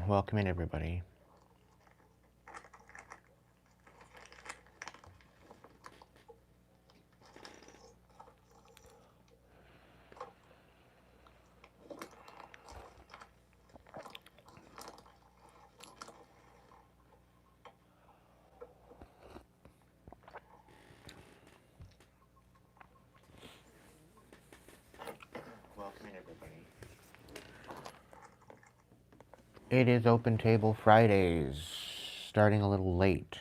Welcome in, everybody. Welcome in, everybody. It is Open Table Fridays, starting a little late.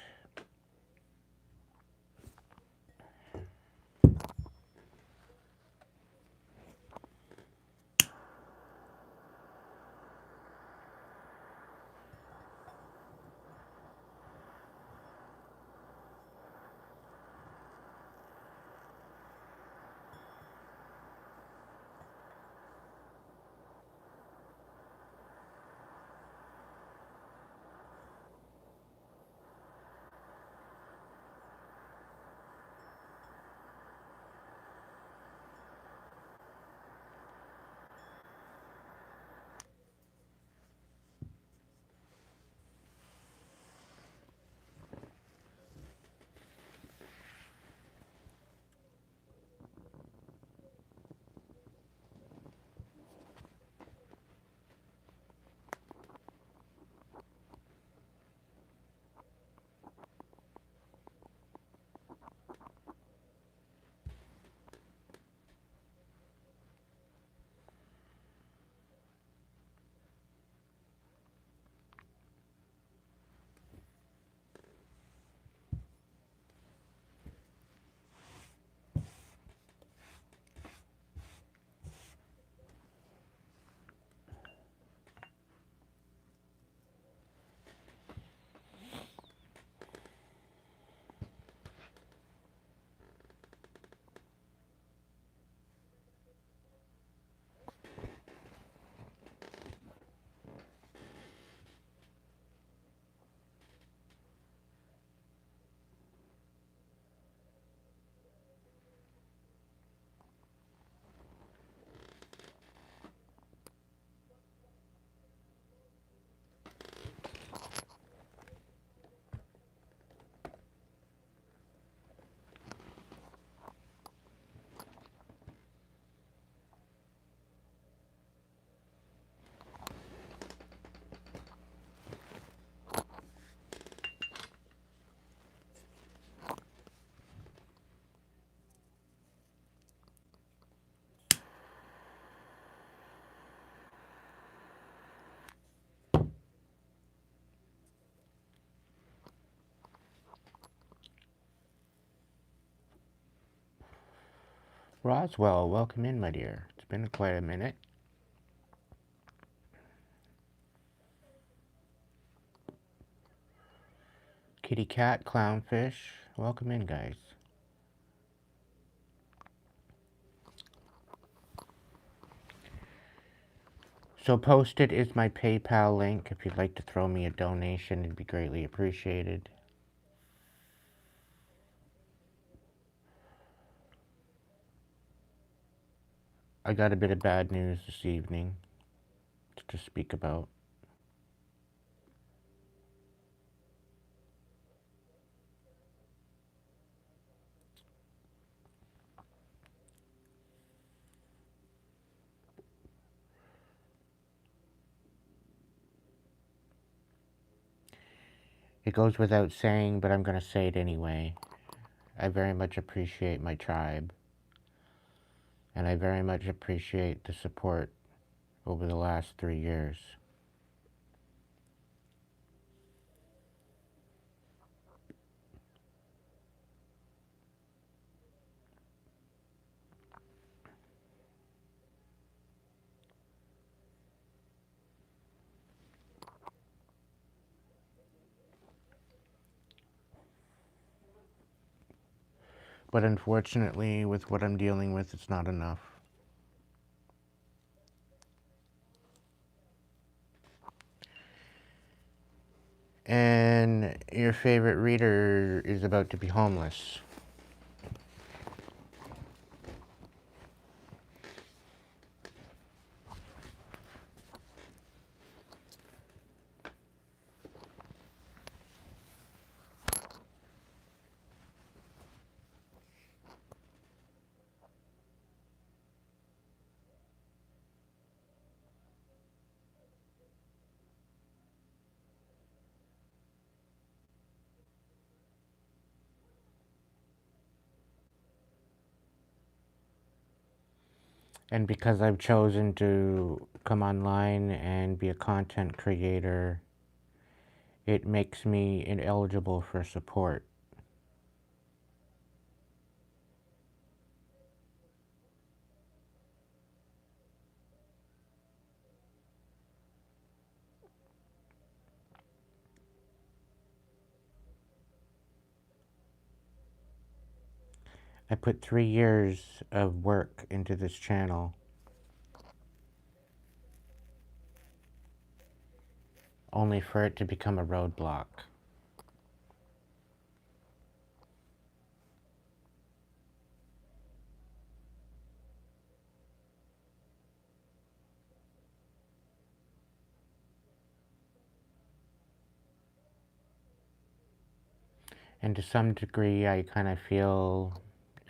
Roswell, welcome in, my dear. It's been quite a minute. Kitty Cat, Clownfish, welcome in, guys. So posted is my PayPal link. If you'd like to throw me a donation, it'd be greatly appreciated. I got a bit of bad news this evening to speak about. It goes without saying, but I'm going to say it anyway. I very much appreciate my tribe, and I very much appreciate the support over the last 3 years. But unfortunately, with what I'm dealing with, it's not enough. And your favorite reader is about to be homeless. And because I've chosen to come online and be a content creator, it makes me ineligible for support. I put 3 years of work into this channel, only for it to become a roadblock. And to some degree, I kind of feel,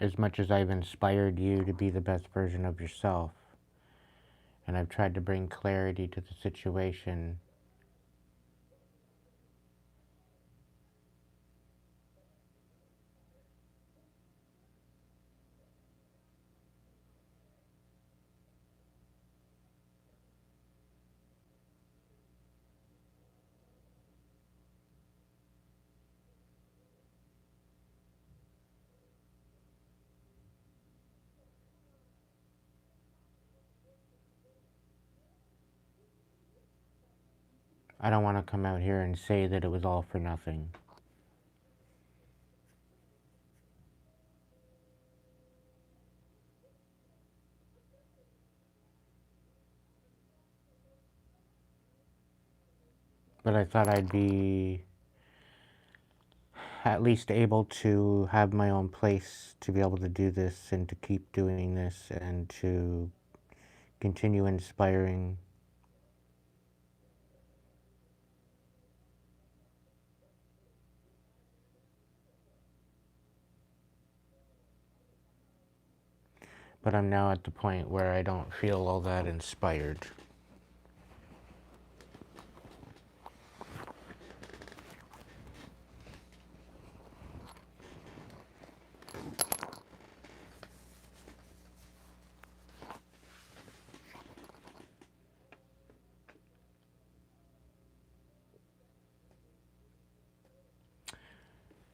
as much as I've inspired you to be the best version of yourself, and I've tried to bring clarity to the situation, I don't want to come out here and say that it was all for nothing. But I thought I'd be at least able to have my own place to be able to do this and to keep doing this and to continue inspiring. But I'm now at the point where I don't feel all that inspired.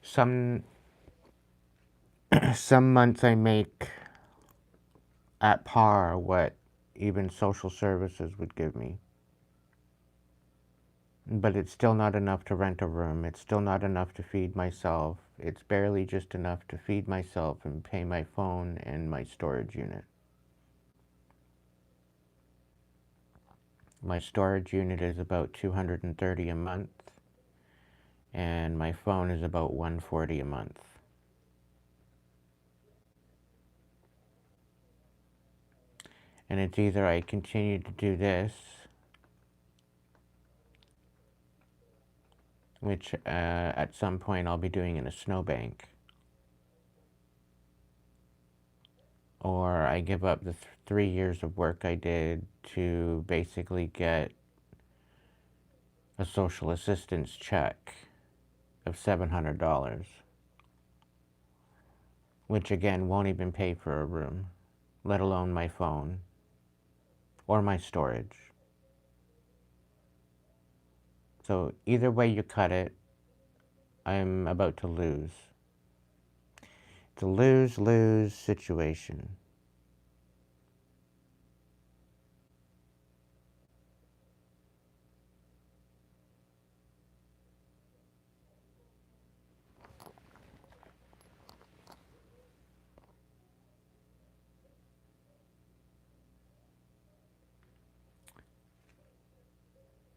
Some some months I make at par what even social services would give me. But it's still not enough to rent a room. It's still not enough to feed myself. It's barely just enough to feed myself and pay my phone and my storage unit. My storage unit is about $230 a month, and my phone is about $140 a month. And it's either I continue to do this, which at some point I'll be doing in a snowbank, or I give up the 3 years of work I did to basically get a social assistance check of $700, which again won't even pay for a room, let alone my phone or my storage. So either way you cut it, I'm about to lose. It's a lose-lose situation.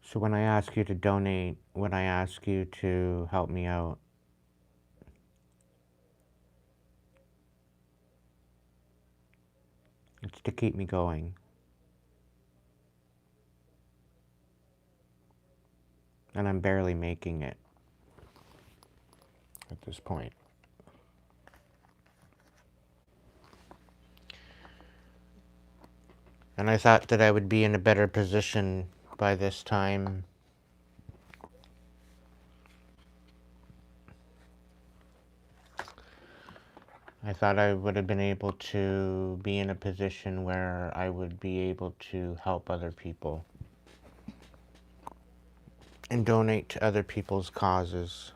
So when I ask you to donate, when I ask you to help me out, it's to keep me going. And I'm barely making it at this point. And I thought that I would be in a better position by this time. I thought I would have been able to be in a position where I would be able to help other people and donate to other people's causes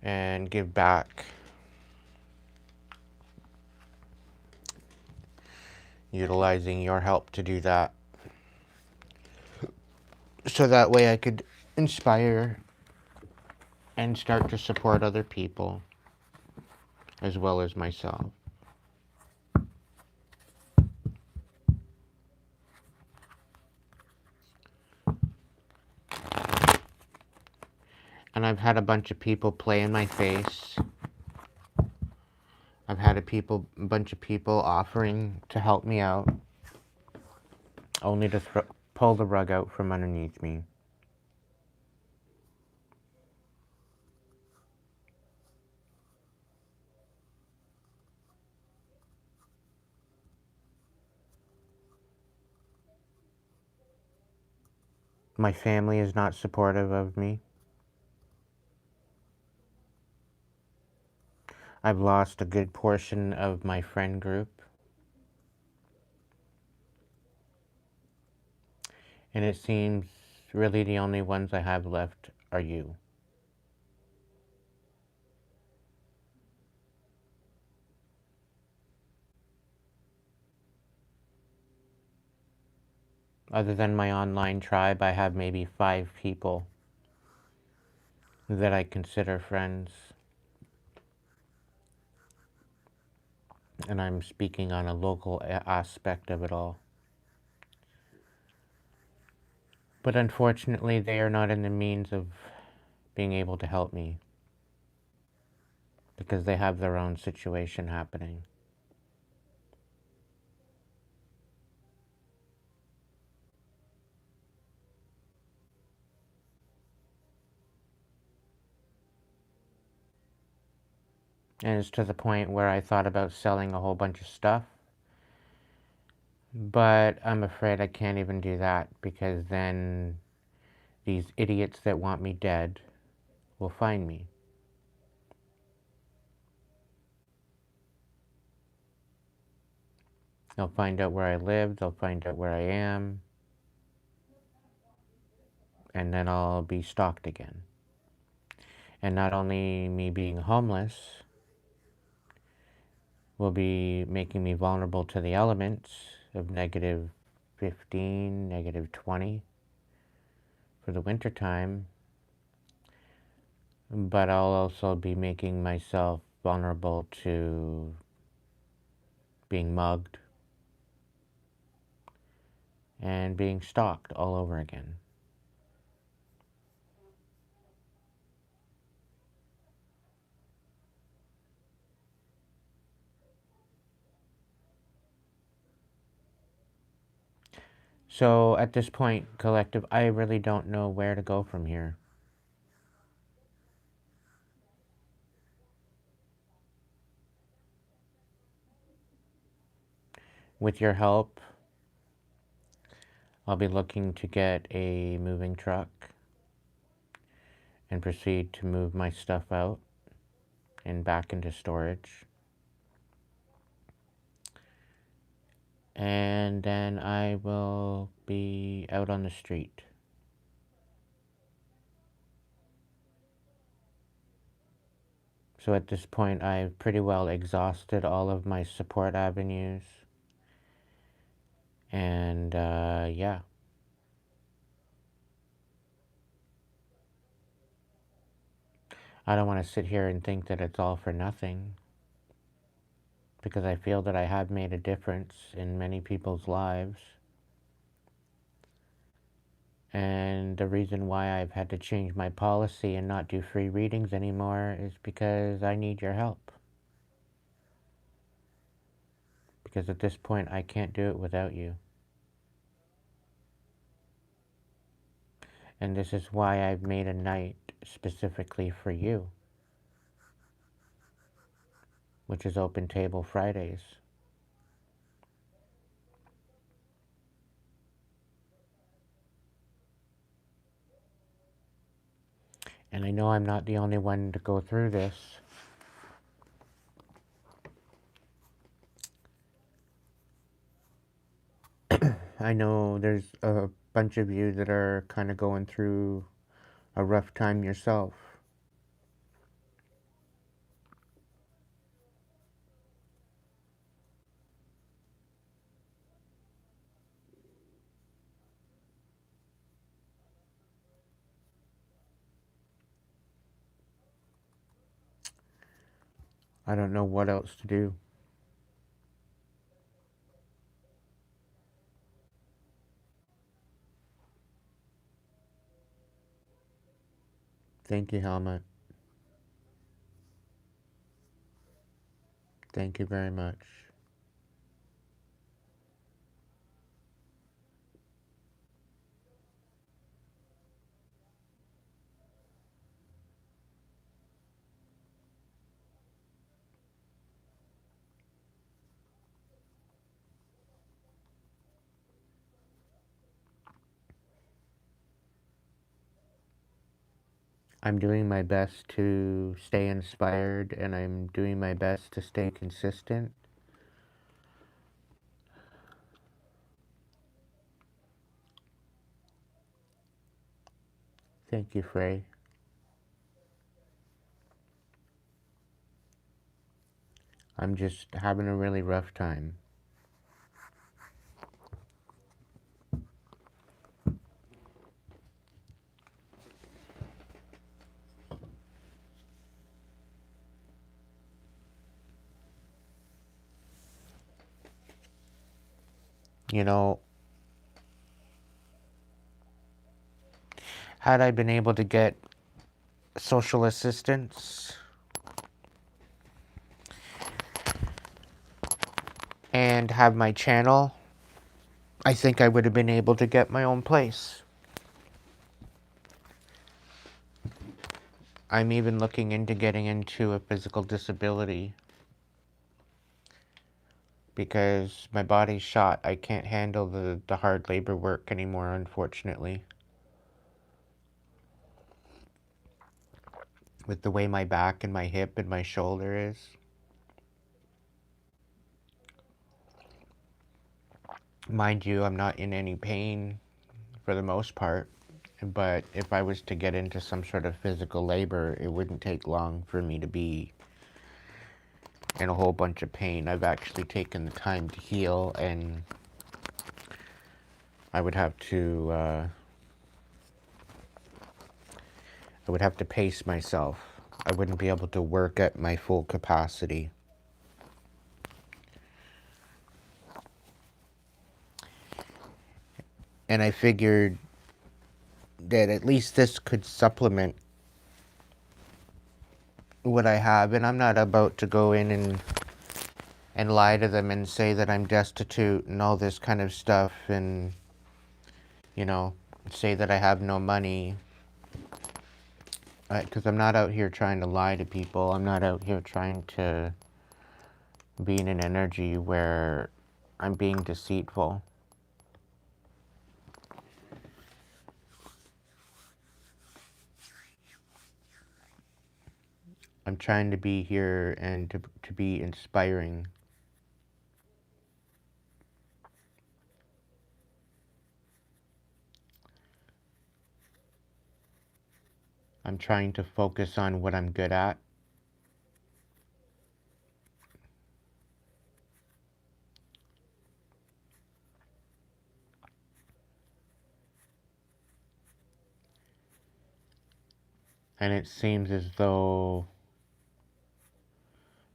and give back, utilizing your help to do that. So that way I could inspire and start to support other people as well as myself. And I've had a bunch of people play in my face. I've had a bunch of people offering to help me out, only to pull the rug out from underneath me. My family is not supportive of me. I've lost a good portion of my friend group. And it seems really the only ones I have left are you. Other than my online tribe, I have maybe 5 people that I consider friends. And I'm speaking on a local aspect of it all. But unfortunately, they are not in the means of being able to help me because they have their own situation happening. And it's to the point where I thought about selling a whole bunch of stuff. But I'm afraid I can't even do that because then these idiots that want me dead will find me. They'll find out where I live, they'll find out where I am, and then I'll be stalked again. And not only me being homeless will be making me vulnerable to the elements of negative 15, negative 20 for the winter time, but I'll also be making myself vulnerable to being mugged and being stalked all over again. So at this point, collective, I really don't know where to go from here. With your help, I'll be looking to get a moving truck and proceed to move my stuff out and back into storage. And then I will be out on the street. So at this point, I've pretty well exhausted all of my support avenues. And yeah. I don't want to sit here and think that it's all for nothing, because I feel that I have made a difference in many people's lives. And the reason why I've had to change my policy and not do free readings anymore is because I need your help. Because at this point, I can't do it without you. And this is why I've made a night specifically for you, which is Open Table Fridays. And I know I'm not the only one to go through this. I know there's a bunch of you that are kind of going through a rough time yourself. I don't know what else to do. Thank you, Helmut. Thank you very much. I'm doing my best to stay inspired, and I'm doing my best to stay consistent. Thank you, Frey. I'm just having a really rough time. You know, had I been able to get social assistance and have my channel, I think I would have been able to get my own place. I'm even looking into getting into a physical disability because my body's shot. I can't handle the hard labor work anymore, unfortunately. With the way my back and my hip and my shoulder is. Mind you, I'm not in any pain for the most part, but if I was to get into some sort of physical labor, it wouldn't take long for me to be in a whole bunch of pain. I've actually taken the time to heal, and I would have to pace myself. I wouldn't be able to work at my full capacity. And I figured that at least this could supplement what I have, and I'm not about to go in and lie to them and say that I'm destitute and all this kind of stuff, and you know, say that I have no money, because I'm not out here trying to lie to people. I'm not out here trying to be in an energy where I'm being deceitful. I'm trying to be here and to be inspiring. I'm trying to focus on what I'm good at. And it seems as though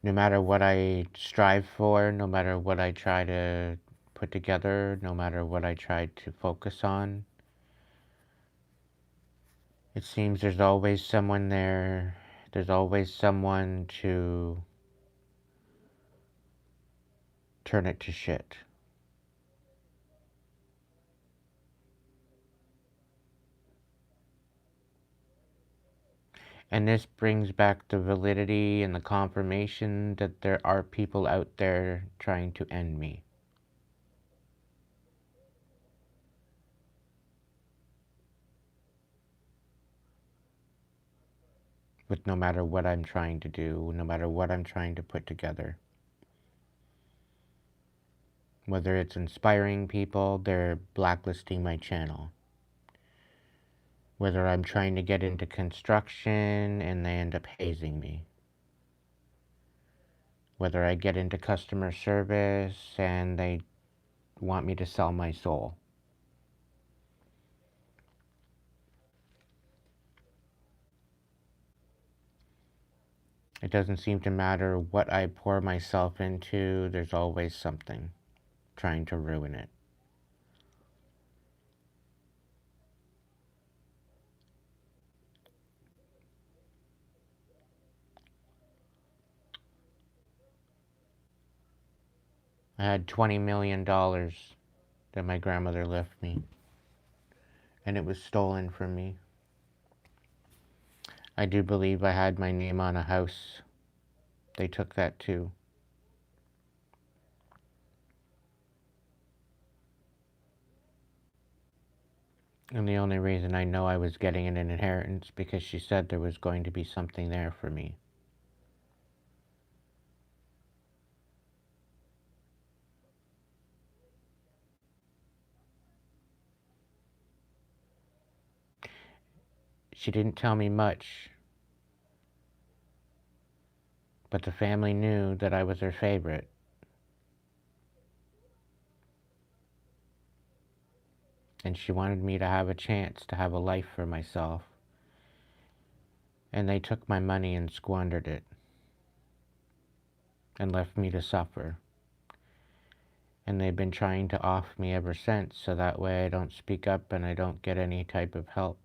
no matter what I strive for, no matter what I try to put together, no matter what I try to focus on, it seems there's always someone there. There's always someone to turn it to shit. And this brings back the validity and the confirmation that there are people out there trying to end me. With no matter what I'm trying to do, no matter what I'm trying to put together. Whether it's inspiring people, they're blacklisting my channel. Whether I'm trying to get into construction and they end up hazing me. Whether I get into customer service and they want me to sell my soul. It doesn't seem to matter what I pour myself into, there's always something trying to ruin it. I had $20 million that my grandmother left me, and it was stolen from me. I do believe I had my name on a house. They took that too. And the only reason I know I was getting an inheritance because she said there was going to be something there for me. She didn't tell me much, but the family knew that I was her favorite. And she wanted me to have a chance to have a life for myself. And they took my money and squandered it and left me to suffer. And they've been trying to off me ever since, so that way I don't speak up and I don't get any type of help.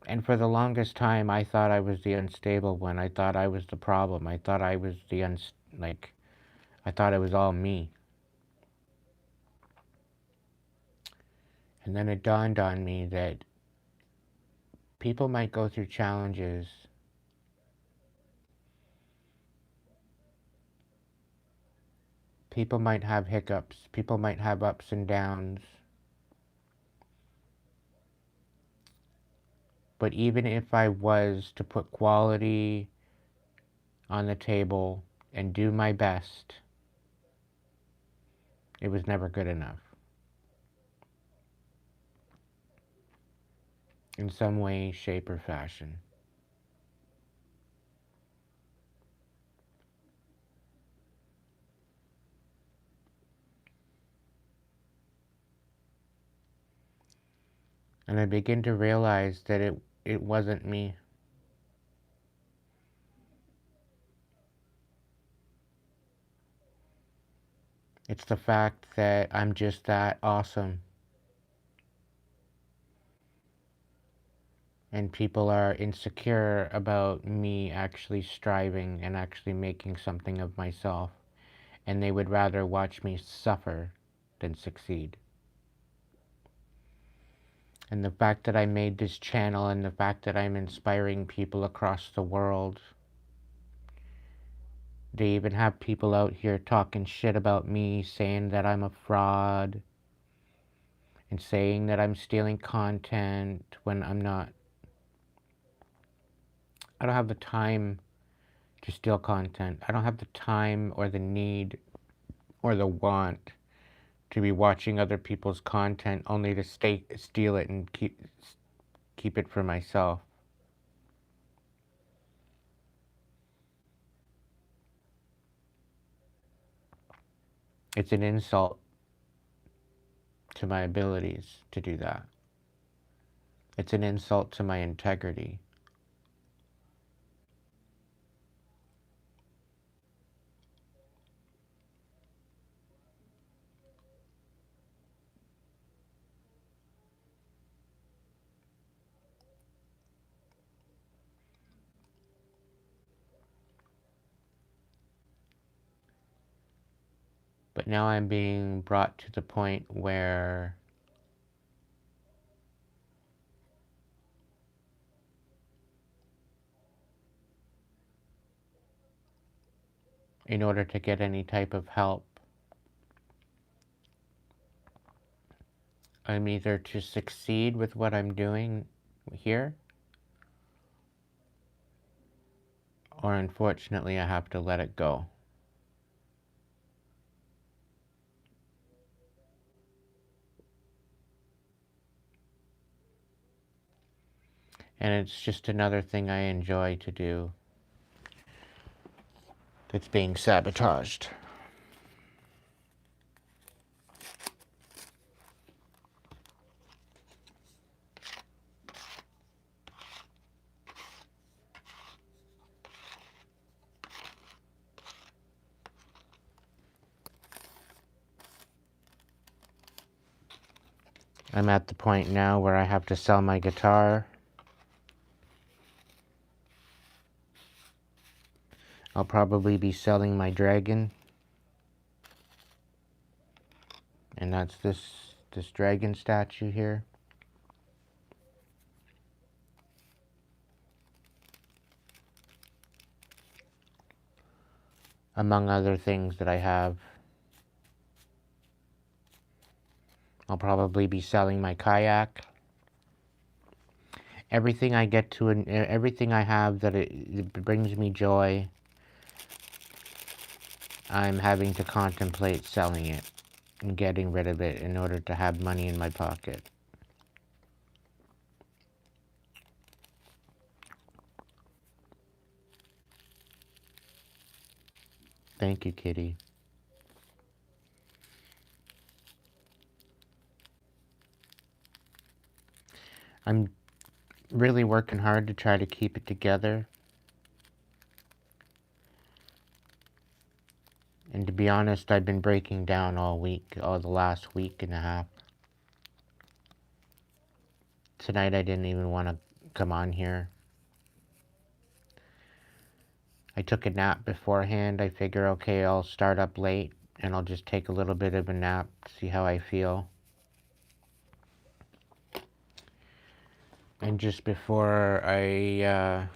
And for the longest time, I thought I was the unstable one. I thought I was the problem. I thought I was the I thought it was all me. And then it dawned on me that people might go through challenges. People might have hiccups. People might have ups and downs. But even if I was to put quality on the table and do my best, it was never good enough. In some way, shape, or fashion. And I begin to realize that it wasn't me. It's the fact that I'm just that awesome. And people are insecure about me actually striving and actually making something of myself. And they would rather watch me suffer than succeed. And the fact that I made this channel and the fact that I'm inspiring people across the world. They even have people out here talking shit about me, saying that I'm a fraud, and saying that I'm stealing content when I'm not. I don't have the time to steal content. I don't have the time or the need or the want to be watching other people's content only to steal it and keep it for myself. It's an insult to my abilities to do that. It's an insult to my integrity. But now I'm being brought to the point where in order to get any type of help, I'm either to succeed with what I'm doing here, or unfortunately I have to let it go. And it's just another thing I enjoy to do that's being sabotaged. I'm at the point now where I have to sell my guitar. I'll probably be selling my dragon. And that's this dragon statue here. Among other things that I have. I'll probably be selling my kayak. Everything I get to, everything I have that it brings me joy, I'm having to contemplate selling it and getting rid of it in order to have money in my pocket. Thank you, kitty. I'm really working hard to try to keep it together. And to be honest, I've been breaking down all the last week and a half. Tonight I didn't even want to come on here. I took a nap beforehand. I figure, okay, I'll start up late and I'll just take a little bit of a nap, see how I feel. And just before I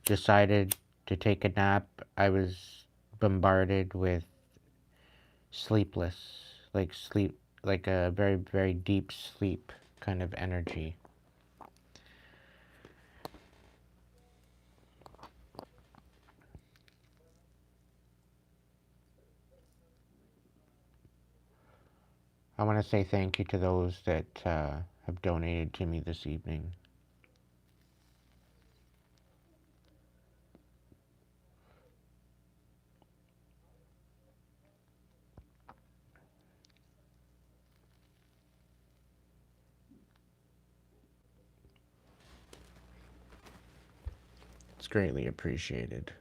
decided to take a nap, I was bombarded with like a very, very deep sleep kind of energy. I want to say thank you to those that have donated to me this evening. It's greatly appreciated.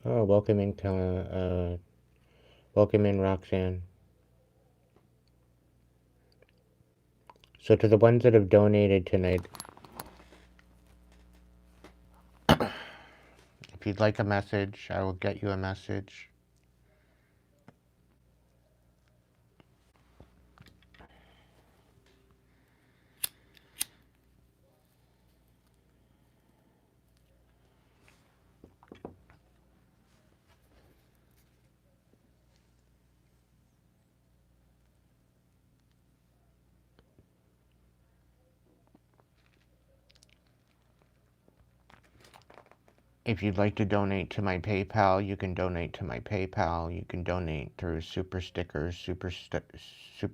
Oh, welcome in, Roxanne. So to the ones that have donated tonight, if you'd like a message, I will get you a message. If you'd like to donate to my PayPal, you can donate to my PayPal. You can donate through Super Sticker, Super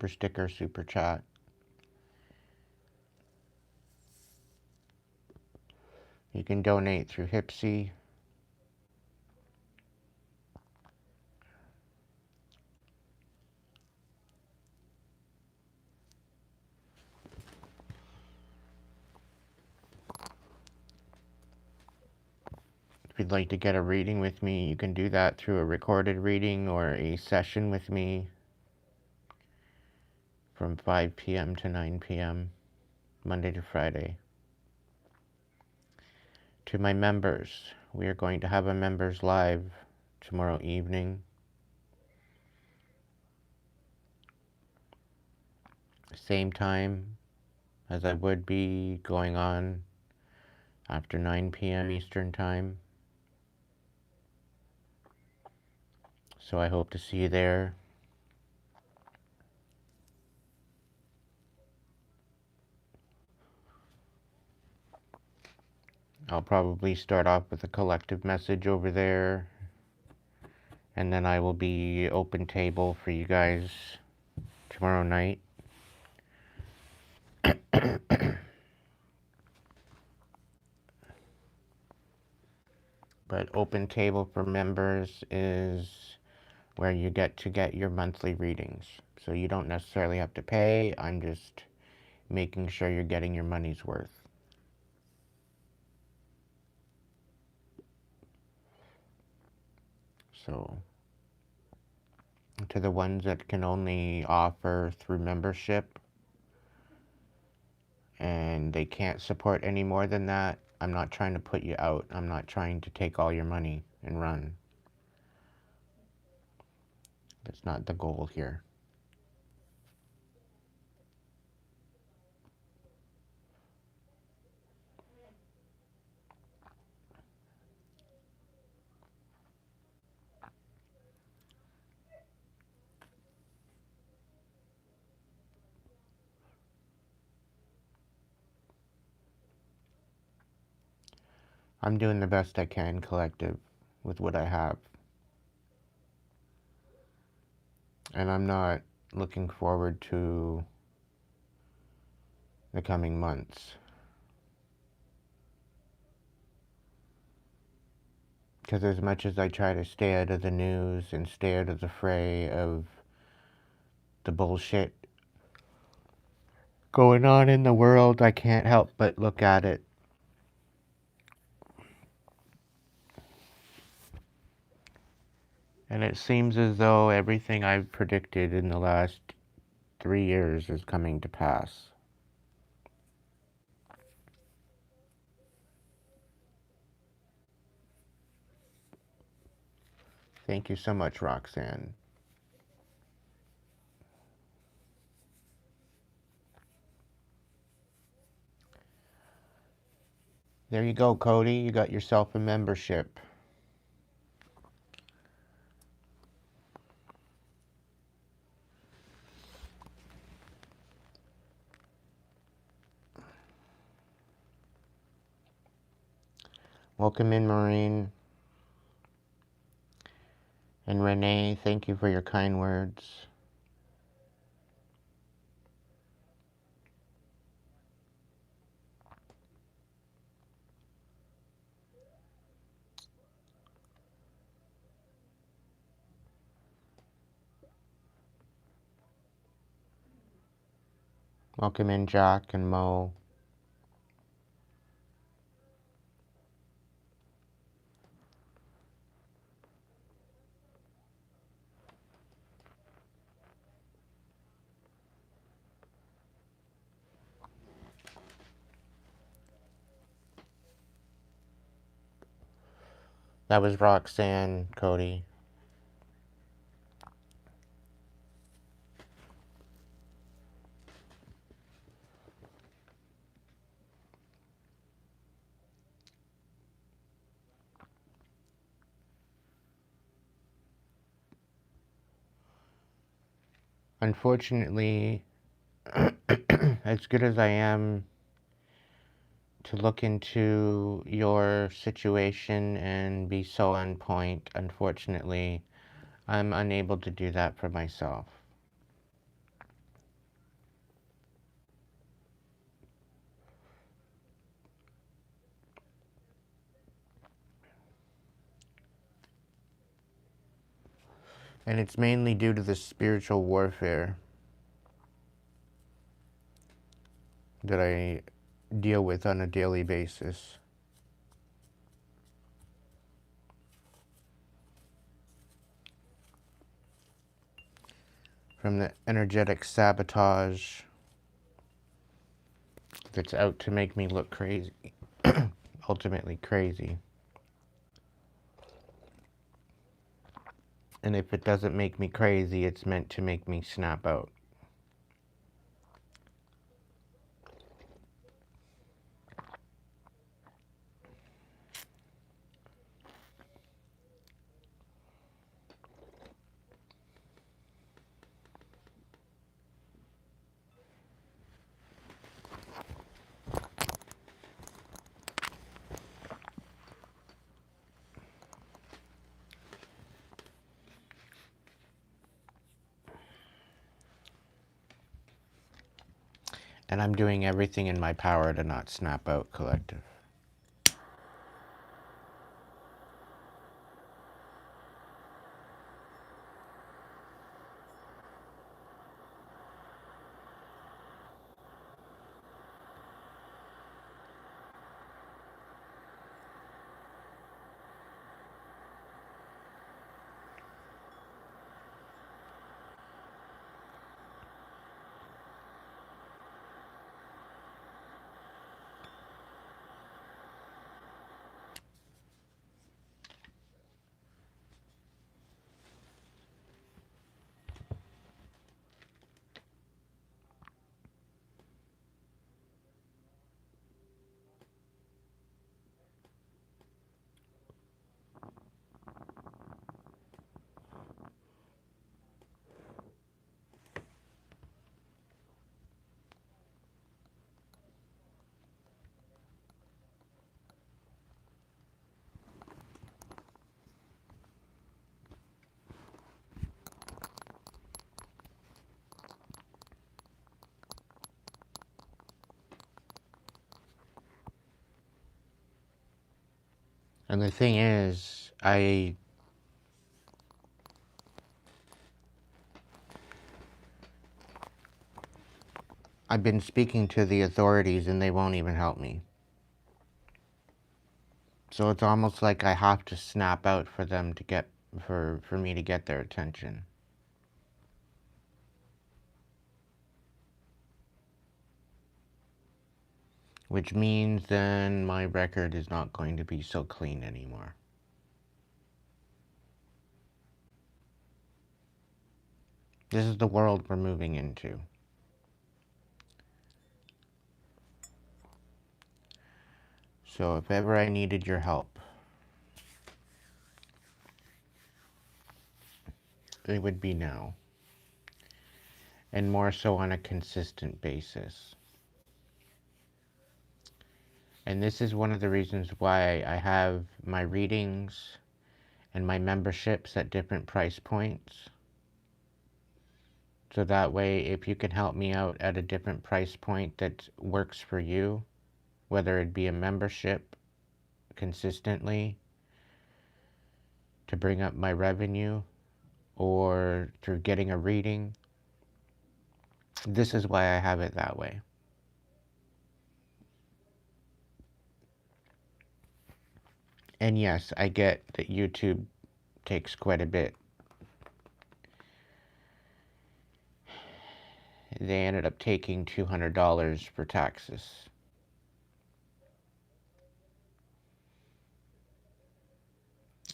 Sticker, Super Chat. You can donate through Hipsy. If you'd like to get a reading with me, you can do that through a recorded reading or a session with me from 5 p.m. to 9 p.m., Monday to Friday. To my members, we are going to have a members live tomorrow evening. Same time as I would be going on after 9 p.m. Eastern Time. So I hope to see you there. I'll probably start off with a collective message over there, and then I will be open table for you guys tomorrow night. But open table for members is where you get to get your monthly readings. So you don't necessarily have to pay. I'm just making sure you're getting your money's worth. So to the ones that can only offer through membership and they can't support any more than that, I'm not trying to put you out. I'm not trying to take all your money and run. That's not the goal here. I'm doing the best I can, collective, with what I have. And I'm not looking forward to the coming months. Because as much as I try to stay out of the news and stay out of the fray of the bullshit going on in the world, I can't help but look at it. And it seems as though everything I've predicted in the last 3 years is coming to pass. Thank you so much, Roxanne. There you go, Cody. You got yourself a membership. Welcome in, Maureen. And Renee, thank you for your kind words. Welcome in, Jack and Mo. That was Roxanne, Cody. Unfortunately, as good as I am to look into your situation and be so on point. Unfortunately, I'm unable to do that for myself. And it's mainly due to the spiritual warfare that I deal with on a daily basis. From the energetic sabotage that's out to make me look crazy, ultimately crazy. And if it doesn't make me crazy, it's meant to make me snap out. And I'm doing everything in my power to not snap out, collective. And the thing is, I've been speaking to the authorities and they won't even help me. So it's almost like I have to snap out for them to get, for me to get their attention. Which means then my record is not going to be so clean anymore. This is the world we're moving into. So if ever I needed your help, it would be now. And more so on a consistent basis. And this is one of the reasons why I have my readings and my memberships at different price points. So that way, if you can help me out at a different price point that works for you, whether it be a membership consistently to bring up my revenue or through getting a reading, this is why I have it that way. And yes, I get that YouTube takes quite a bit. They ended up taking $200 for taxes.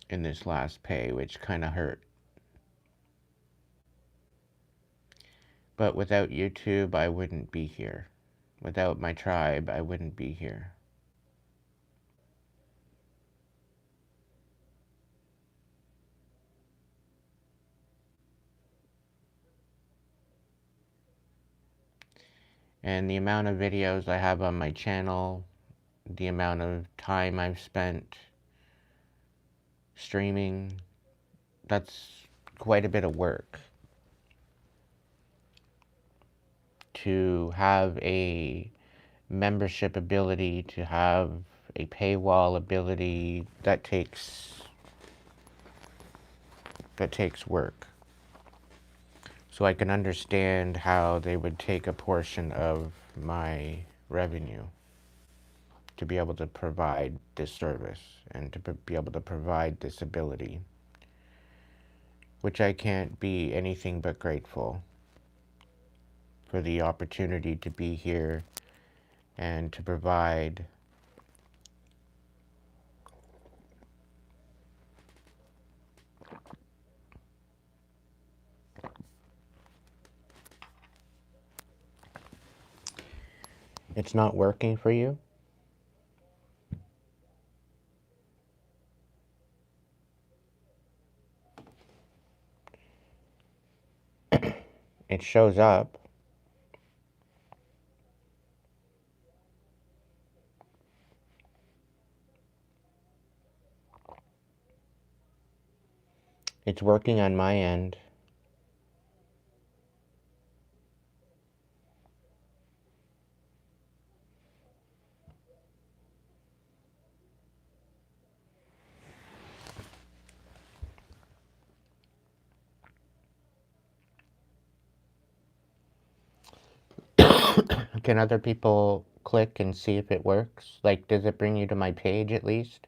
In this last pay, which kind of hurt. But without YouTube, I wouldn't be here. Without my tribe, I wouldn't be here. And the amount of videos I have on my channel the amount of time I've spent streaming, that's quite a bit of work. To have a membership ability, to have a paywall ability, that takes work. So I can understand how they would take a portion of my revenue to be able to provide this service and to be able to provide this ability, which I can't be anything but grateful for the opportunity to be here and to provide It's not working for you? It shows up. It's working on my end. Can other people click and see if it works? Like, does it bring you to my page at least?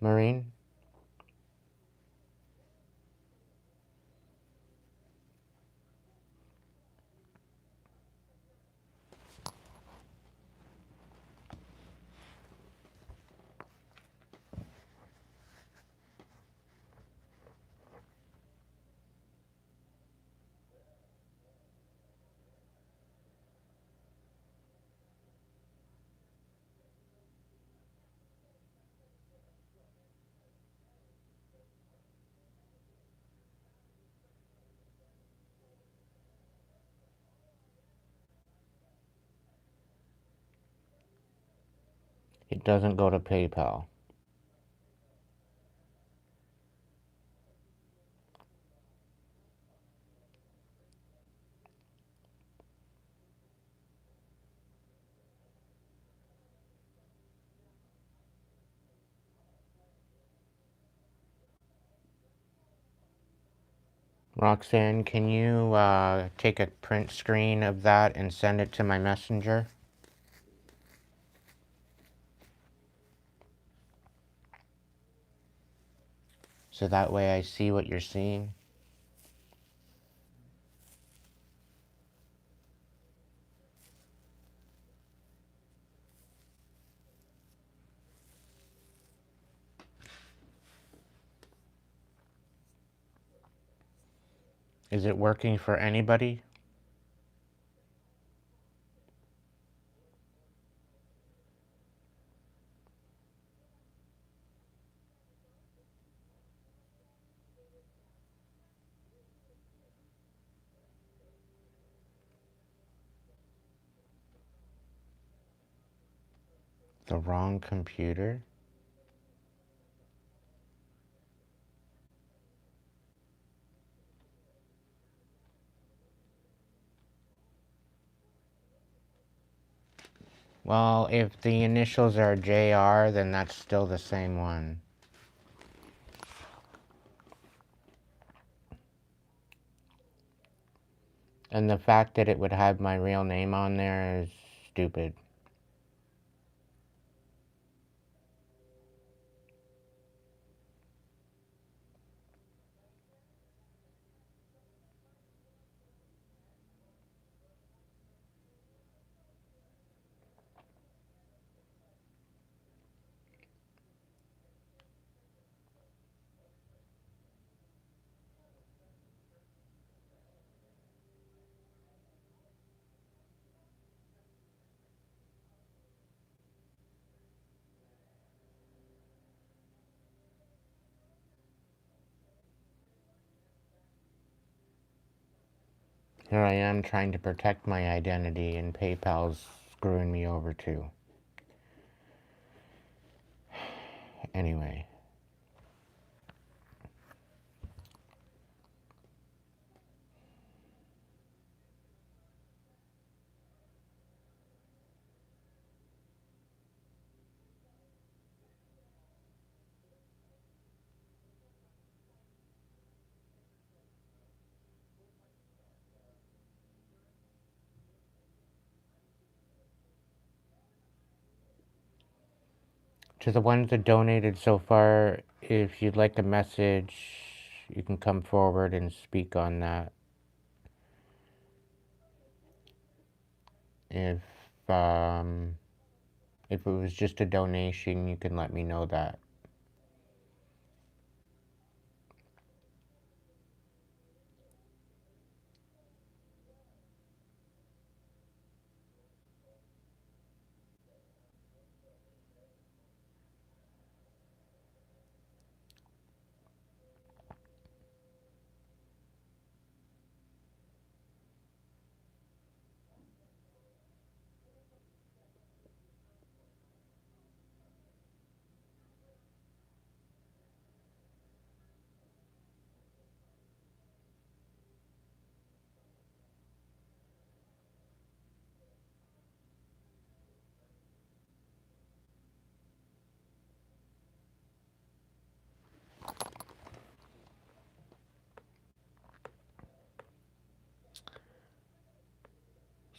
Maureen? It doesn't go to PayPal. Roxanne, can you take a print screen of that and send it to my messenger? So that way I see what you're seeing? Is it working for anybody? The wrong computer? Well, if the initials are JR, then that's still the same one. And the fact that it would have my real name on there is stupid. Here I am trying to protect my identity, and PayPal's screwing me over too. Anyway. To the ones that donated so far, if you'd like a message, you can come forward and speak on that. If it was just a donation, you can let me know that.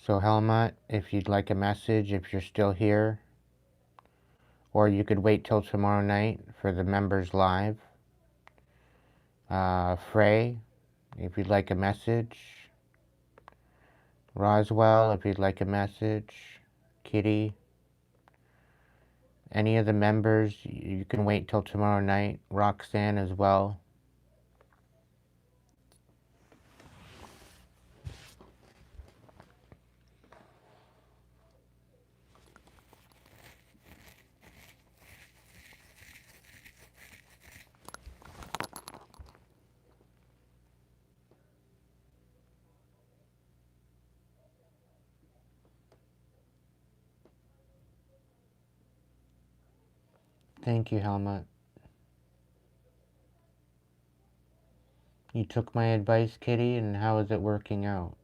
So Helmut, if you'd like a message, if you're still here, or you could wait till tomorrow night for the members live. Frey, if you'd like a message. Roswell, if you'd like a message. Kitty. Any of the members, you can wait till tomorrow night. Roxanne as well. Thank you, Helmut. You took my advice, Kitty, and how is it working out?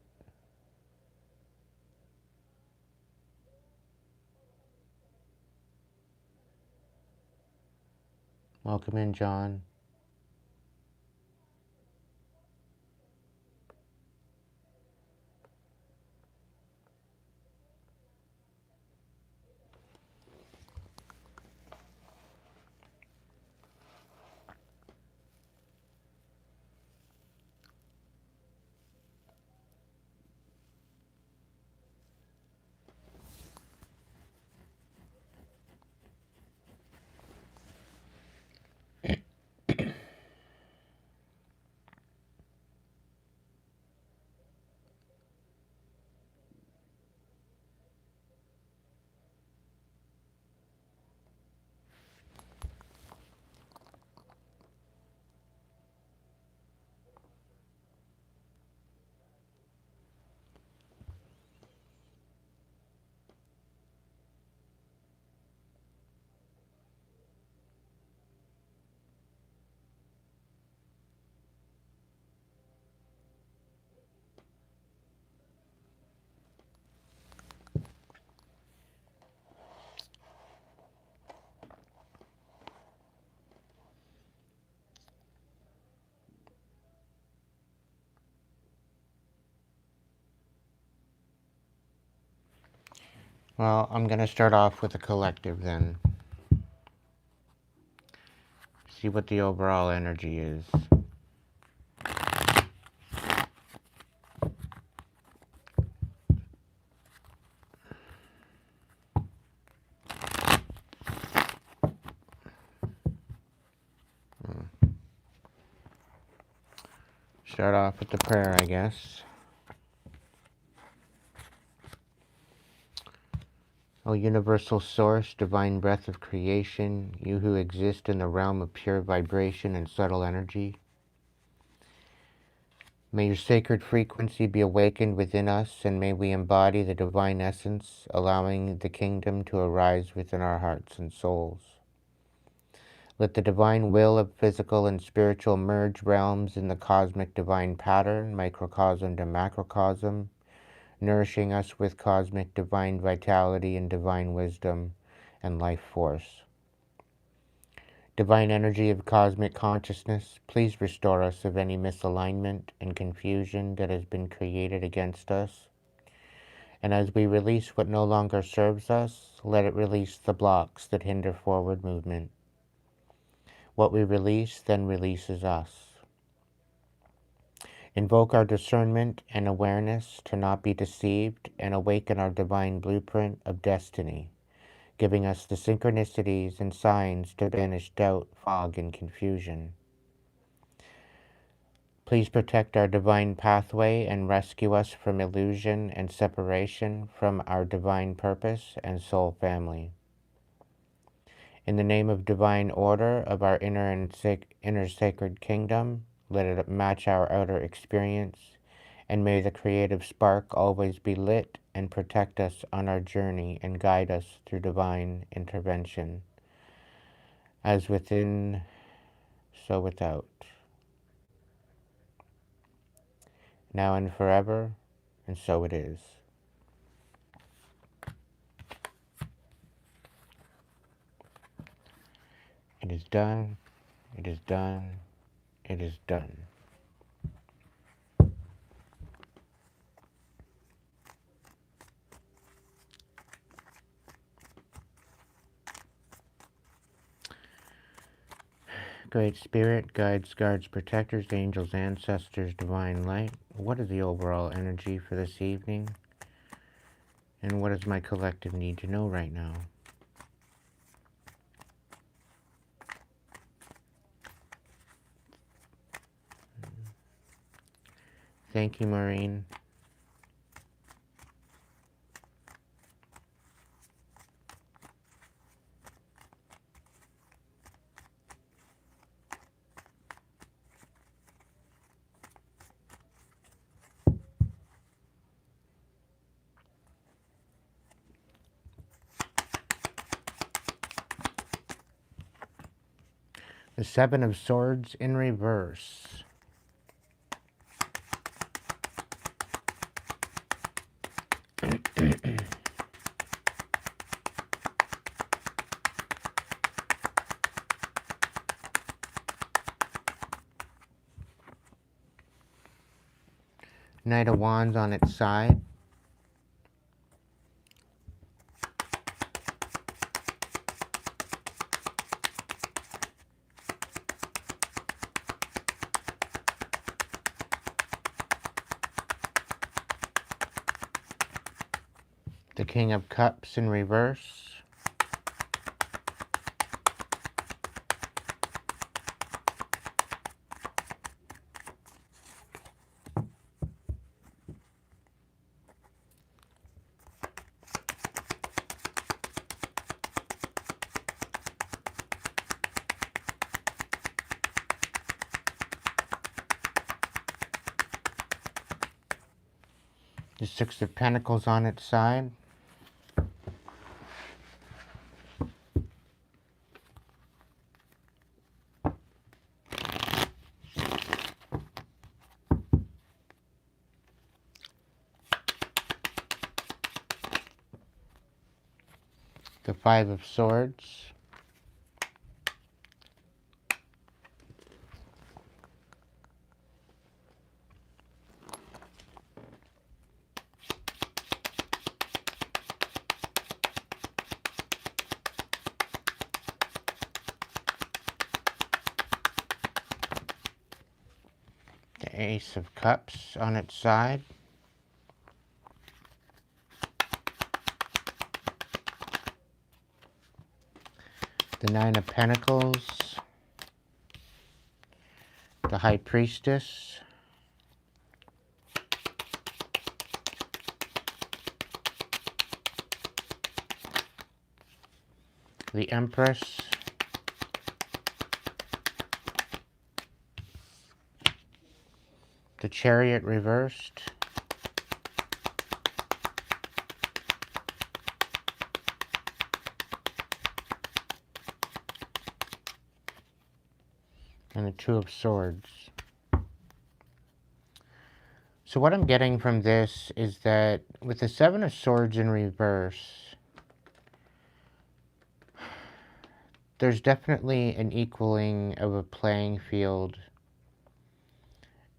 Welcome in, John. Well, I'm going to start off with a collective then. See what the overall energy is. Start off with the prayer, I guess. O universal source, divine breath of creation, you who exist in the realm of pure vibration and subtle energy, may your sacred frequency be awakened within us, and may we embody the divine essence, allowing the kingdom to arise within our hearts and souls. Let the divine will of physical and spiritual merge realms in the cosmic divine pattern, microcosm to macrocosm, nourishing us with cosmic divine vitality and divine wisdom and life force. Divine energy of cosmic consciousness, please restore us of any misalignment and confusion that has been created against us. And as we release what no longer serves us, let it release the blocks that hinder forward movement. What we release then releases us. Invoke our discernment and awareness to not be deceived and awaken our divine blueprint of destiny, giving us the synchronicities and signs to banish doubt, fog, and confusion. Please protect our divine pathway and rescue us from illusion and separation from our divine purpose and soul family. In the name of divine order of our inner sacred kingdom, let it match our outer experience, and may the creative spark always be lit and protect us on our journey and guide us through divine intervention. As within, so without. Now and forever, and so it is. It is done, it is done, it is done. Great Spirit, guides, guards, protectors, angels, ancestors, divine light. What is the overall energy for this evening? And what does my collective need to know right now? Thank you, Maureen. The Seven of Swords in reverse. Knight of Wands on its side. The King of Cups in reverse. The Six of Pentacles on its side. The Five of Swords. The Ace of Cups on its side. The Nine of Pentacles. The High Priestess. The Empress. The Chariot reversed. and the Two of Swords. So what I'm getting from this is that with the Seven of Swords in reverse, there's definitely an equaling of a playing field,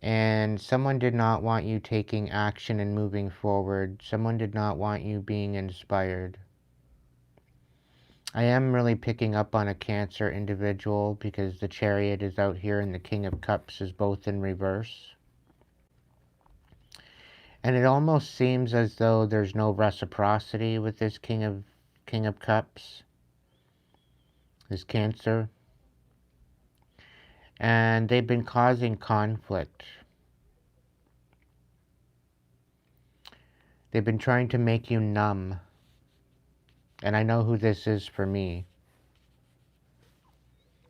and someone did not want you taking action and moving forward. Someone did not want you being inspired. I am really picking up on a Cancer individual because the Chariot is out here and the King of Cups is both in reverse. And it almost seems as though there's no reciprocity with this King of Cups, this Cancer. And they've been causing conflict. They've been trying to make you numb. And I know who this is for me.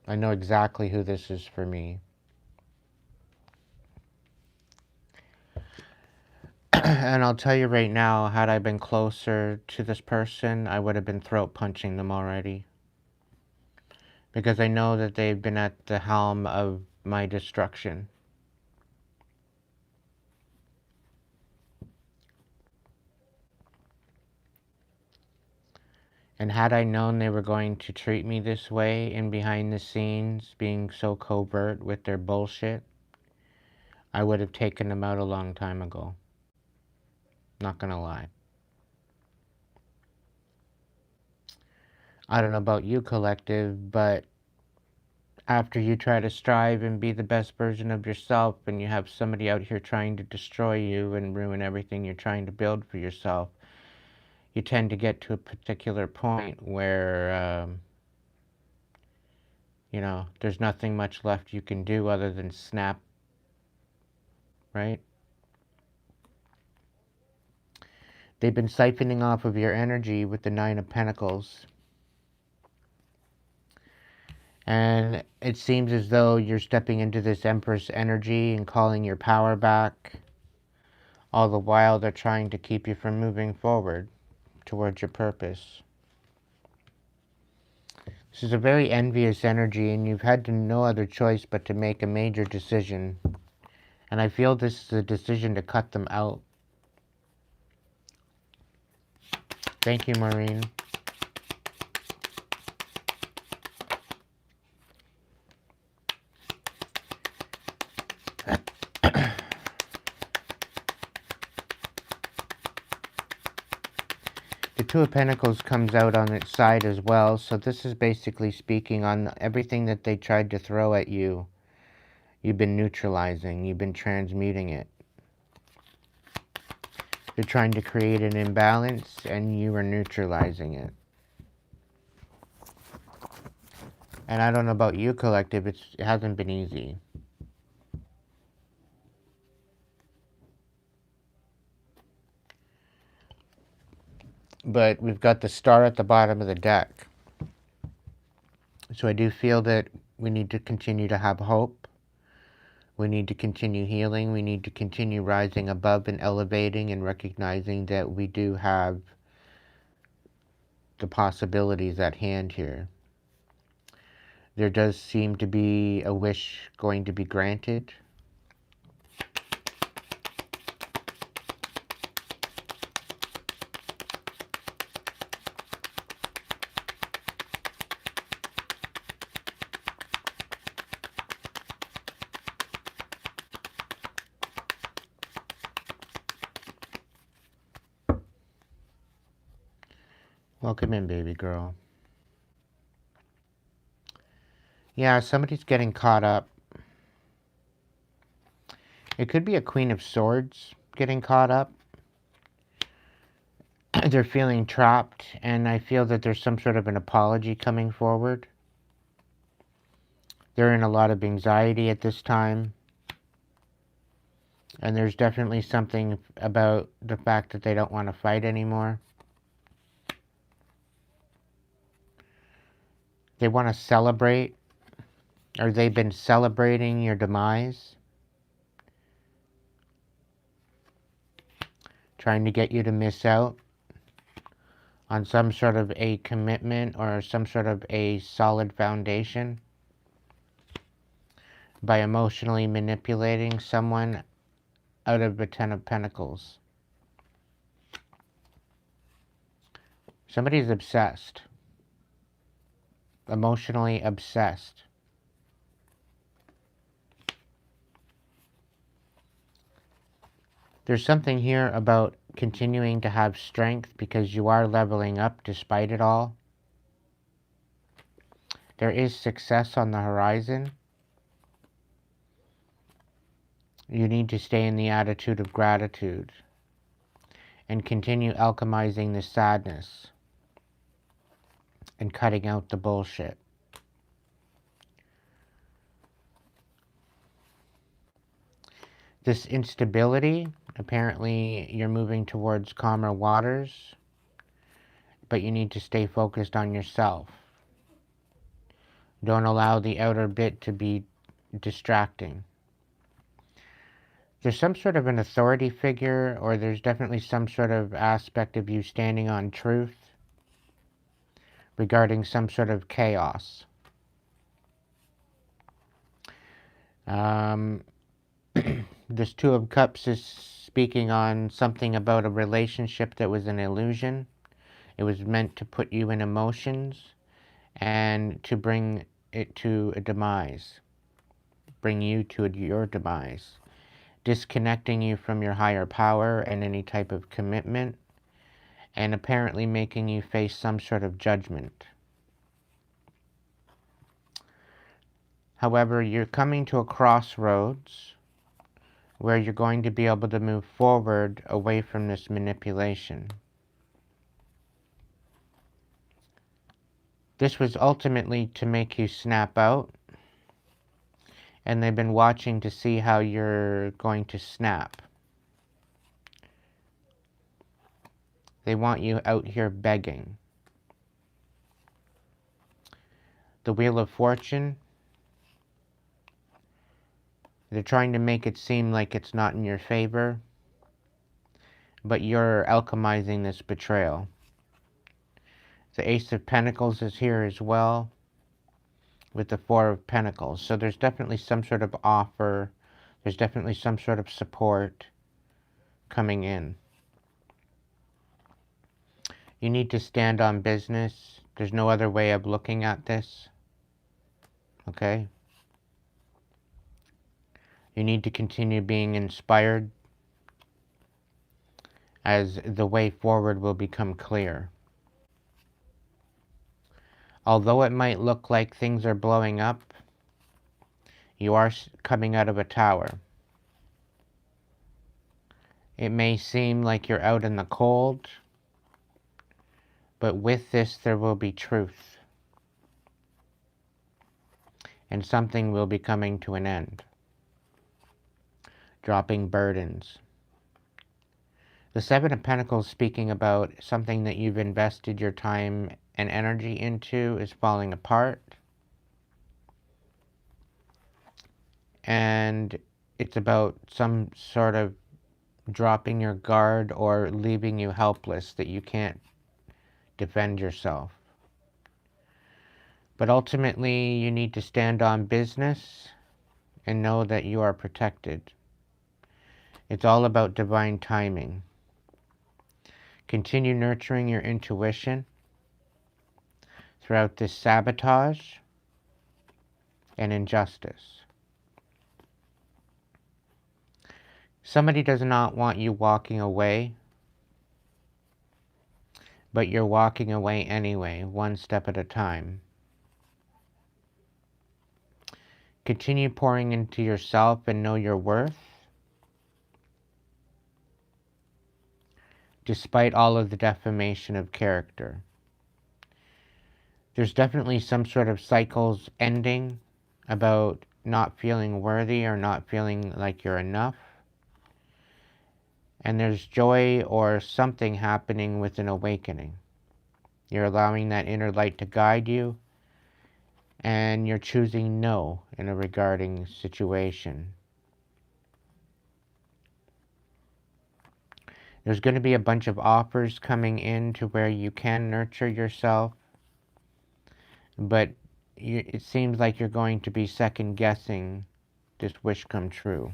I know exactly who this is for me. And I'll tell you right now, had I been closer to this person, I would have been throat punching them already. Because I know that they've been at the helm of my destruction. And had I known they were going to treat me this way in behind the scenes, being so covert with their bullshit, I would have taken them out a long time ago. Not gonna lie. I don't know about you, collective, but after you try to strive and be the best version of yourself and you have somebody out here trying to destroy you and ruin everything you're trying to build for yourself, you tend to get to a particular point where, you know, there's nothing much left you can do other than snap, right? They've been siphoning off of your energy with the Nine of Pentacles. And it seems as though you're stepping into this Empress energy and calling your power back. All the while they're trying to keep you from moving forward towards your purpose. This is a very envious energy, and you've had no other choice but to make a major decision. And I feel this is a decision to cut them out. Thank you, Maureen. The Two of Pentacles comes out on its side as well, so this is basically speaking on everything that they tried to throw at you. You've been neutralizing, you've been transmuting it. They're trying to create an imbalance, and you are neutralizing it. And I don't know about you, collective, it hasn't been easy. But we've got the Star at the bottom of the deck. So I do feel that we need to continue to have hope. We need to continue healing. We need to continue rising above and elevating and recognizing that we do have the possibilities at hand here. There does seem to be a wish going to be granted. Welcome in, baby girl. Yeah, somebody's getting caught up. It could be a Queen of Swords getting caught up. They're feeling trapped, and I feel that there's some sort of an apology coming forward. They're in a lot of anxiety at this time. And there's definitely something about the fact that they don't want to fight anymore. They want to celebrate, or they've been celebrating your demise. Trying to get you to miss out on some sort of a commitment or some sort of a solid foundation. by emotionally manipulating someone out of the Ten of Pentacles. Somebody's obsessed. Emotionally obsessed. There's something here about continuing to have strength because you are leveling up despite it all. There is success on the horizon. You need to stay in the attitude of gratitude and continue alchemizing the sadness and cutting out the bullshit. This instability, apparently you're moving towards calmer waters, but you need to stay focused on yourself. Don't allow the outer bit to be distracting. There's some sort of an authority figure, or there's definitely some sort of aspect of you standing on truth regarding some sort of chaos. This Two of Cups is speaking on something about a relationship that was an illusion. It was meant to put you in emotions and to bring it to a demise. Bring you to your demise. Disconnecting you from your higher power and any type of commitment, and apparently making you face some sort of judgment. However, you're coming to a crossroads where you're going to be able to move forward away from this manipulation. This was ultimately to make you snap out, and they've been watching to see how you're going to snap. They want you out here begging. The Wheel of Fortune, they're trying to make it seem like it's not in your favor, but you're alchemizing this betrayal. The Ace of Pentacles is here as well, with the Four of Pentacles. So there's definitely some sort of offer, there's definitely some sort of support coming in. You need to stand on business. There's no other way of looking at this. Okay? You need to continue being inspired as the way forward will become clear. Although it might look like things are blowing up, you are coming out of a tower. It may seem like you're out in the cold, but with this there will be truth. And something will be coming to an end. Dropping burdens. The Seven of Pentacles, speaking about something that you've invested your time and energy into, is falling apart. And it's about some sort of dropping your guard or leaving you helpless, that you can't defend yourself. But ultimately, you need to stand on business and know that you are protected. It's all about divine timing. Continue nurturing your intuition throughout this sabotage and injustice. Somebody does not want you walking away, but you're walking away anyway, one step at a time. Continue pouring into yourself and know your worth, despite all of the defamation of character. There's definitely some sort of cycles ending about not feeling worthy or not feeling like you're enough. And there's joy or something happening with an awakening. You're allowing that inner light to guide you, and you're choosing no in a regarding situation. There's going to be a bunch of offers coming in to where you can nurture yourself, but it seems like you're going to be second guessing this wish come true.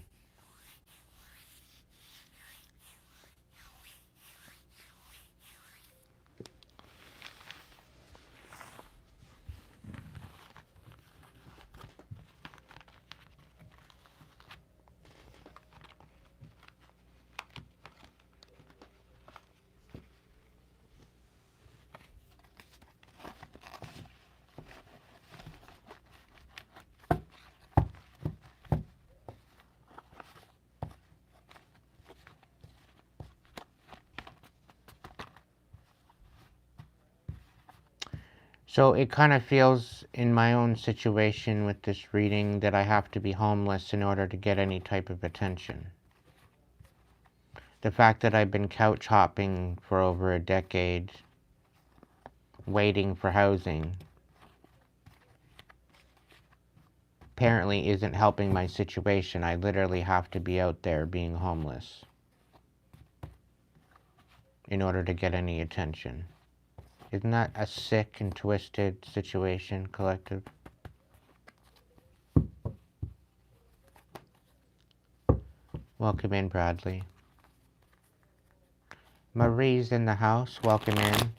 So it kind of feels in my own situation with this reading that I have to be homeless in order to get any type of attention. The fact that I've been couch hopping for over a decade, waiting for housing, apparently isn't helping my situation. I literally have to be out there being homeless in order to get any attention. Isn't that a sick and twisted situation, collective? Welcome in, Bradley. Marie's in the house. Welcome in.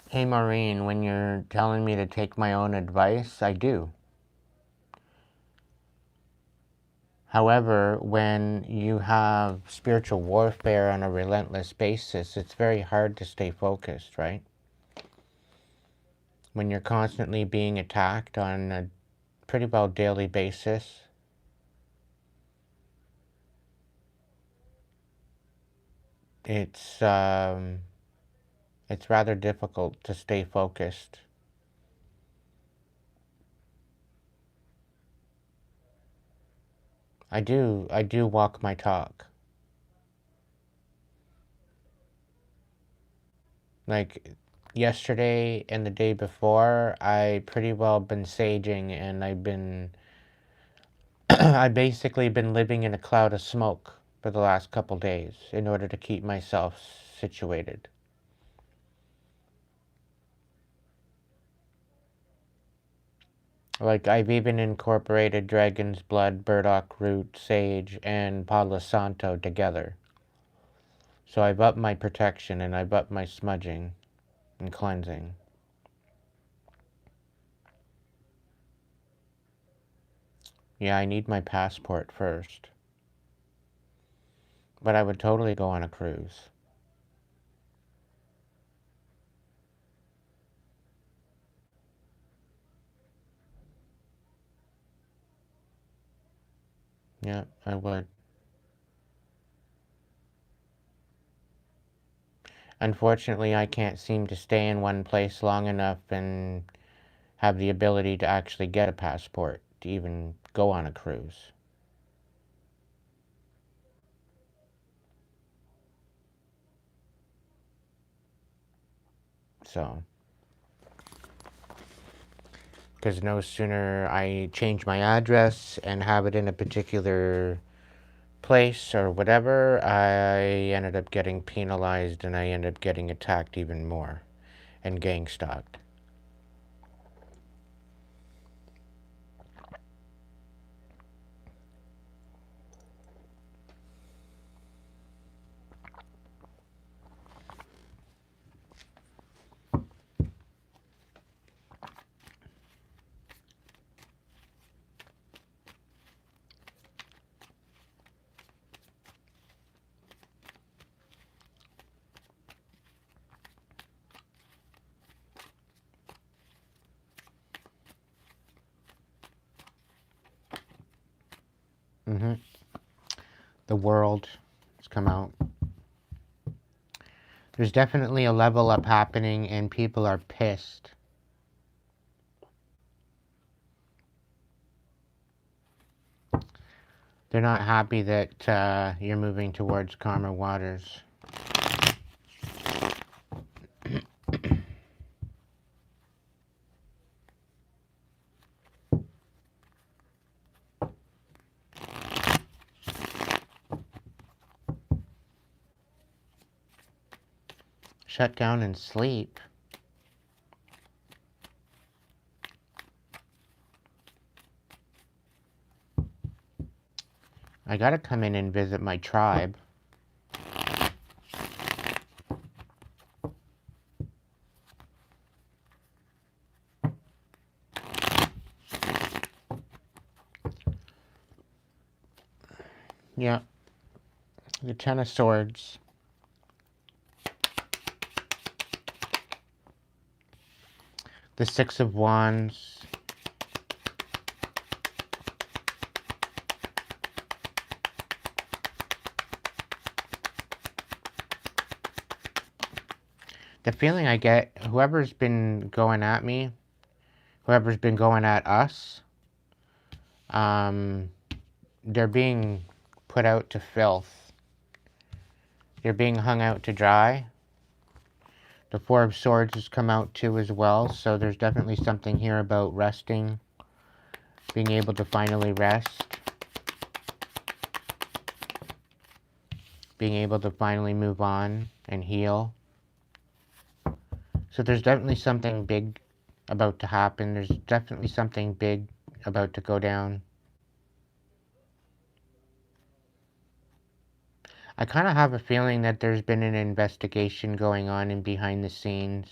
Hey, Maureen, when you're telling me to take my own advice, I do. However, when you have spiritual warfare on a relentless basis, it's very hard to stay focused, right? When you're constantly being attacked on a pretty well daily basis, it's rather difficult to stay focused. I do walk my talk. Like yesterday and the day before, I pretty well been saging, and I've basically been living in a cloud of smoke for the last couple days in order to keep myself situated. Like, I've even incorporated dragon's blood, burdock root, sage, and Palo Santo together. So I've upped my protection, and I've upped my smudging and cleansing. Yeah, I need my passport first. But I would totally go on a cruise. Yeah, I would. Unfortunately, I can't seem to stay in one place long enough and have the ability to actually get a passport to even go on a cruise. So, because no sooner I change my address and have it in a particular place or whatever, I ended up getting penalized, and I ended up getting attacked even more and gang stalked. The World has come out. There's definitely a level up happening and people are pissed. They're not happy that you're moving towards calmer waters. Shut down and sleep. I gotta come in and visit my tribe. Yeah. The Ten of Swords. The Six of Wands. The feeling I get, whoever's been going at me, whoever's been going at us, they're being put out to filth. They're being hung out to dry. The Four of Swords has come out too as well, so there's definitely something here about resting, being able to finally rest, being able to finally move on and heal. So there's definitely something big about to happen. There's definitely something big about to go down. I kind of have a feeling that there's been an investigation going on in behind the scenes.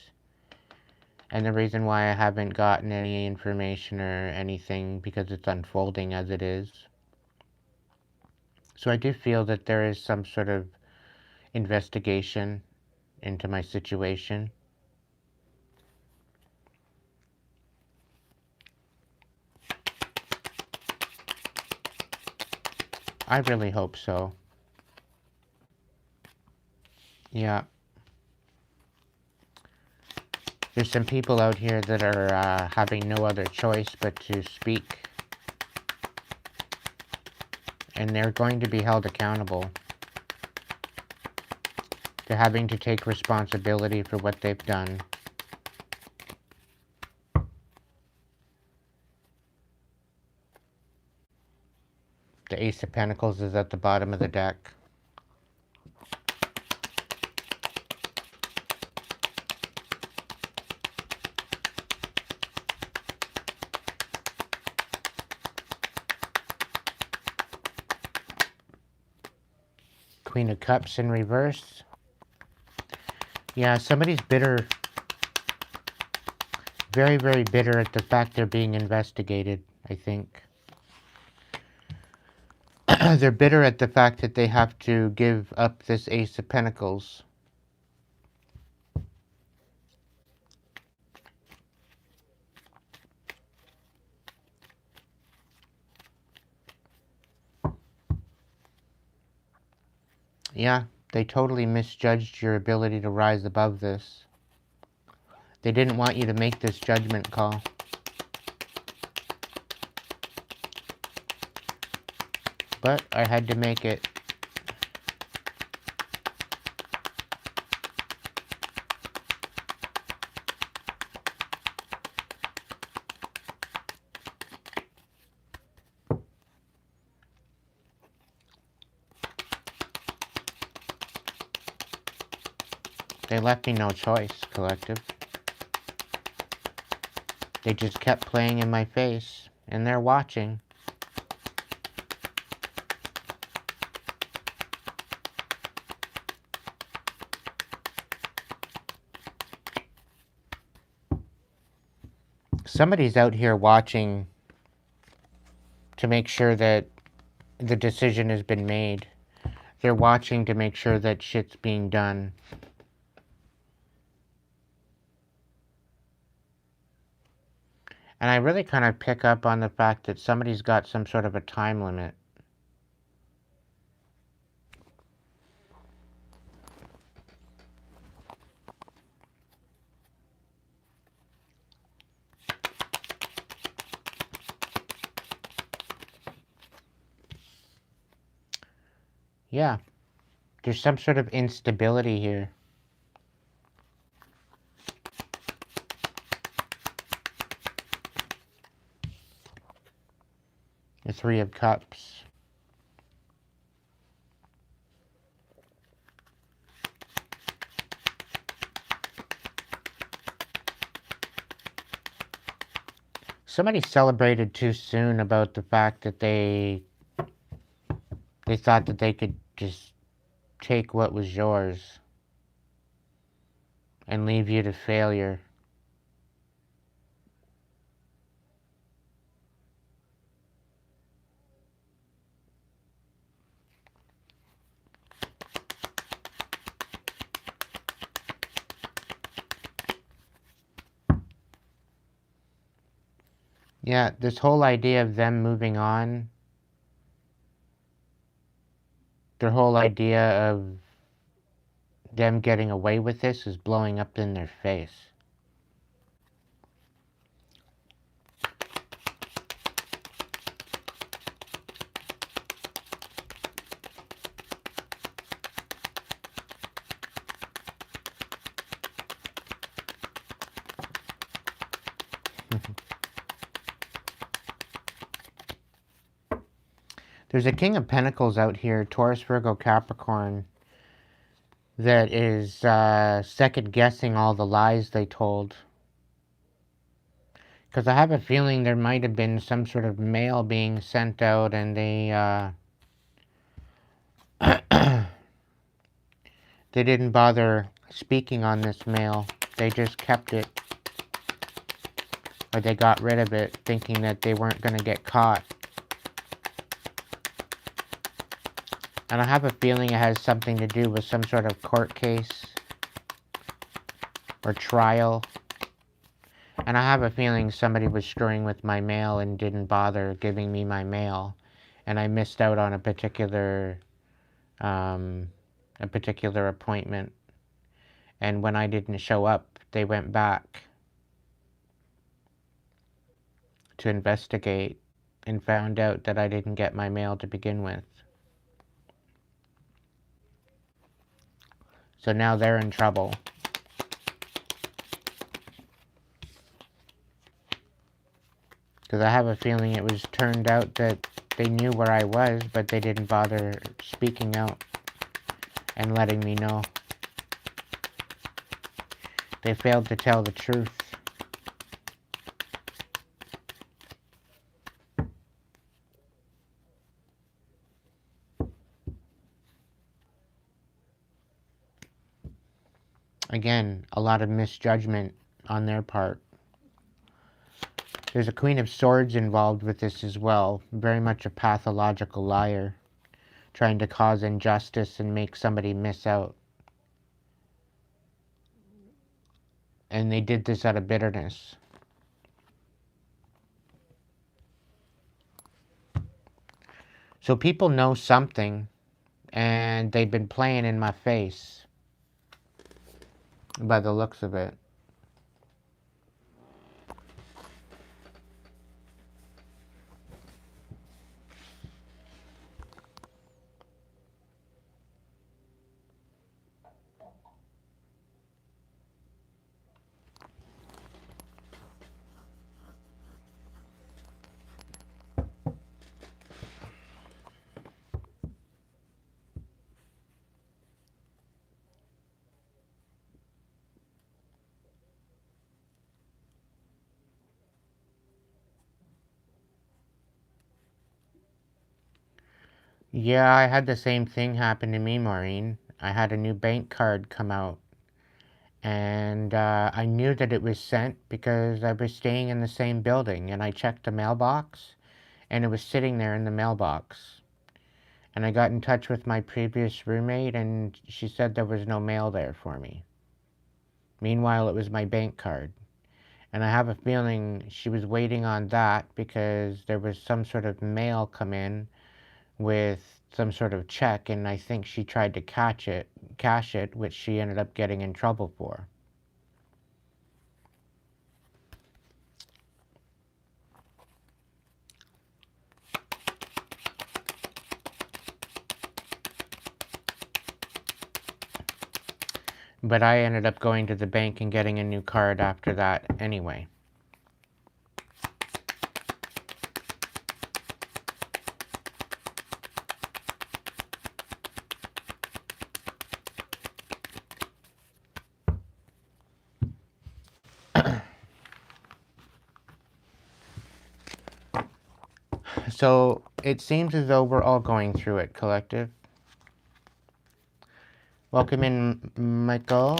And the reason why I haven't gotten any information or anything, because it's unfolding as it is. So I do feel that there is some sort of investigation into my situation. I really hope so. Yeah. There's some people out here that are having no other choice but to speak. And they're going to be held accountable. They're having to take responsibility for what they've done. The Ace of Pentacles is at the bottom of the deck. Queen of Cups in reverse. Yeah, somebody's bitter. Very, very bitter at the fact they're being investigated, I think. They're bitter at the fact that they have to give up this Ace of Pentacles. Yeah, they totally misjudged your ability to rise above this. They didn't want you to make this judgment call. But I had to make it. They left me no choice, collective. They just kept playing in my face, and they're watching. Somebody's out here watching to make sure that the decision has been made. They're watching to make sure that shit's being done. And I really kind of pick up on the fact that somebody's got some sort of a time limit. Yeah, there's some sort of instability here. The Three of Cups. Somebody celebrated too soon about the fact that they thought that they could just take what was yours and leave you to failure. Yeah, this whole idea of them moving on, their whole idea of them getting away with this is blowing up in their face. There's a King of Pentacles out here, Taurus, Virgo, Capricorn, that is second-guessing all the lies they told. Because I have a feeling there might have been some sort of mail being sent out and they they didn't bother speaking on this mail. They just kept it. Or they got rid of it thinking that they weren't going to get caught. And I have a feeling it has something to do with some sort of court case or trial. And I have a feeling somebody was screwing with my mail and didn't bother giving me my mail. And I missed out on a particular appointment. And when I didn't show up, they went back to investigate and found out that I didn't get my mail to begin with. So now they're in trouble. Because I have a feeling it was turned out that they knew where I was, but they didn't bother speaking out and letting me know. They failed to tell the truth. Again, a lot of misjudgment on their part. There's a Queen of Swords involved with this as well. Very much a pathological liar. Trying to cause injustice and make somebody miss out. And they did this out of bitterness. So people know something, and they've been playing in my face by the looks of it. Yeah, I had the same thing happen to me, Maureen. I had a new bank card come out. And I knew that it was sent because I was staying in the same building. And I checked the mailbox, and it was sitting there in the mailbox. And I got in touch with my previous roommate, and she said there was no mail there for me. Meanwhile, it was my bank card. And I have a feeling she was waiting on that because there was some sort of mail come in with some sort of check, and I think she tried to cash it, which she ended up getting in trouble for. But I ended up going to the bank and getting a new card after that anyway. So it seems as though we're all going through it, collective. Welcome in, Michael.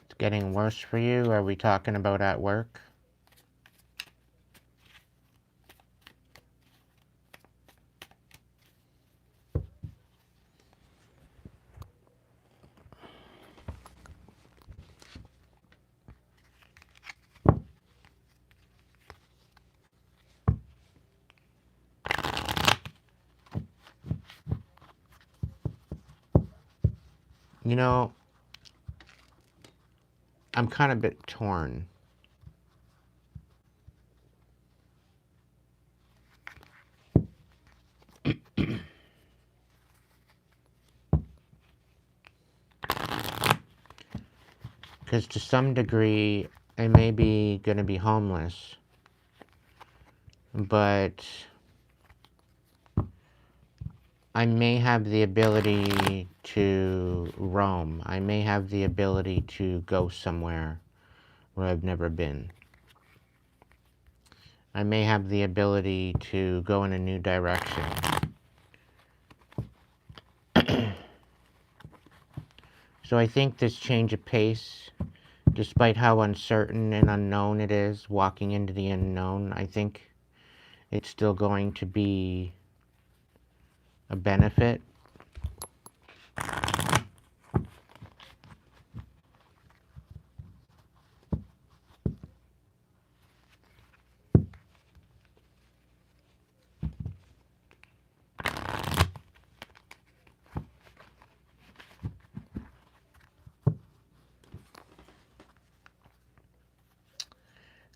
It's getting worse for you. Are we talking about at work? You know, I'm kind of a bit torn. Because to some degree, I may be going to be homeless. But I may have the ability to roam. I may have the ability to go somewhere where I've never been. I may have the ability to go in a new direction. So I think this change of pace, despite how uncertain and unknown it is, walking into the unknown, I think it's still going to be a benefit.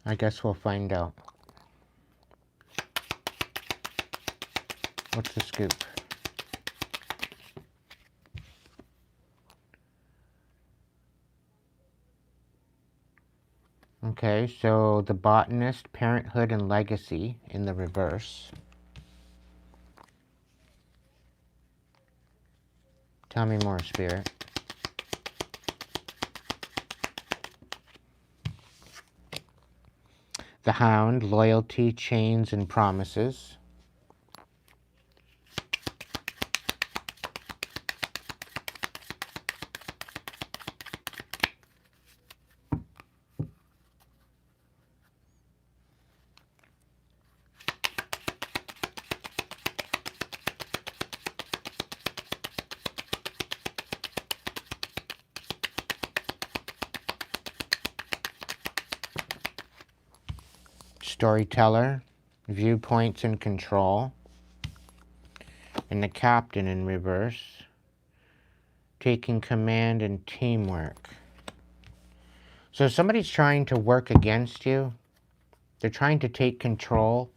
I guess we'll find out. What's the scoop? Okay, so the botanist, parenthood, and legacy in the reverse. Tell me more, Spirit. The Hound, loyalty, chains, and promises. Storyteller, viewpoints, and control. And the Captain in reverse, taking command and teamwork. So somebody's trying to work against you. They're trying to take control.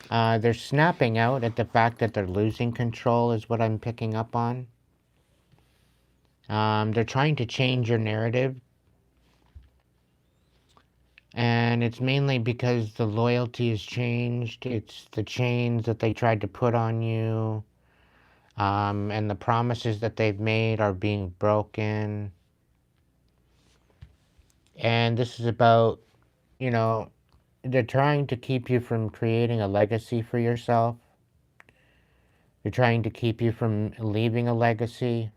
They're snapping out at the fact that they're losing control is what I'm picking up on. They're trying to change your narrative. And it's mainly because the loyalty has changed. It's the chains that they tried to put on you. And the promises that they've made are being broken. And this is about, you know, they're trying to keep you from creating a legacy for yourself. They're trying to keep you from leaving a legacy.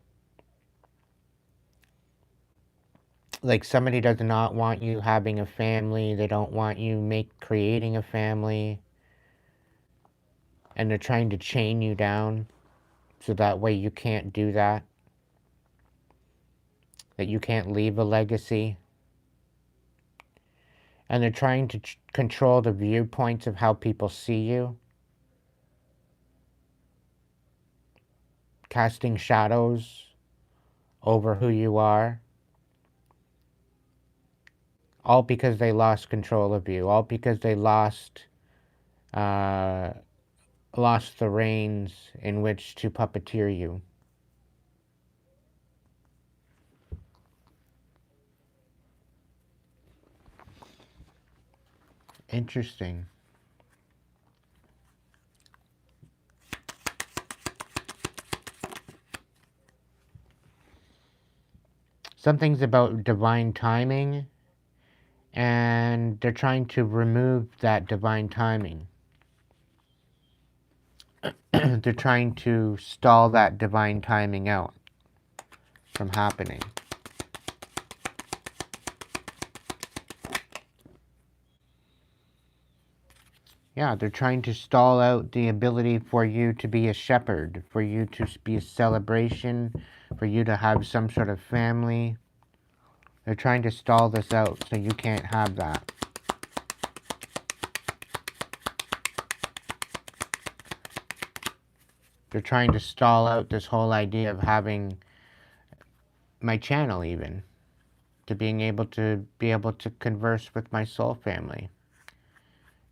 Like somebody does not want you having a family. They don't want you creating a family. And they're trying to chain you down so that way you can't do that. That you can't leave a legacy. And they're trying to control the viewpoints of how people see you. Casting shadows over who you are. All because they lost control of you. All because they lost the reins in which to puppeteer you. Interesting. Something's about divine timing, and they're trying to remove that divine timing. They're trying to stall that divine timing out from happening. Yeah, they're trying to stall out the ability for you to be a shepherd, for you to be a celebration, for you to have some sort of family. They're trying to stall this out so you can't have that. They're trying to stall out this whole idea of having my channel even, to be able to converse with my soul family.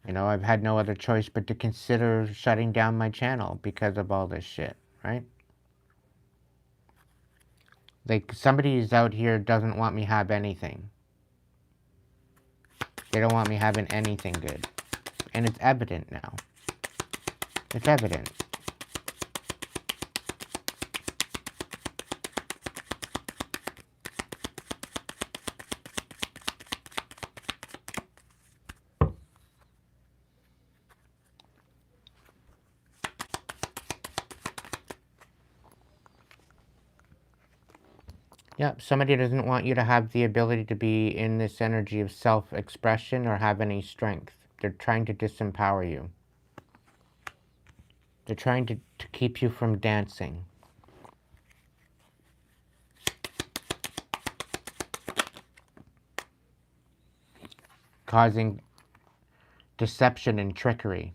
You know, I've had no other choice but to consider shutting down my channel because of all this shit, right? Like, somebody's out here doesn't want me to have anything. They don't want me having anything good. And it's evident now. It's evident. Yep, somebody doesn't want you to have the ability to be in this energy of self-expression or have any strength. They're trying to disempower you. They're trying to keep you from dancing. Causing deception and trickery.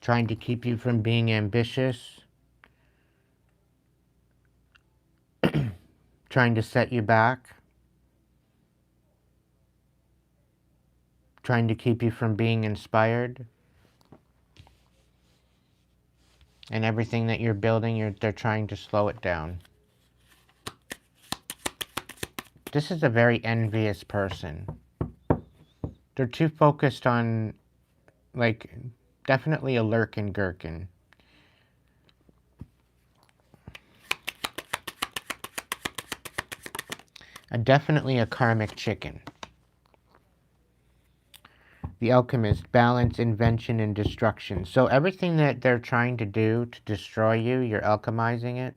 Trying to keep you from being ambitious. Trying to set you back. Trying to keep you from being inspired. And everything that you're building, they're trying to slow it down. This is a very envious person. They're too focused on, like, definitely a lurkin' gherkin. Definitely a karmic chicken. The alchemist, balance, invention, and destruction. So everything that they're trying to do to destroy you, you're alchemizing it.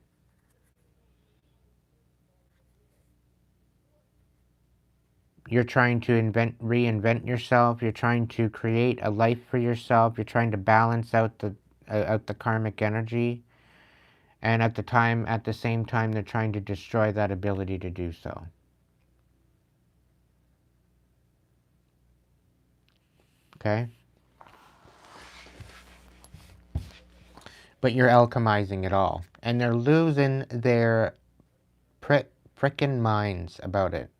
You're trying to reinvent yourself. You're trying to create a life for yourself. You're trying to balance out the karmic energy. And at the same time, they're trying to destroy that ability to do so. Okay? But you're alchemizing it all. And they're losing their frickin' minds about it.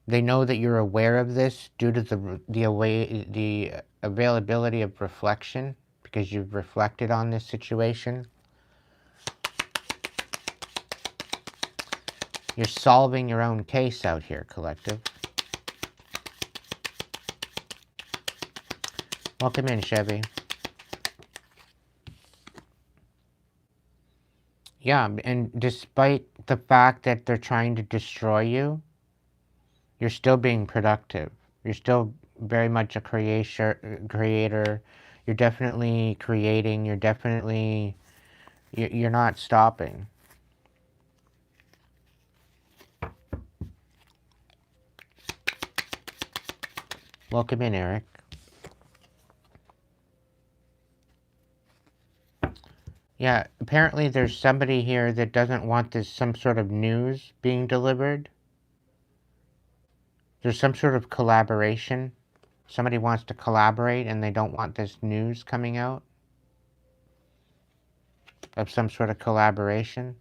They know that you're aware of this due to the availability of reflection, because you've reflected on this situation. You're solving your own case out here, collective. Welcome in, Chevy. Yeah, and despite the fact that they're trying to destroy you, you're still being productive. You're still very much a creator. You're definitely creating. You're not stopping. Welcome in, Eric. Yeah, apparently there's somebody here that doesn't want some sort of news being delivered. There's some sort of collaboration. Somebody wants to collaborate and they don't want this news coming out of some sort of collaboration.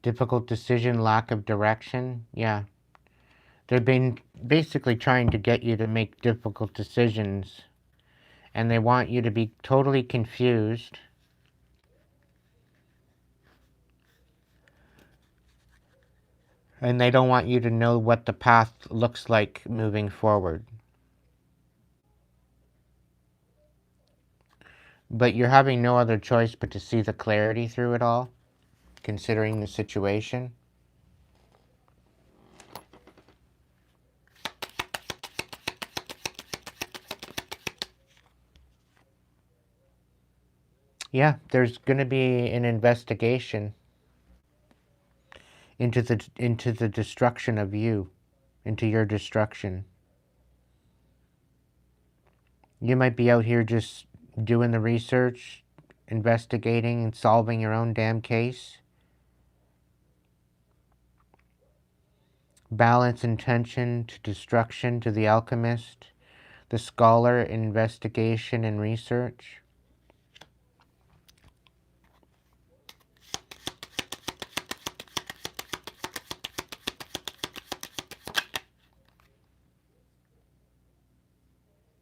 Difficult decision, lack of direction. Yeah. They've been basically trying to get you to make difficult decisions, and they want you to be totally confused. And they don't want you to know what the path looks like moving forward. But you're having no other choice but to see the clarity through it all, considering the situation. Yeah, there's going to be an investigation into the destruction of you, into your destruction. You might be out here just doing the research, investigating and solving your own damn case. Balance intention to destruction to the alchemist, the scholar, investigation and research.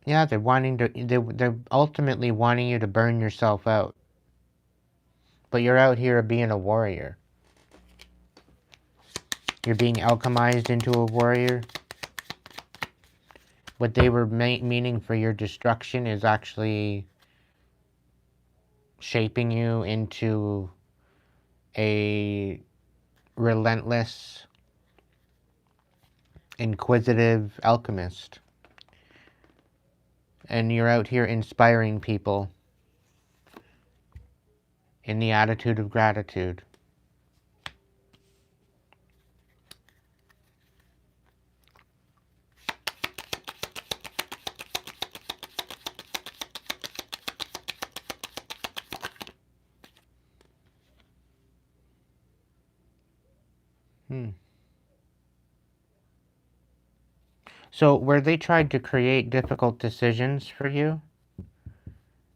Yeah, they're ultimately wanting you to burn yourself out. But you're out here being a warrior. You're being alchemized into a warrior. What they were meaning for your destruction is actually shaping you into a relentless, inquisitive alchemist. And you're out here inspiring people in the attitude of gratitude. So where they tried to create difficult decisions for you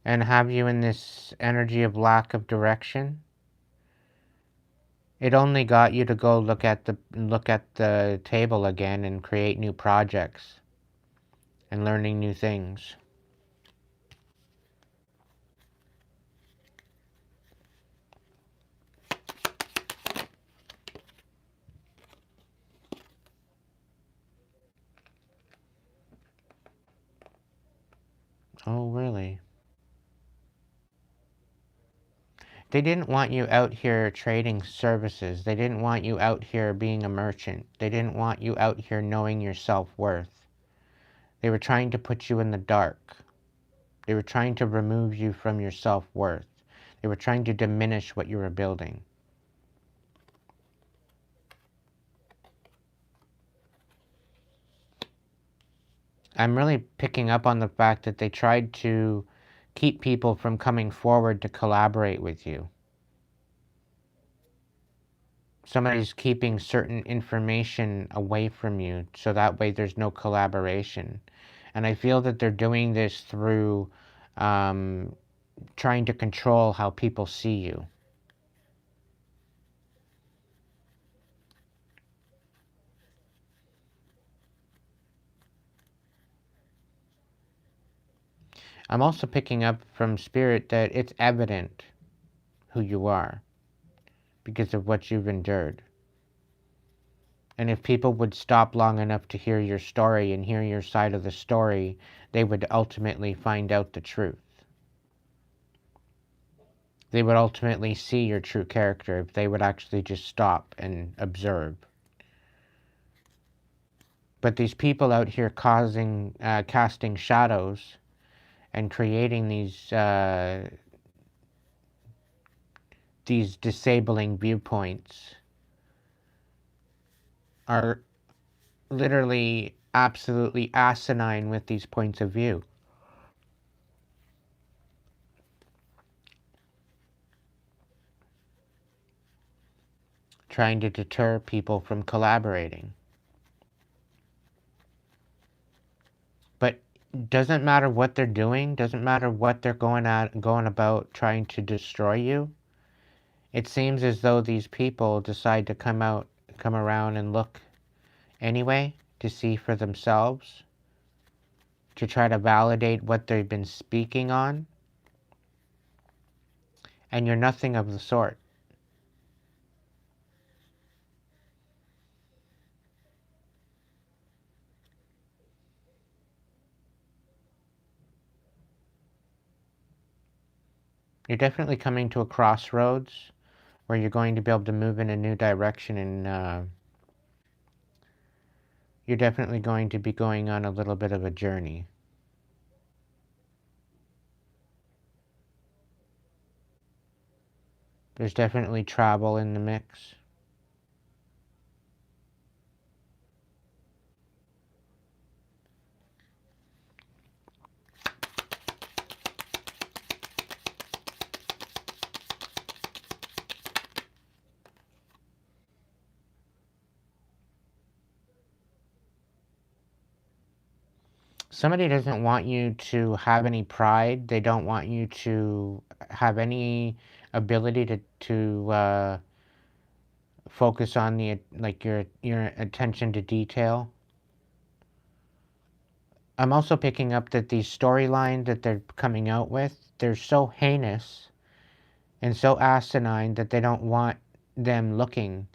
and have you in this energy of lack of direction, it only got you to go look at the table again and create new projects and learning new things. Oh, really? They didn't want you out here trading services. They didn't want you out here being a merchant. They didn't want you out here knowing your self-worth. They were trying to put you in the dark. They were trying to remove you from your self-worth. They were trying to diminish what you were building. I'm really picking up on the fact that they tried to keep people from coming forward to collaborate with you. Somebody's keeping certain information away from you so that way there's no collaboration. And I feel that they're doing this through trying to control how people see you. I'm also picking up from Spirit that it's evident who you are because of what you've endured. And if people would stop long enough to hear your story and hear your side of the story, they would ultimately find out the truth. They would ultimately see your true character if they would actually just stop and observe. But these people out here casting shadows and creating these disabling viewpoints are literally absolutely asinine with these points of view. Trying to deter people from collaborating. But doesn't matter what they're doing, doesn't matter what they're going about trying to destroy you. It seems as though these people decide to come around and look anyway to see for themselves, to try to validate what they've been speaking on, and you're nothing of the sort. You're definitely coming to a crossroads where you're going to be able to move in a new direction, and you're definitely going to be going on a little bit of a journey. There's definitely travel in the mix. Somebody doesn't want you to have any pride. They don't want you to have any ability to focus on your attention to detail. I'm also picking up that these storylines that they're coming out with, they're so heinous and so asinine that they don't want them looking.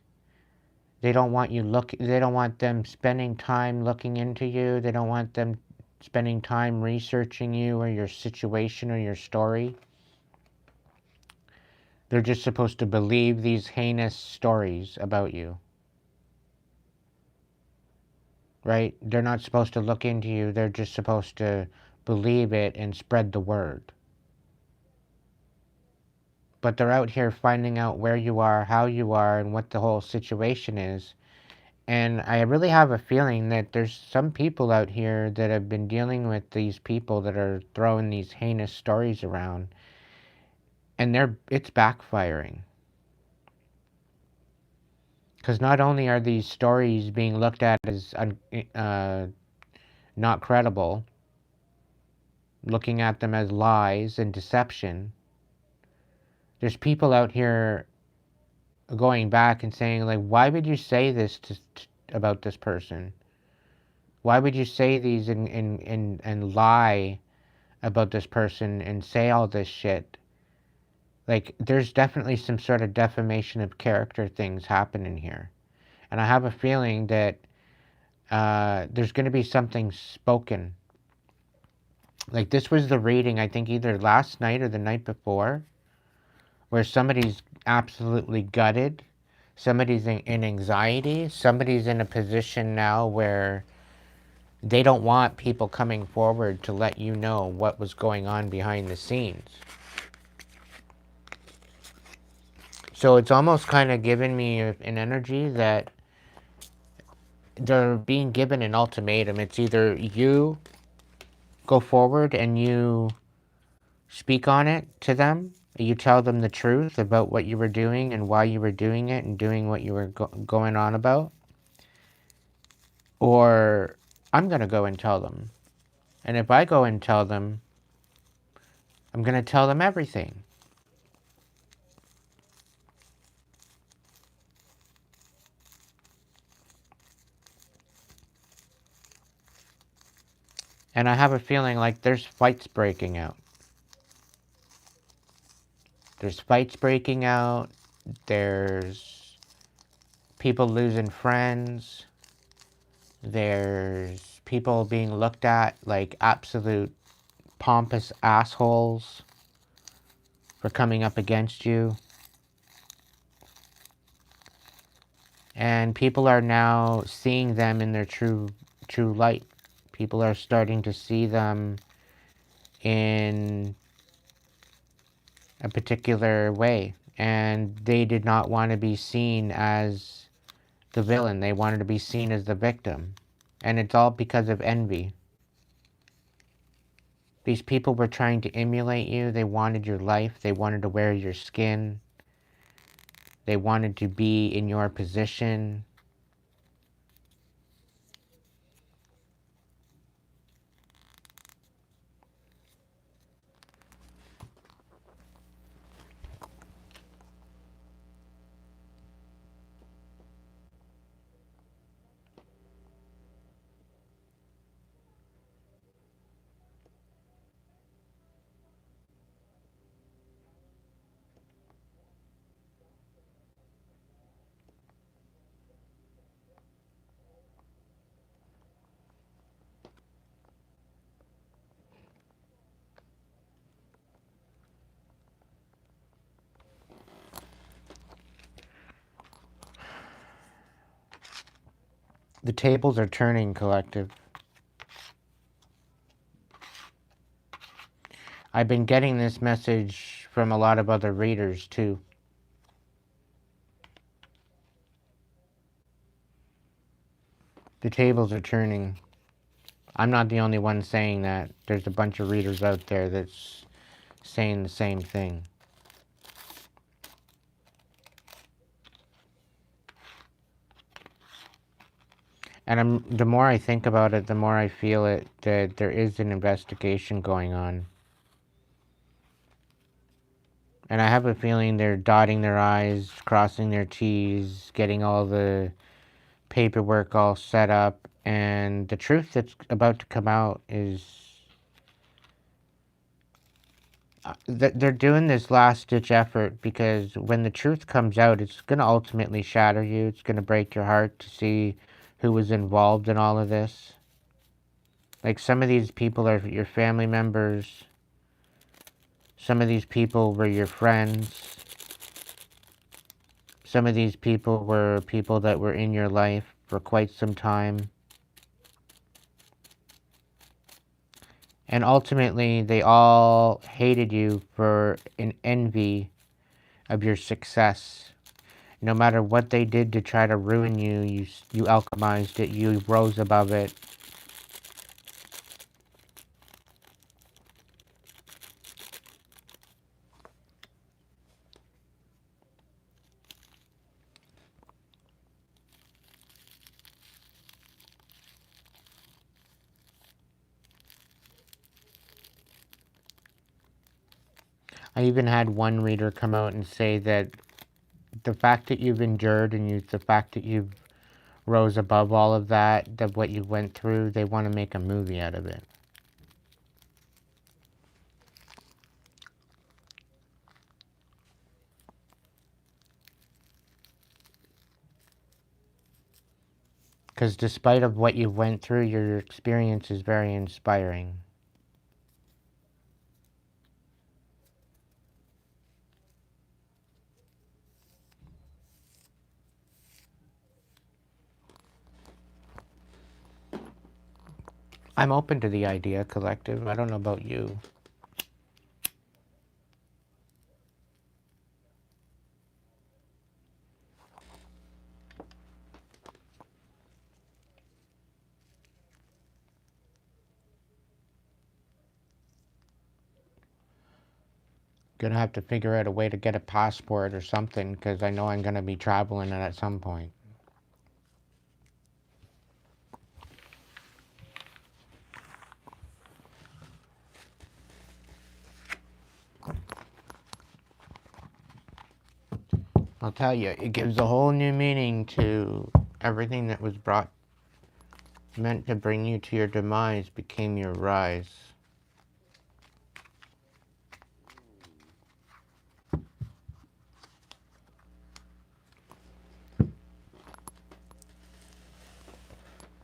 They don't want them spending time looking into you. They don't want them spending time researching you or your situation or your story. They're just supposed to believe these heinous stories about you. Right? They're not supposed to look into you. They're just supposed to believe it and spread the word. But they're out here finding out where you are, how you are, and what the whole situation is. And I really have a feeling that there's some people out here that have been dealing with these people that are throwing these heinous stories around, and it's backfiring. Because not only are these stories being looked at as not credible, looking at them as lies and deception, there's people out here going back and saying, like, why would you say this about this person? Why would you say these and lie about this person and say all this shit? Like, there's definitely some sort of defamation of character things happening here. And I have a feeling that there's going to be something spoken. Like, this was the reading, I think, either last night or the night before, where somebody's absolutely gutted. Somebody's in anxiety. Somebody's in a position now where they don't want people coming forward to let you know what was going on behind the scenes. So it's almost kind of given me an energy that they're being given an ultimatum. It's either you go forward and you speak on it to them, you tell them the truth about what you were doing and why you were doing it and doing what you were going on about, or I'm going to go and tell them. And if I go and tell them, I'm going to tell them everything. And I have a feeling like there's fights breaking out. There's fights breaking out. There's people losing friends. There's people being looked at like absolute pompous assholes for coming up against you. And people are now seeing them in their true light. People are starting to see them in a particular way, and they did not want to be seen as the villain. They wanted to be seen as the victim, and it's all because of envy. These people were trying to emulate you. They wanted your life. They wanted to wear your skin. They wanted to be in your position. The tables are turning, collective. I've been getting this message from a lot of other readers, too. The tables are turning. I'm not the only one saying that. There's a bunch of readers out there that's saying the same thing. And the more I think about it, the more I feel it, that there is an investigation going on. And I have a feeling they're dotting their I's, crossing their T's, getting all the paperwork all set up. And the truth that's about to come out is that they're doing this last-ditch effort, because when the truth comes out, it's going to ultimately shatter you. It's going to break your heart to see who was involved in all of this. Like, some of these people are your family members. Some of these people were your friends. Some of these people were people that were in your life for quite some time. And ultimately, they all hated you for an envy of your success. No matter what they did to try to ruin you, you alchemized it, you rose above it. I even had one reader come out and say that the fact that you've endured and the fact that you've rose above all of that, that what you went through, they want to make a movie out of it. Because despite of what you went through, your experience is very inspiring. I'm open to the idea, collective. I don't know about you. Gonna have to figure out a way to get a passport or something, because I know I'm gonna be traveling it at some point. I'll tell you, it gives a whole new meaning to everything that was meant to bring you to your demise became your rise.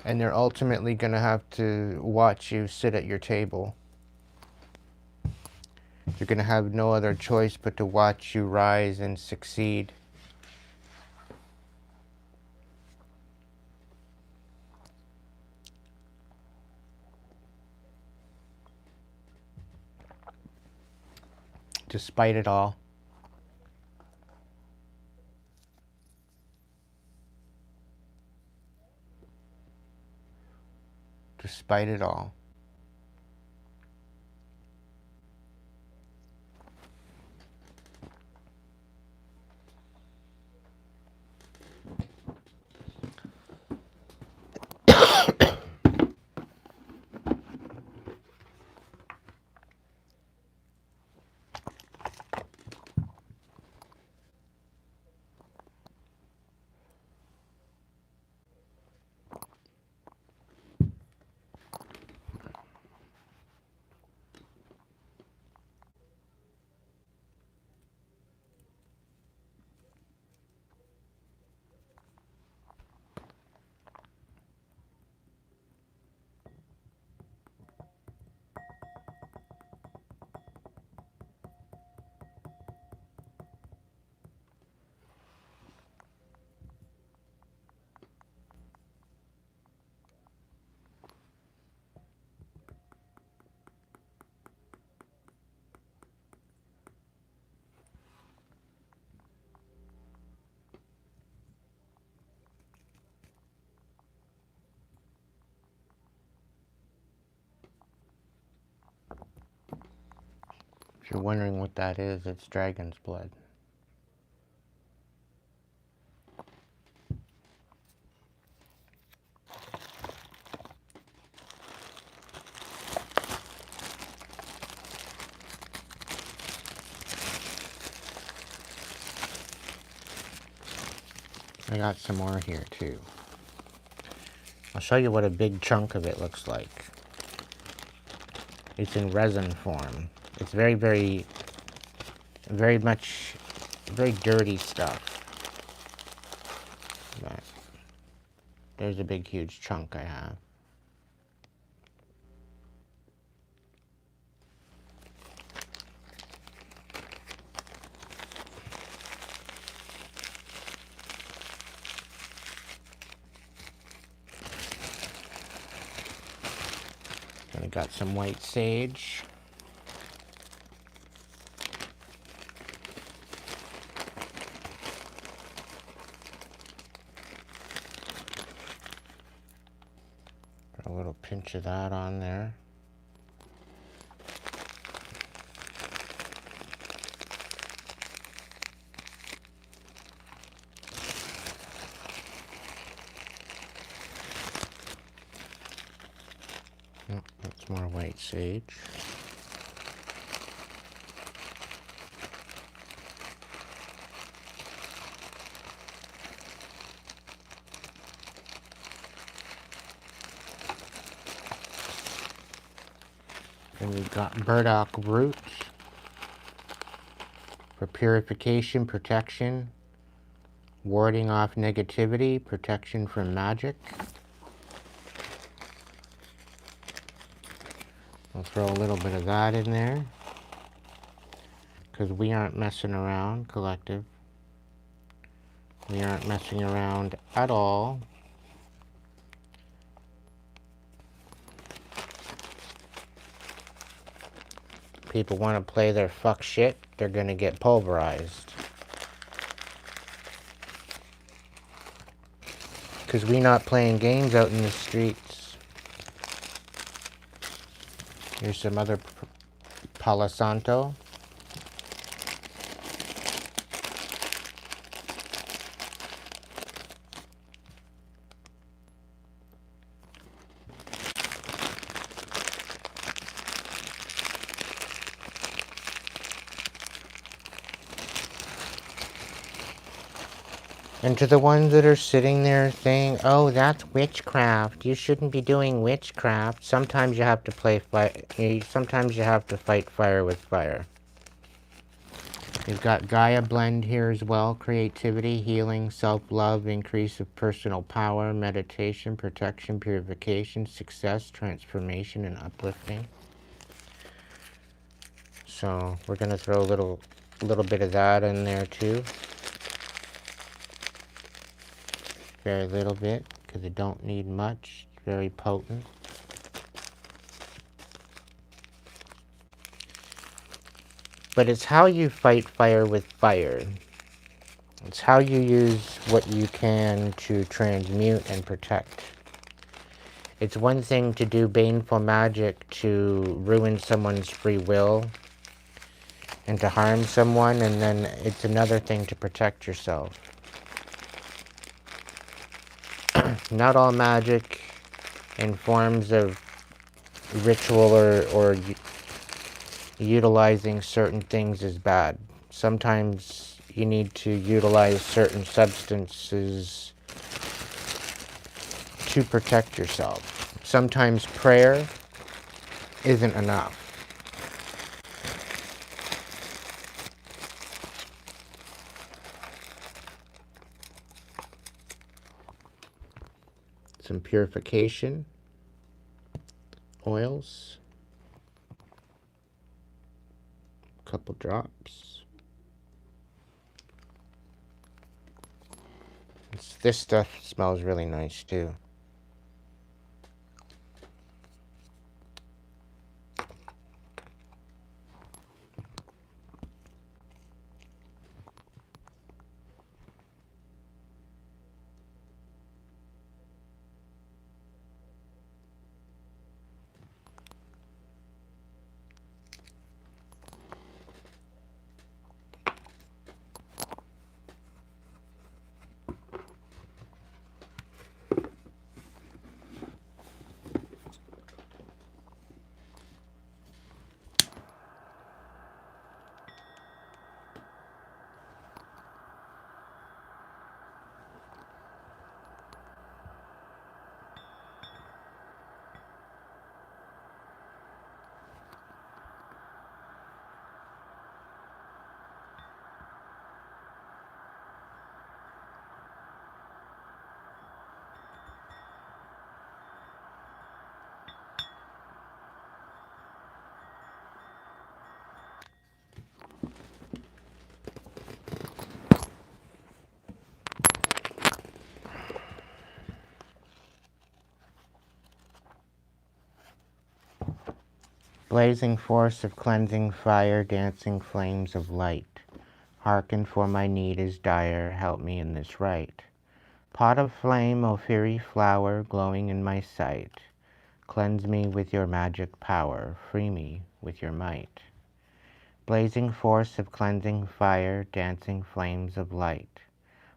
And they're ultimately going to have to watch you sit at your table. You're going to have no other choice but to watch you rise and succeed. despite it all. Despite it all. If you're wondering what that is, it's dragon's blood. I got some more here too. I'll show you what a big chunk of it looks like. It's in resin form. It's very dirty stuff. But there's a big, huge chunk I have. And I got some white sage. Put a little pinch of that on there. Oh, that's more white sage. And we've got burdock roots for purification, protection, warding off negativity, protection from magic. I'll throw a little bit of that in there because we aren't messing around, collective. We aren't messing around at all. People want to play their fuck shit, they're gonna get pulverized. Because we're not playing games out in the streets. Here's some other Palo Santo. And to the ones that are sitting there saying, oh, that's witchcraft. You shouldn't be doing witchcraft. Sometimes you have to play sometimes you have to fight fire with fire. You've got Gaia blend here as well. Creativity, healing, self-love, increase of personal power, meditation, protection, purification, success, transformation, and uplifting. So we're going to throw a little bit of that in there too. Very little bit, because it don't need much. It's very potent. But it's how you fight fire with fire. It's how you use what you can to transmute and protect. It's one thing to do baneful magic to ruin someone's free will and to harm someone, and then it's another thing to protect yourself. Not all magic in forms of ritual or utilizing certain things is bad. Sometimes you need to utilize certain substances to protect yourself. Sometimes prayer isn't enough. Some purification oils, a couple drops. This stuff smells really nice too. Blazing force of cleansing fire, dancing flames of light. Hearken, for my need is dire, help me in this rite. Pot of flame, O fiery flower, glowing in my sight. Cleanse me with your magic power, free me with your might. Blazing force of cleansing fire, dancing flames of light.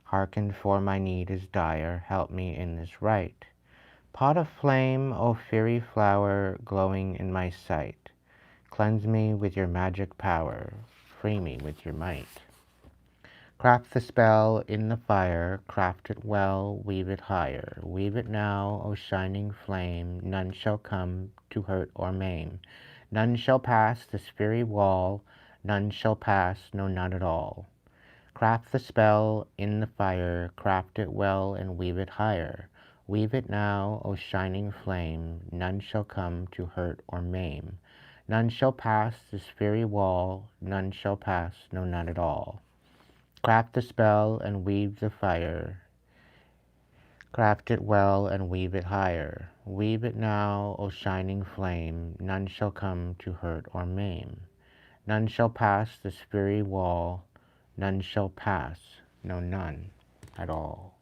Hearken, for my need is dire, help me in this rite. Pot of flame, O fiery flower, glowing in my sight. Cleanse me with your magic power, free me with your might. Craft the spell in the fire, craft it well, weave it higher. Weave it now, O shining flame, none shall come to hurt or maim. None shall pass this fiery wall, none shall pass, no, none at all. Craft the spell in the fire, craft it well and weave it higher. Weave it now, O shining flame, none shall come to hurt or maim. None shall pass this fiery wall, none shall pass, no, none at all. Craft the spell and weave the fire, craft it well and weave it higher. Weave it now, O shining flame, none shall come to hurt or maim. None shall pass this fiery wall, none shall pass, no, none at all.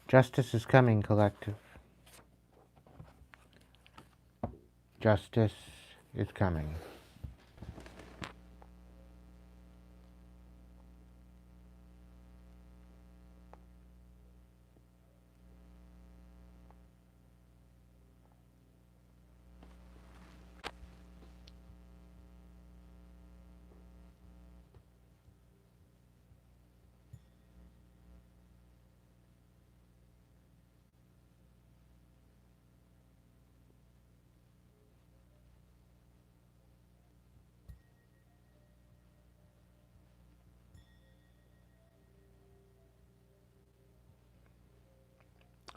Justice is coming, collective. Justice is coming.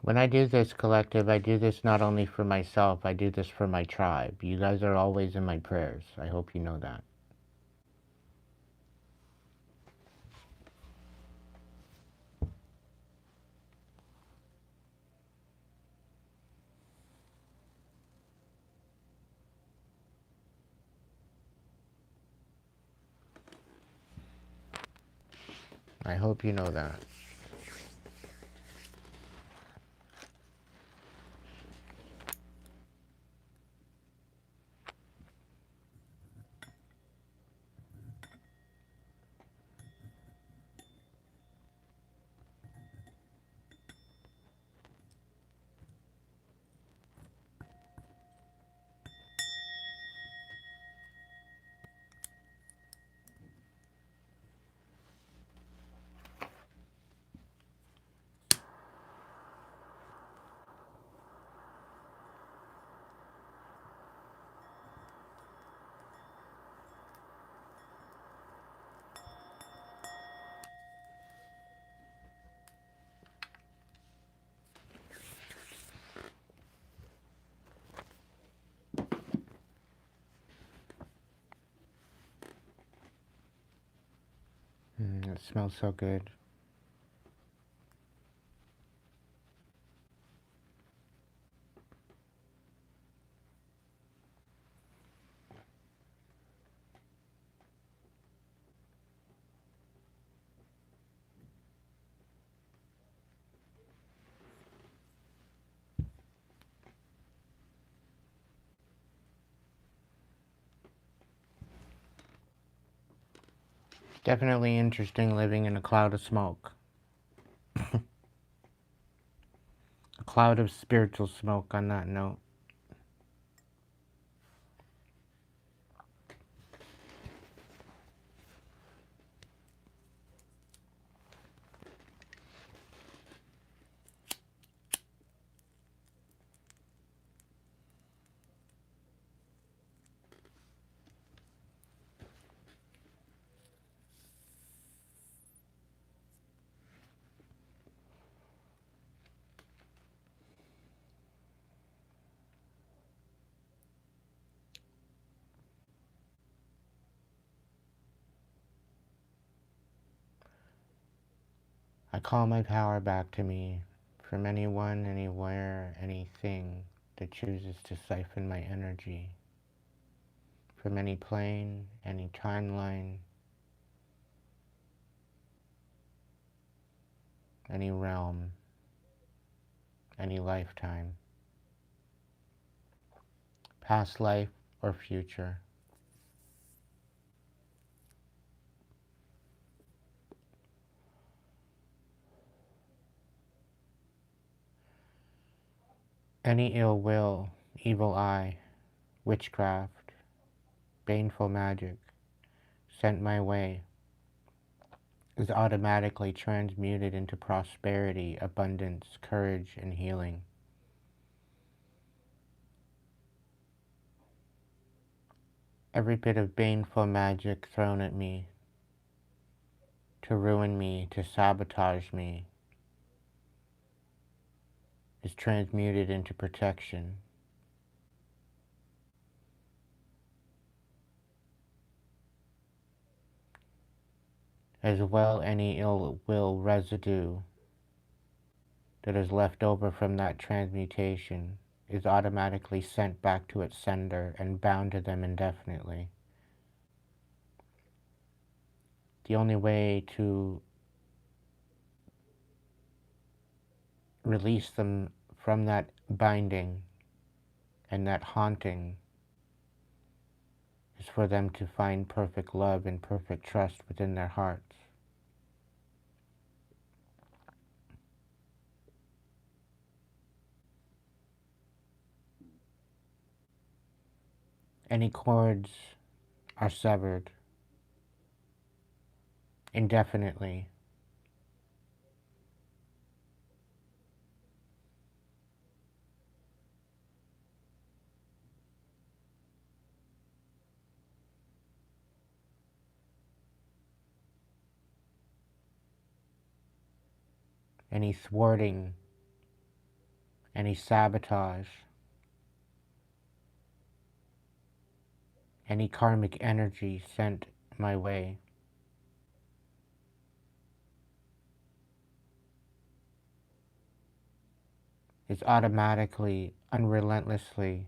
When I do this, collective, I do this not only for myself, I do this for my tribe. You guys are always in my prayers. I hope you know that. I hope you know that. It smells so good. Definitely interesting living in a cloud of smoke. A cloud of spiritual smoke on that note. I call my power back to me from anyone, anywhere, anything that chooses to siphon my energy. From any plane, any timeline, any realm, any lifetime, past life or future. Any ill will, evil eye, witchcraft, baneful magic sent my way is automatically transmuted into prosperity, abundance, courage, and healing. Every bit of baneful magic thrown at me to ruin me, to sabotage me, is transmuted into protection. As well, any ill will residue that is left over from that transmutation is automatically sent back to its sender and bound to them indefinitely. The only way to release them from that binding and that haunting is for them to find perfect love and perfect trust within their hearts. Any cords are severed indefinitely. Any thwarting, any sabotage, any karmic energy sent my way is automatically, unrelentlessly,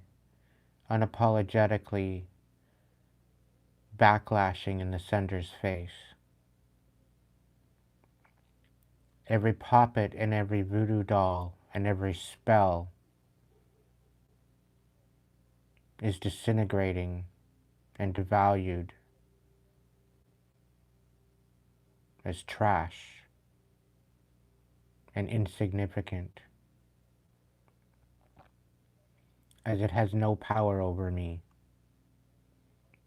unapologetically backlashing in the sender's face. Every puppet and every voodoo doll and every spell is disintegrating and devalued as trash and insignificant, as it has no power over me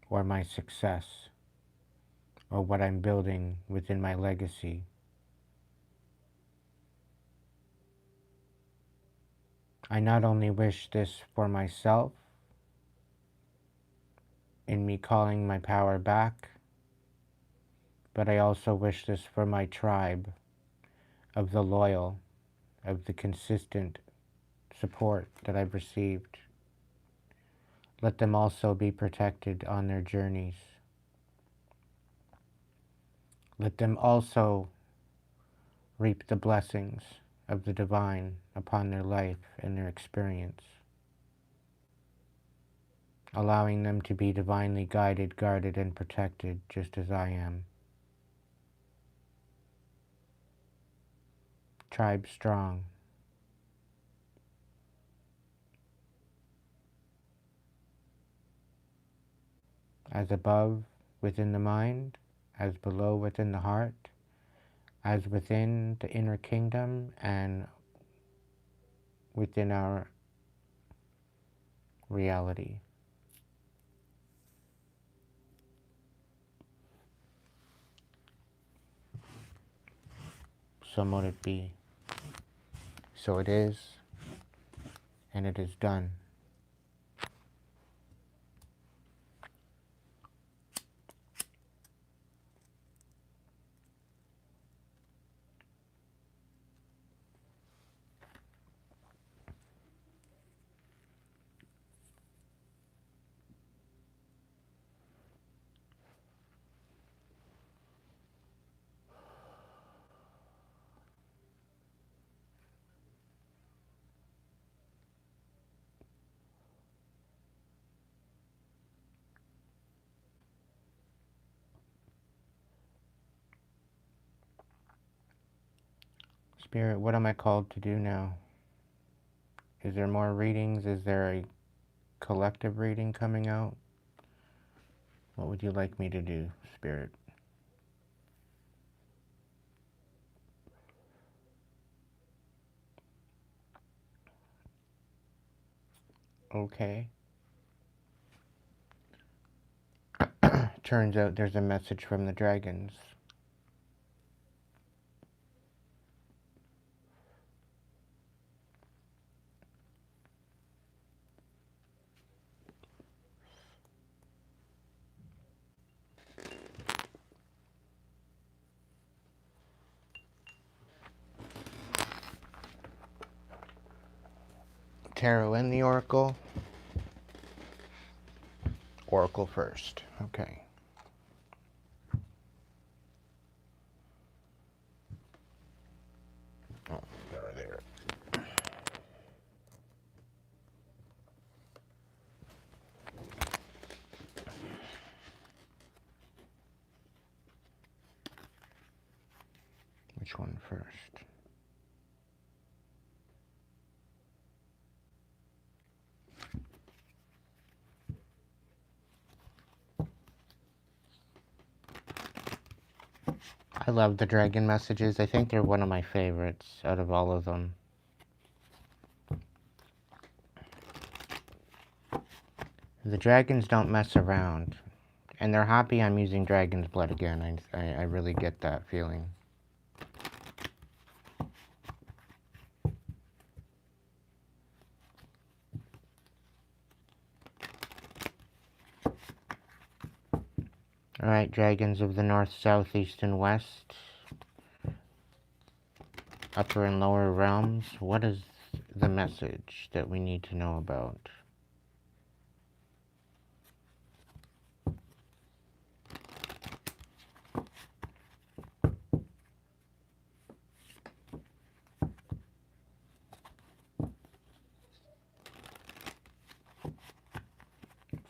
or my success or what I'm building within my legacy. I not only wish this for myself, in me calling my power back, but I also wish this for my tribe of the loyal, of the consistent support that I've received. Let them also be protected on their journeys. Let them also reap the blessings of the divine upon their life and their experience, allowing them to be divinely guided, guarded, and protected just as I am. Tribe strong. As above within the mind, as below within the heart, as within the inner kingdom and within our reality. So mote it be. So it is, and it is done. Spirit, what am I called to do now? Is there more readings? Is there a collective reading coming out? What would you like me to do, Spirit? Okay. Turns out there's a message from the dragons. Tarot and the Oracle. Oracle first. Okay. Oh, there. Which one first? I love the dragon messages. I think they're one of my favorites out of all of them. The dragons don't mess around. And they're happy I'm using dragon's blood again. I really get that feeling. Alright, dragons of the north, south, east, and west. Upper and lower realms. What is the message that we need to know about?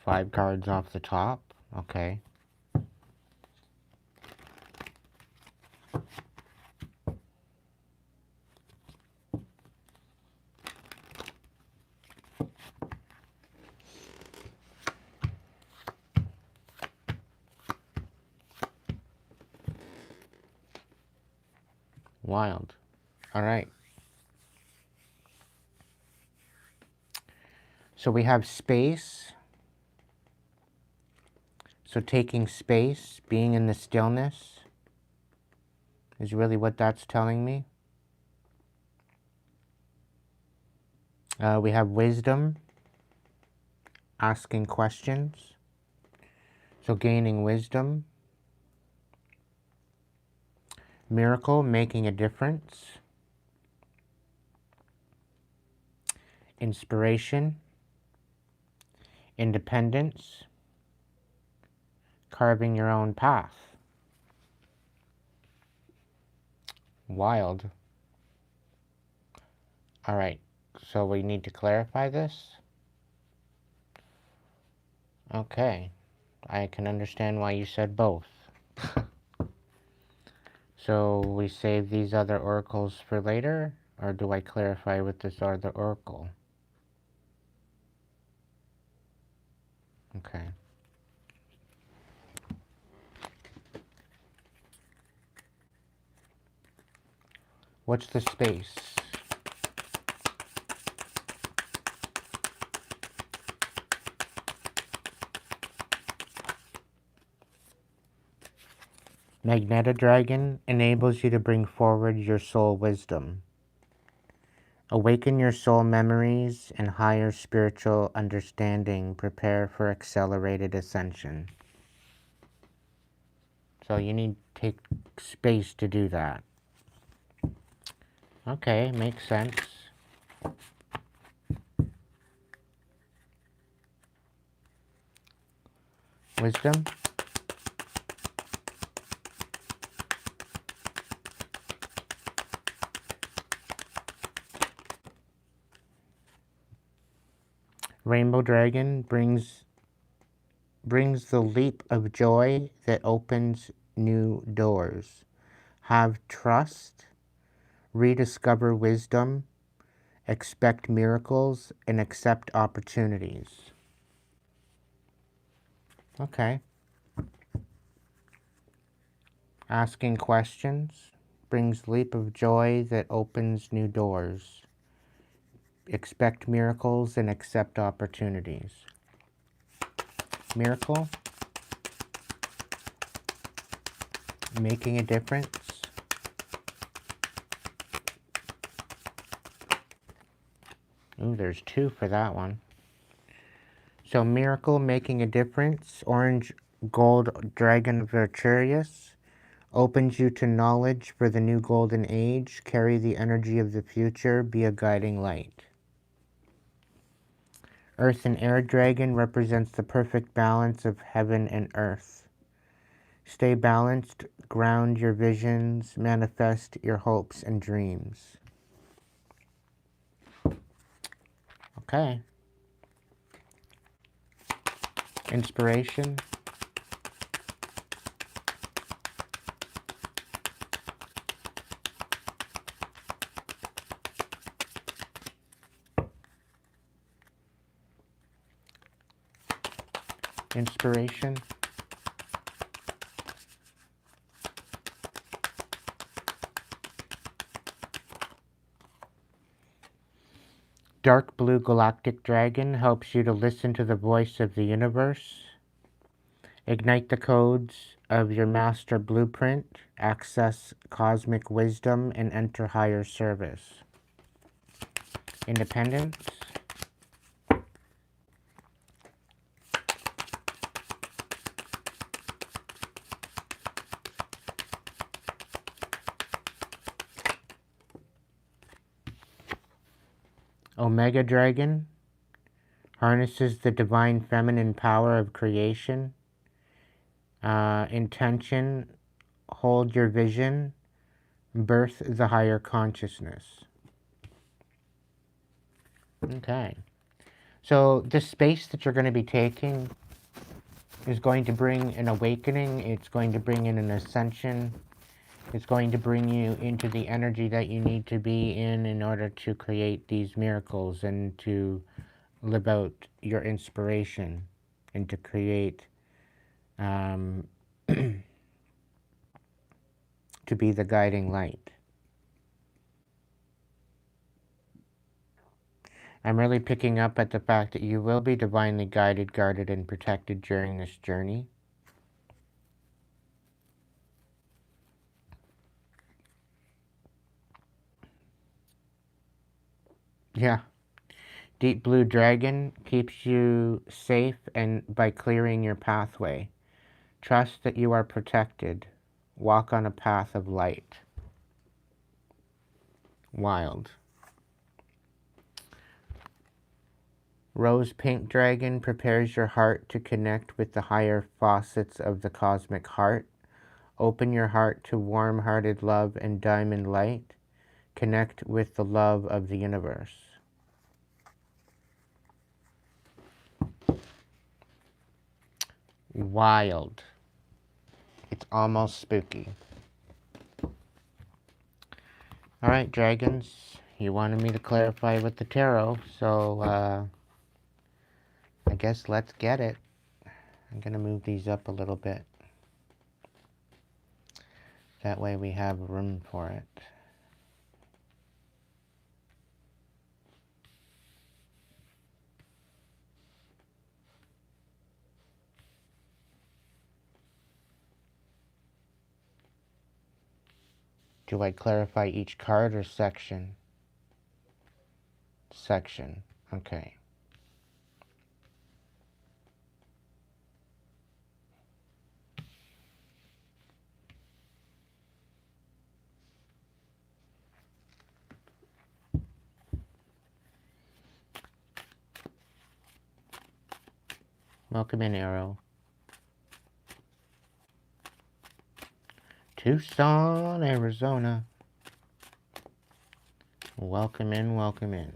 Five cards off the top. Okay. Wild. Alright. So we have space. So taking space, being in the stillness, is really what that's telling me. We have wisdom, asking questions. So gaining wisdom. Miracle, making a difference. Inspiration. Independence. Carving your own path. Wild. Alright, so we need to clarify this. Okay, I can understand why you said both. So we save these other oracles for later, or do I clarify with this other oracle? Okay. What's the space? Magnetodragon enables you to bring forward your soul wisdom. Awaken your soul memories and higher spiritual understanding. Prepare for accelerated ascension. So you need to take space to do that. Okay, makes sense. Wisdom. Rainbow Dragon brings the leap of joy that opens new doors. Have trust, rediscover wisdom, expect miracles, and accept opportunities. Okay. Asking questions brings leap of joy that opens new doors. Expect miracles and accept opportunities. Miracle. Making a difference. Ooh, there's two for that one. So miracle, making a difference. Orange gold dragon Virturious opens you to knowledge for the new golden age. Carry the energy of the future. Be a guiding light. Earth and air dragon represents the perfect balance of heaven and earth. Stay balanced, ground your visions, manifest your hopes and dreams. Okay. Inspiration. Inspiration. Dark blue galactic dragon helps you to listen to the voice of the universe. Ignite the codes of your master blueprint, access cosmic wisdom, and enter higher service. Independence. Omega Dragon harnesses the divine feminine power of creation. Intention, hold your vision, birth the higher consciousness. Okay. So this space that you're going to be taking is going to bring an awakening. It's going to bring in an ascension. It's going to bring you into the energy that you need to be in order to create these miracles and to live out your inspiration and to create, to be the guiding light. I'm really picking up at the fact that you will be divinely guided, guarded, and protected during this journey. Yeah. Deep Blue Dragon keeps you safe and by clearing your pathway. Trust that you are protected. Walk on a path of light. Wild. Rose Pink Dragon prepares your heart to connect with the higher faucets of the cosmic heart. Open your heart to warm-hearted love and diamond light. Connect with the love of the universe. Wild. It's almost spooky. Alright, dragons. You wanted me to clarify with the tarot, so I guess let's get it. I'm going to move these up a little bit. That way we have room for it. Do I clarify each card or section? Section. Okay. Welcome in, Arrow. Tucson, Arizona. Welcome in, welcome in.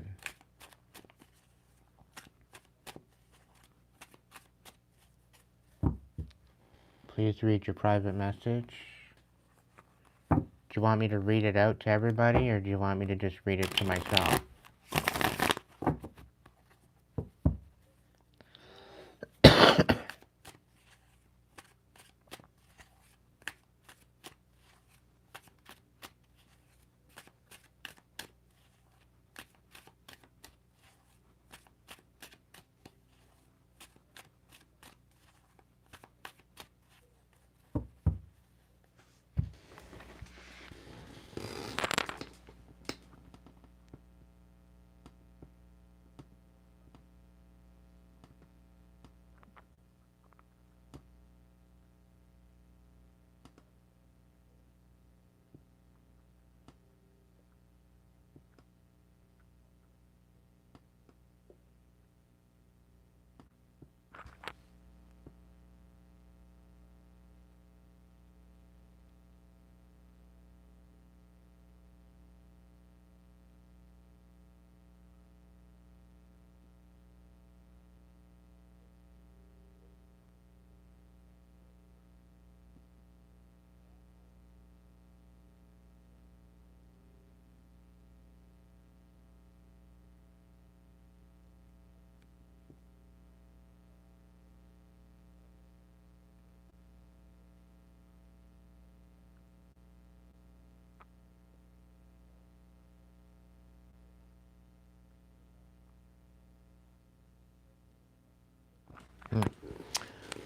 Please read your private message. Do you want me to read it out to everybody, or do you want me to just read it to myself?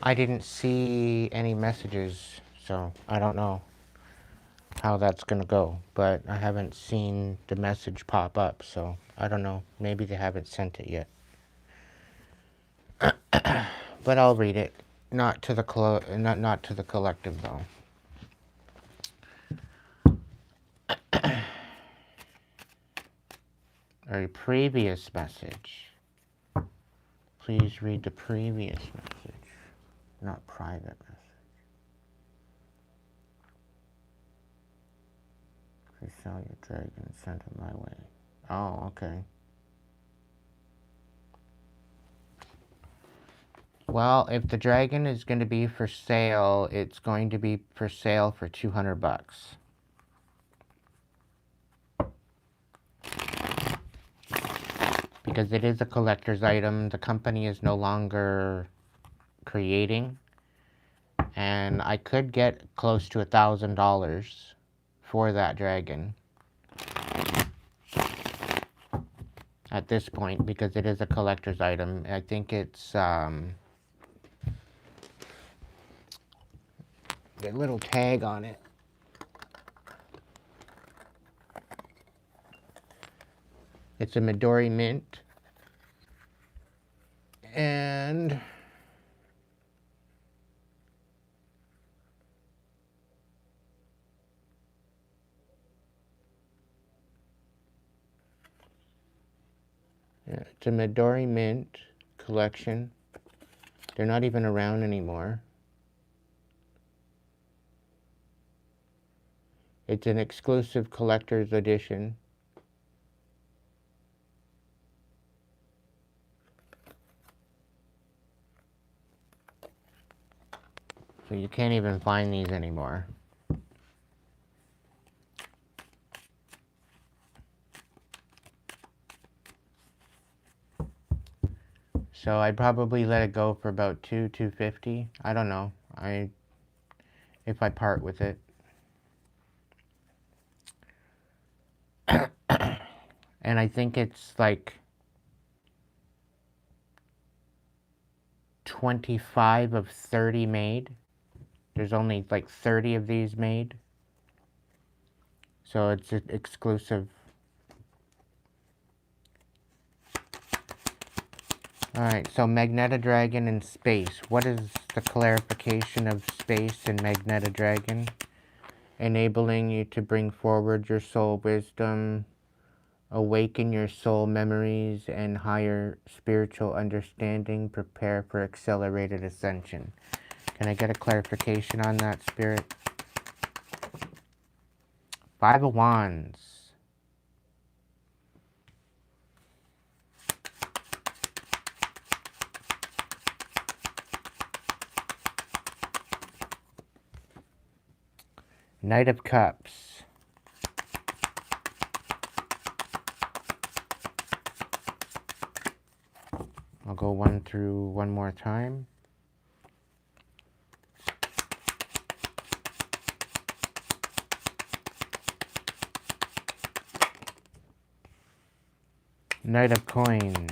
I didn't see any messages, so I don't know how that's gonna go. But I haven't seen the message pop up, so I don't know. Maybe they haven't sent it yet. But I'll read it. Not to the not to the collective though. A previous message. Please read the previous message, not private message. Please sell your dragon and send it my way. Oh, okay. Well, if the dragon is going to be for sale, it's going to be for sale for $200. Because it is a collector's item, the company is no longer creating. And I could get close to $1,000 for that dragon at this point, because it is a collector's item. I think it's the little tag on it. It's a Midori mint. And yeah, it's a Midori mint collection. They're not even around anymore. It's an exclusive collector's edition. So you can't even find these anymore. So I'd probably let it go for about $250. I don't know. If I part with it. And I think it's like 25 of 30 made. There's only like 30 of these made. So it's exclusive. Alright, so Magneta Dragon in space. What is the clarification of space in Magneta Dragon? Enabling you to bring forward your soul wisdom, awaken your soul memories and higher spiritual understanding, prepare for accelerated ascension. Can I get a clarification on that, Spirit? Five of Wands. Knight of Cups. I'll go one through one more time. Knight of Coins.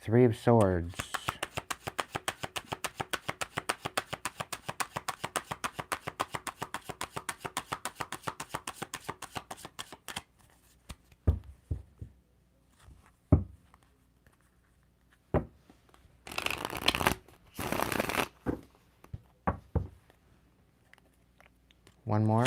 Three of Swords. One more.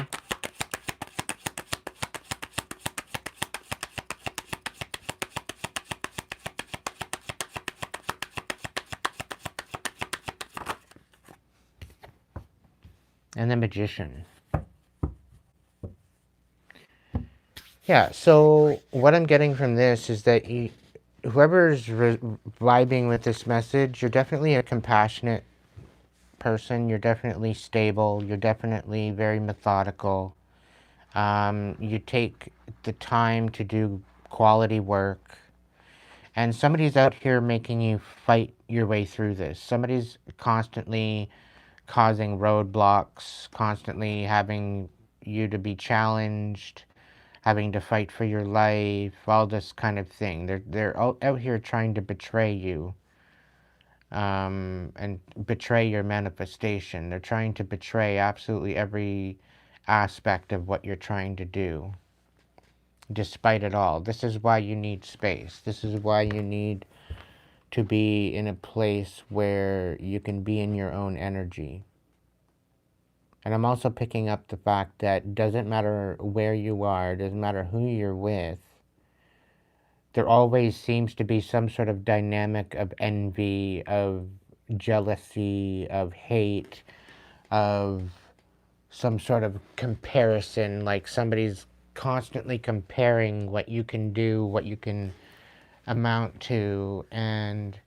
And the Magician. Yeah, so what I'm getting from this is that whoever's vibing with this message, you're definitely a compassionate person. You're definitely stable. You're definitely very methodical. You take the time to do quality work. And somebody's out here making you fight your way through this. Somebody's constantly causing roadblocks, constantly having you to be challenged. having to fight for your life, all this kind of thing. They're out here trying to betray you, and betray your manifestation. They're trying to betray absolutely every aspect of what you're trying to do, despite it all. This is why you need space. This is why you need to be in a place where you can be in your own energy. And I'm also picking up the fact that doesn't matter where you are, doesn't matter who you're with, there always seems to be some sort of dynamic of envy, of jealousy, of hate, of some sort of comparison, like somebody's constantly comparing what you can do, what you can amount to, and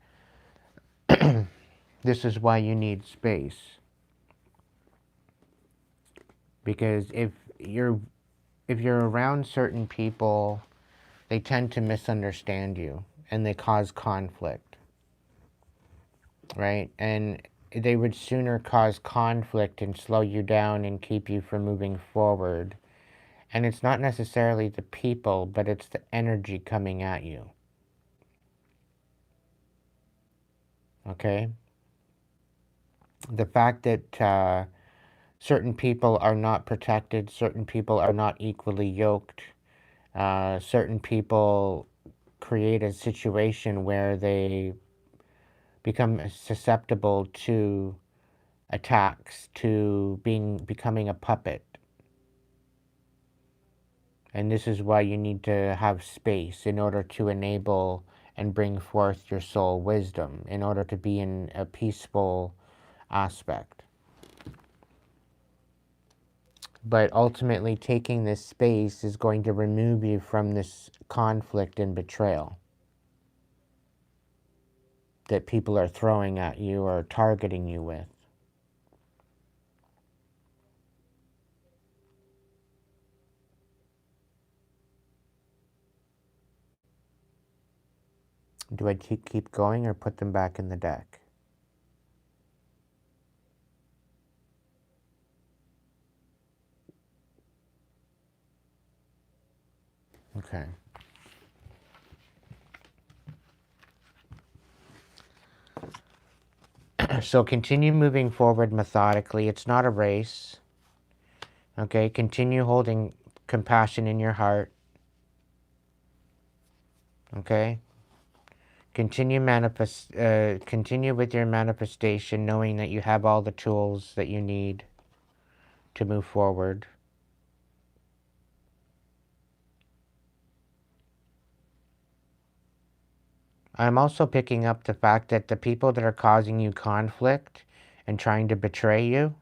this is why you need space. Because if you're around certain people, they tend to misunderstand you and they cause conflict, right? And they would sooner cause conflict and slow you down and keep you from moving forward. And it's not necessarily the people, but it's the energy coming at you. Okay? The fact that certain people are not protected, certain people are not equally yoked, certain people create a situation where they become susceptible to attacks, to becoming a puppet. And this is why you need to have space in order to enable and bring forth your soul wisdom, in order to be in a peaceful aspect. But ultimately, taking this space is going to remove you from this conflict and betrayal that people are throwing at you or targeting you with. Do I keep going or put them back in the deck? Okay. So continue moving forward methodically. It's not a race. Okay, continue holding compassion in your heart. Okay? Continue continue with your manifestation, knowing that you have all the tools that you need to move forward. I'm also picking up the fact that the people that are causing you conflict and trying to betray you,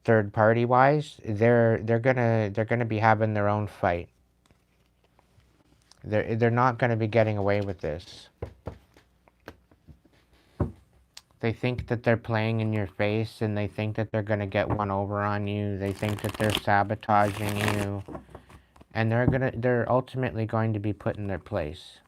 third party wise, they're gonna be having their own fight. They're not gonna be getting away with this. They think that they're playing in your face and they think that they're gonna get one over on you. They think that they're sabotaging you. And they're ultimately going to be put in their place.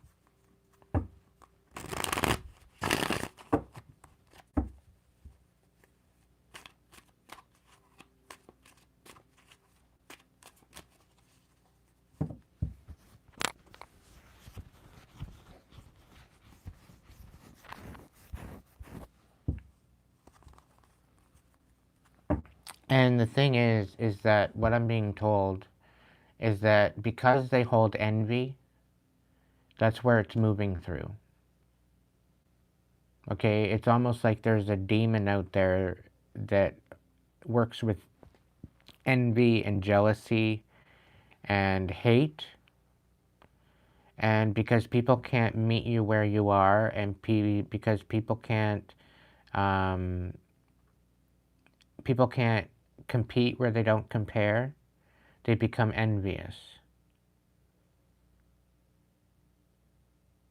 And the thing is that what I'm being told is that because they hold envy, that's where it's moving through. Okay, it's almost like there's a demon out there that works with envy and jealousy and hate. And because people can't meet you where you are, and because um, people can't compete where they don't compare, they become envious.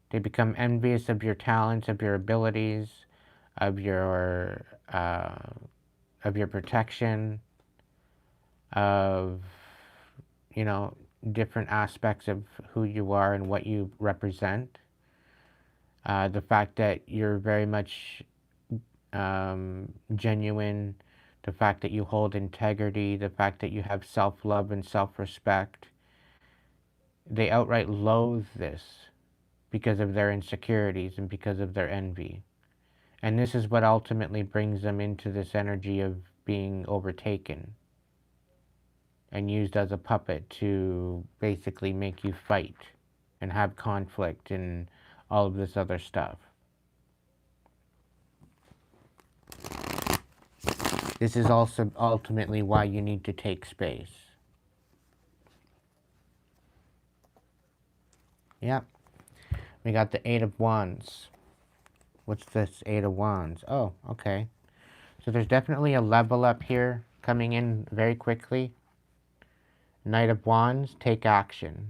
They become envious of your talents, of your abilities, of your protection, of, you know, different aspects of who you are and what you represent. The fact that you're very much genuine, the fact that you hold integrity, the fact that you have self-love and self-respect. They outright loathe this because of their insecurities and because of their envy. And this is what ultimately brings them into this energy of being overtaken and used as a puppet to basically make you fight and have conflict and all of this other stuff. This is also ultimately why you need to take space. Yep. We got the Eight of Wands. What's this Eight of Wands? Oh, okay. So there's definitely a level up here coming in very quickly. Knight of Wands, take action.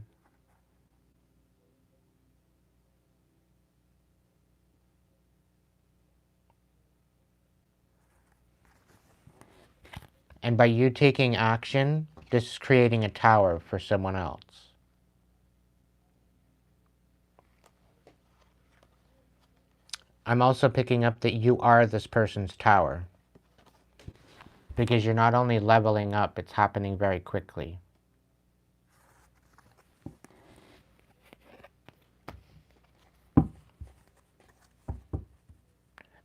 And by you taking action, this is creating a tower for someone else. I'm also picking up that you are this person's tower. Because you're not only leveling up, it's happening very quickly.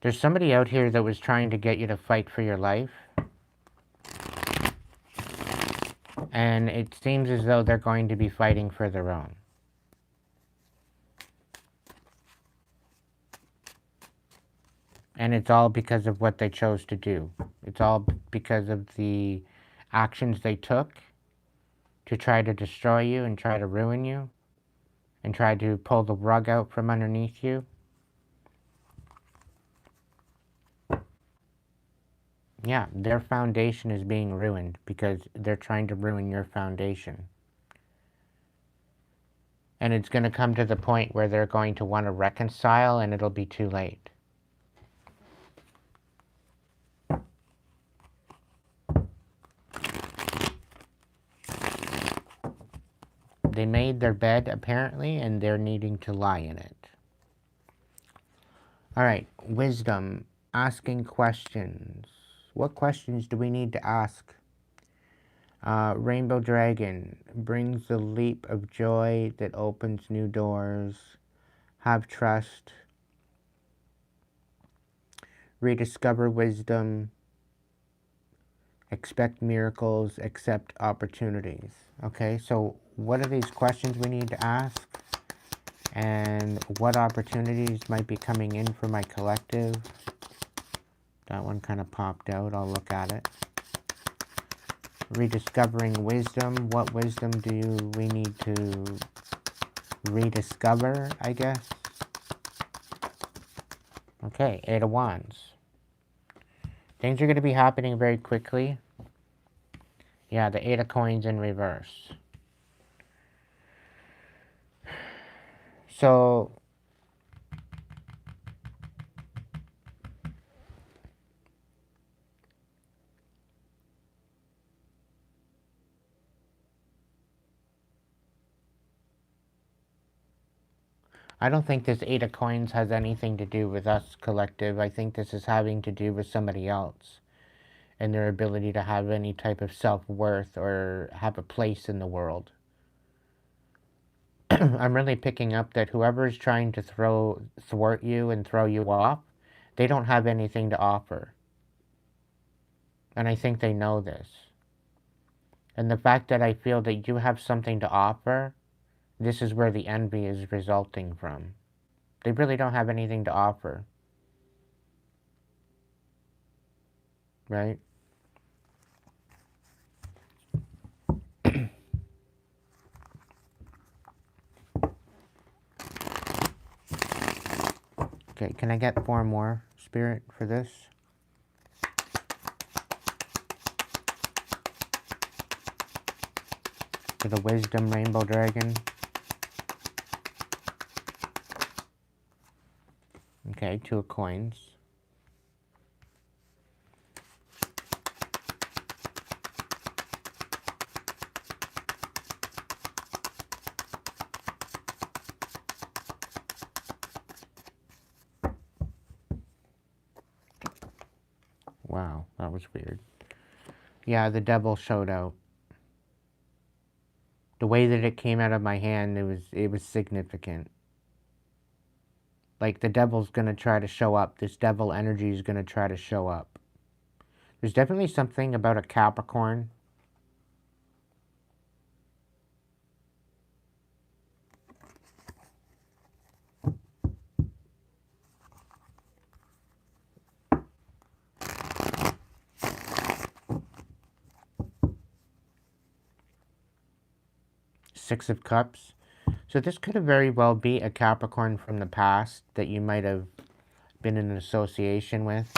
There's somebody out here that was trying to get you to fight for your life. And it seems as though they're going to be fighting for their own. And it's all because of what they chose to do. It's all because of the actions they took to try to destroy you and try to ruin you and try to pull the rug out from underneath you. Yeah, their foundation is being ruined because they're trying to ruin your foundation. And it's going to come to the point where they're going to want to reconcile and it'll be too late. They made their bed, apparently, and they're needing to lie in it. Alright, wisdom. Asking questions. What questions do we need to ask? Rainbow Dragon. Brings the leap of joy that opens new doors. Have trust. Rediscover wisdom. Expect miracles. Accept opportunities. Okay, so what are these questions we need to ask? And what opportunities might be coming in for my collective? That one kind of popped out. I'll look at it. Rediscovering wisdom. What wisdom do we need to rediscover, I guess? Okay, Eight of Wands. Things are going to be happening very quickly. Yeah, the Eight of Coins in reverse. So, I don't think this Eight of Coins has anything to do with us, collective. I think this is having to do with somebody else and their ability to have any type of self-worth or have a place in the world. I'm really picking up that whoever is trying to thwart you and throw you off, they don't have anything to offer. And I think they know this. And the fact that I feel that you have something to offer, this is where the envy is resulting from. They really don't have anything to offer. Right? Okay, can I get 4 more, Spirit, for this? For the Wisdom Rainbow Dragon. Okay, 2 of Coins. Wow, that was weird. Yeah, the devil showed out. The way that it came out of my hand, it was significant. Like the devil's gonna try to show up. This devil energy is gonna try to show up. There's definitely something about a Capricorn. Six of Cups. So this could have very well be a Capricorn from the past that you might have been in association with.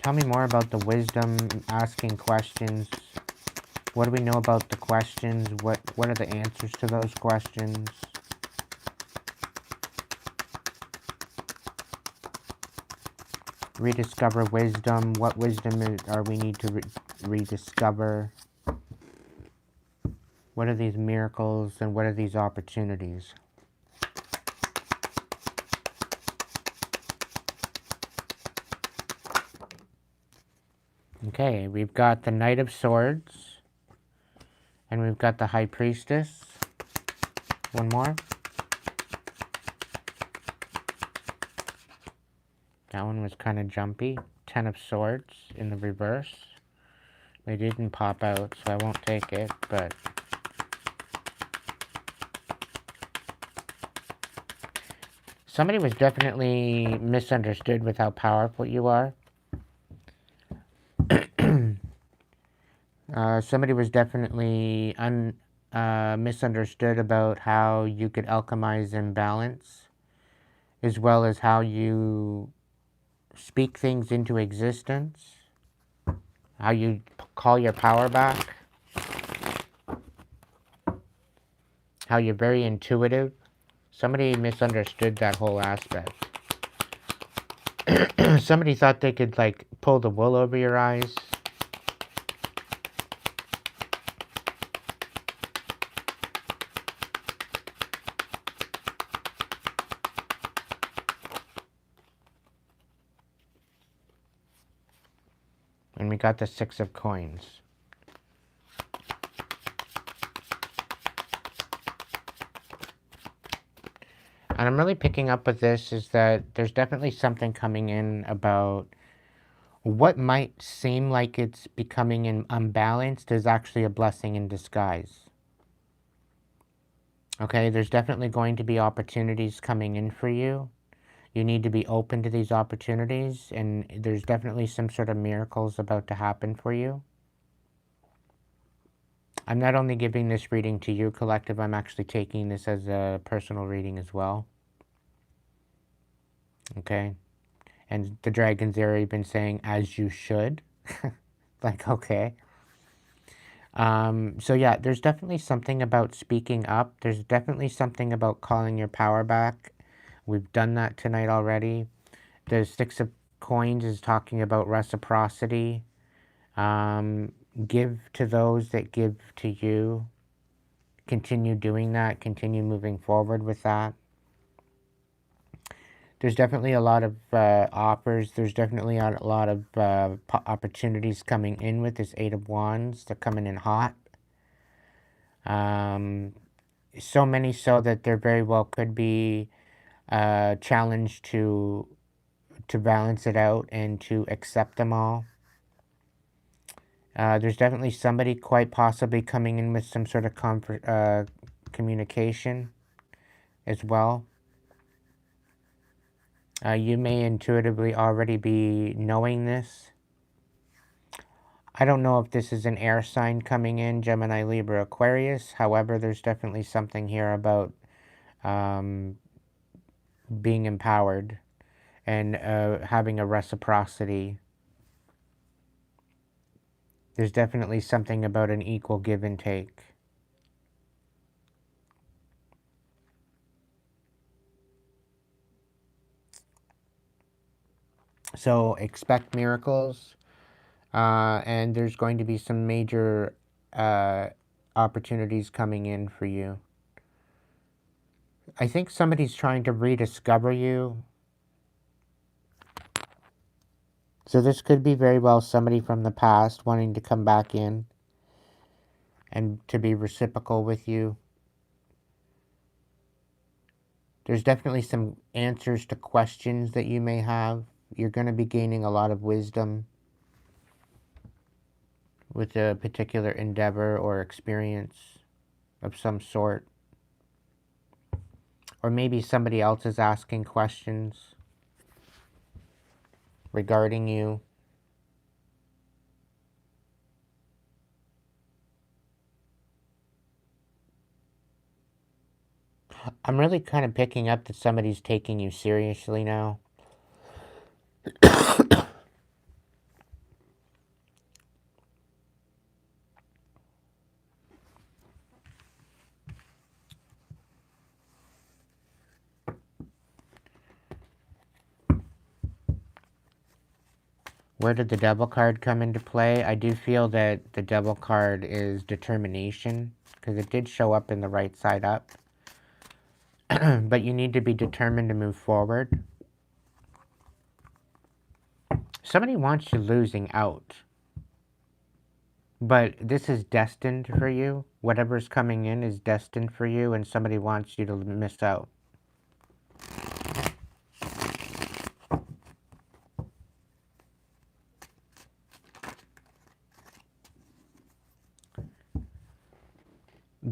Tell me more about the wisdom, asking questions. What do we know about the questions? What are the answers to those questions? Rediscover wisdom. What wisdom are we need to rediscover? What are these miracles and what are these opportunities? Okay, we've got the Knight of Swords. And we've got the High Priestess. One more. That one was kind of jumpy. Ten of Swords in the reverse. They didn't pop out, so I won't take it, but... Somebody was definitely misunderstood with how powerful you are. Somebody was definitely misunderstood about how you could alchemize imbalance, as well as how you speak things into existence, how you call your power back, how you're very intuitive. Somebody misunderstood that whole aspect. Somebody thought they could, like, pull the wool over your eyes. And we got the Six of Coins. And I'm really picking up with this is that there's definitely something coming in about what might seem like it's becoming unbalanced is actually a blessing in disguise. Okay, there's definitely going to be opportunities coming in for you. You need to be open to these opportunities, and there's definitely some sort of miracles about to happen for you. I'm not only giving this reading to you, collective, I'm actually taking this as a personal reading as well. Okay? And the dragon's already been saying, as you should. Like, okay. So yeah, there's definitely something about speaking up. There's definitely something about calling your power back. We've done that tonight already. The Six of Coins is talking about reciprocity. Give to those that give to you. Continue doing that. Continue moving forward with that. There's definitely a lot of offers. There's definitely a lot of opportunities coming in with this Eight of Wands. They're coming in hot. So many so that there very well could be a challenge to balance it out and to accept them all. There's definitely somebody quite possibly coming in with some sort of communication as well. You may intuitively already be knowing this. I don't know if this is an air sign coming in, Gemini, Libra, Aquarius. However, there's definitely something here about being empowered and having a reciprocity. There's definitely something about an equal give and take. So expect miracles, and there's going to be some major opportunities coming in for you. I think somebody's trying to rediscover you. So this could be very well somebody from the past wanting to come back in and to be reciprocal with you. There's definitely some answers to questions that you may have. You're going to be gaining a lot of wisdom with a particular endeavor or experience of some sort. Or maybe somebody else is asking questions regarding you. I'm really kind of picking up that somebody's taking you seriously now. Where did the devil card come into play? I do feel that the devil card is determination, because it did show up in the right side up. But you need to be determined to move forward. Somebody wants you losing out. But this is destined for you. Whatever's coming in is destined for you, and somebody wants you to miss out.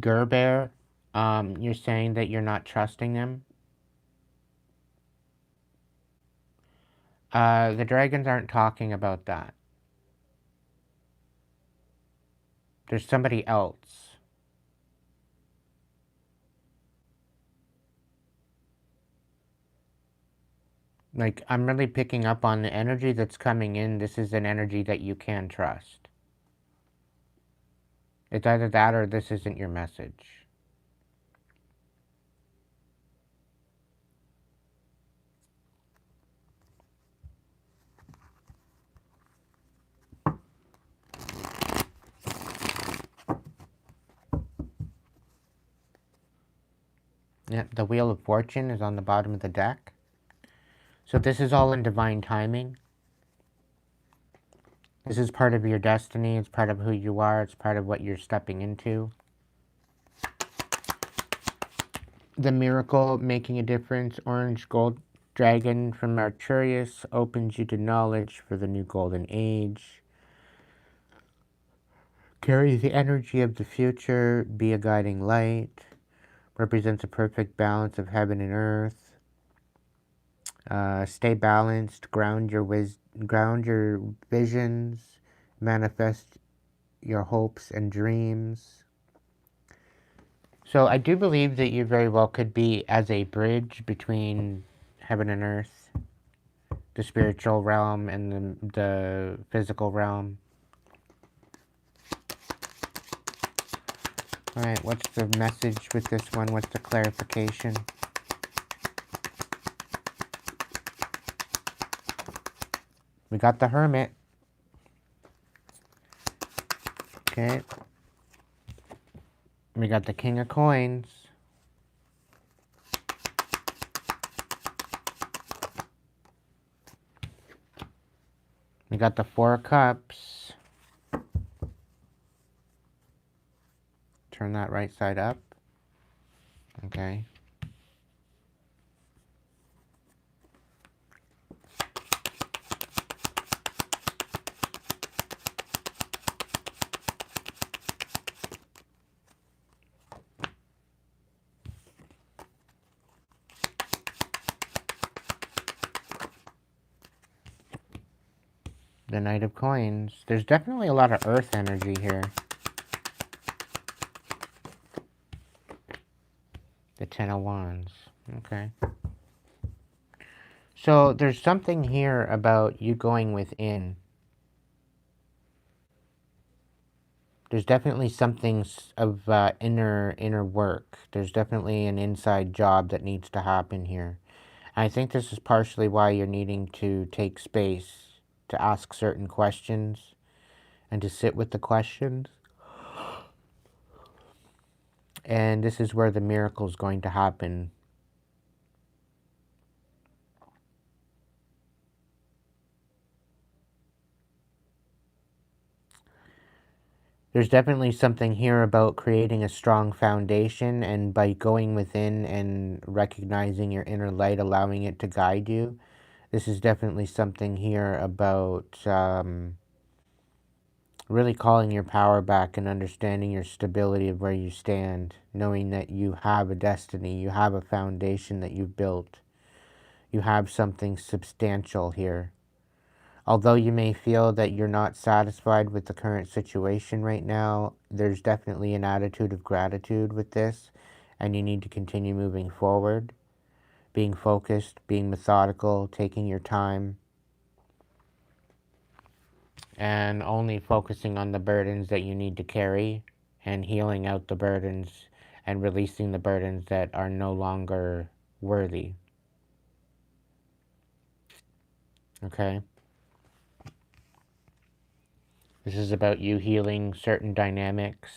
Gerber, you're saying that you're not trusting them. The dragons aren't talking about that. There's somebody else. Like, I'm really picking up on the energy that's coming in. This is an energy that you can trust. It's either that or this isn't your message. Yeah, the Wheel of Fortune is on the bottom of the deck. So this is all in divine timing. This is part of your destiny. It's part of who you are. It's part of what you're stepping into. The miracle making a difference. Orange gold dragon from Arcturus opens you to knowledge for the new golden age. Carry the energy of the future. Be a guiding light. Represents a perfect balance of heaven and earth. Stay balanced. Ground your visions. Manifest your hopes and dreams. So I do believe that you very well could be as a bridge between heaven and earth, the spiritual realm and the physical realm. Alright, what's the message with this one? What's the clarification? We got the Hermit. Okay. We got the King of Coins. We got the Four of Cups. Turn that right side up. Okay. The Knight of Coins. There's definitely a lot of earth energy here. The Ten of Wands. Okay. So there's something here about you going within. There's definitely something of inner work. There's definitely an inside job that needs to happen here. I think this is partially why you're needing to take space to ask certain questions and to sit with the questions. And this is where the miracle is going to happen. There's definitely something here about creating a strong foundation, and by going within and recognizing your inner light, allowing it to guide you. This is definitely something here about really calling your power back and understanding your stability of where you stand, knowing that you have a destiny, you have a foundation that you've built, you have something substantial here. Although you may feel that you're not satisfied with the current situation right now, there's definitely an attitude of gratitude with this, and you need to continue moving forward, being focused, being methodical, taking your time, and only focusing on the burdens that you need to carry, and healing out the burdens and releasing the burdens that are no longer worthy. Okay? This is about you healing certain dynamics.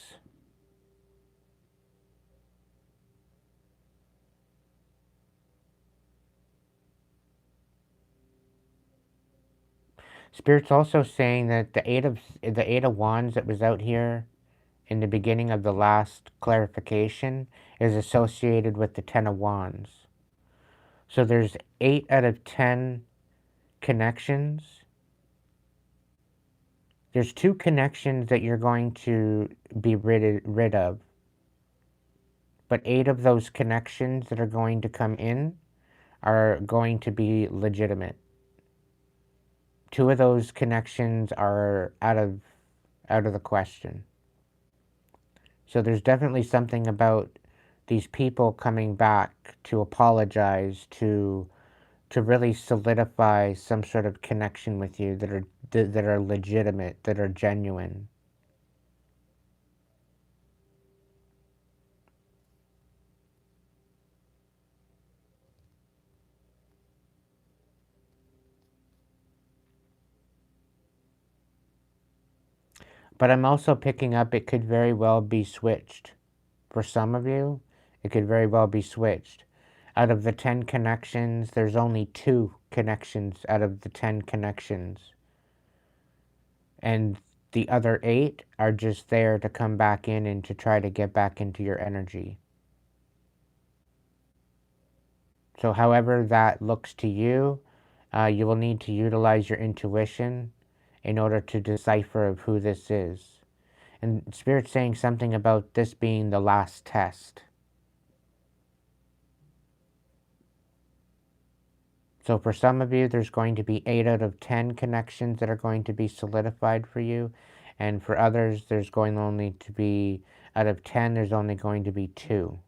Spirit's also saying that the Eight of Wands that was out here in the beginning of the last clarification is associated with the Ten of Wands. So there's 8 out of 10 connections. There's 2 connections that you're going to be rid of. But 8 of those connections that are going to come in are going to be legitimate. 2 of those connections are out of the question. So there's definitely something about these people coming back to apologize, to really solidify some sort of connection with you that are legitimate, that are genuine. But I'm also picking up it could very well be switched. For some of you, it could very well be switched. Out of the 10 connections, there's only 2 connections out of the 10 connections. And the other 8 are just there to come back in and to try to get back into your energy. So however that looks to you, you will need to utilize your intuition in order to decipher of who this is. And Spirit's saying something about this being the last test. So for some of you, there's going to be 8 out of 10 connections that are going to be solidified for you. And for others, there's going only to be, out of 10, there's only going to be 2.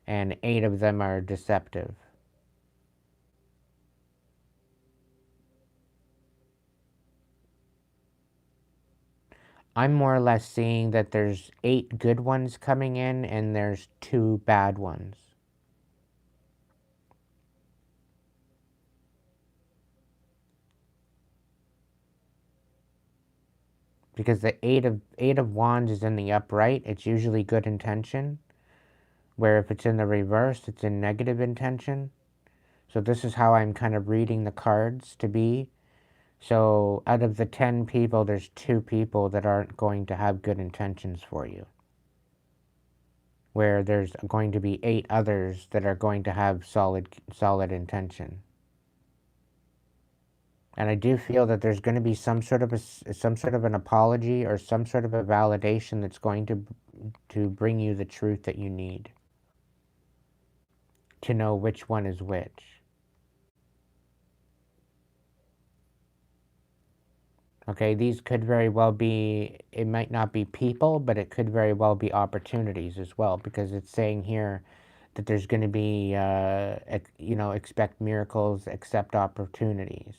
And 8 of them are deceptive. I'm more or less seeing that there's 8 good ones coming in and there's 2 bad ones. Because the eight of wands is in the upright, it's usually good intention. Where if it's in the reverse, it's in negative intention. So this is how I'm kind of reading the cards to be. So out of the 10 people, there's 2 people that aren't going to have good intentions for you. Where there's going to be 8 others that are going to have solid intention. And I do feel that there's going to be some sort of an apology or some sort of a validation that's going to bring you the truth that you need to know which one is which. Okay, these could very well be, it might not be people, but it could very well be opportunities as well, because it's saying here that there's going to be, expect miracles, accept opportunities.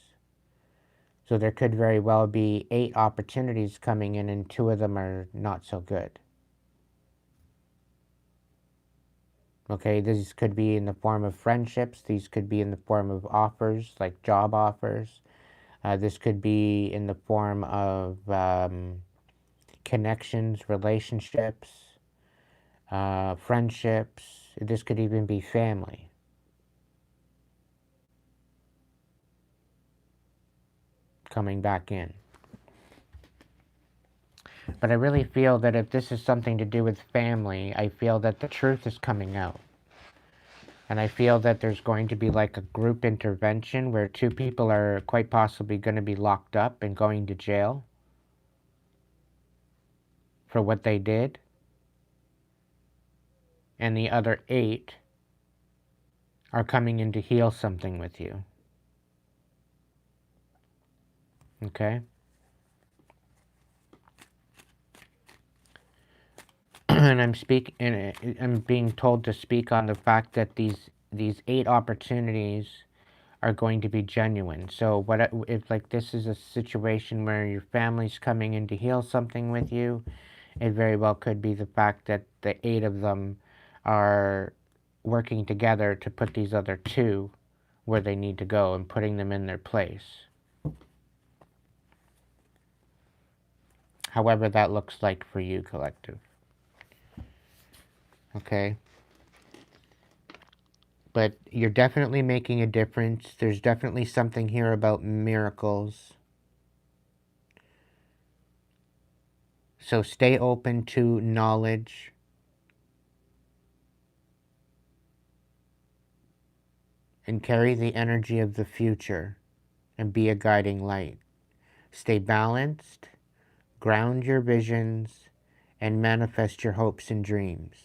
So there could very well be 8 opportunities coming in and 2 of them are not so good. Okay, these could be in the form of friendships. These could be in the form of offers, like job offers. This could be in the form of connections, relationships, friendships. This could even be family. Coming back in. But I really feel that if this is something to do with family, I feel that the truth is coming out. And I feel that there's going to be like a group intervention where two people are quite possibly going to be locked up and going to jail for what they did. And the other 8 are coming in to heal something with you. Okay? And I'm being told to speak on the fact that these 8 opportunities are going to be genuine. So what if like this is a situation where your family's coming in to heal something with you, it very well could be the fact that the 8 of them are working together to put these other 2 where they need to go and putting them in their place. However that looks like for you, collective. Okay? But you're definitely making a difference. There's definitely something here about miracles. So stay open to knowledge. And carry the energy of the future and be a guiding light. Stay balanced, ground your visions, and manifest your hopes and dreams.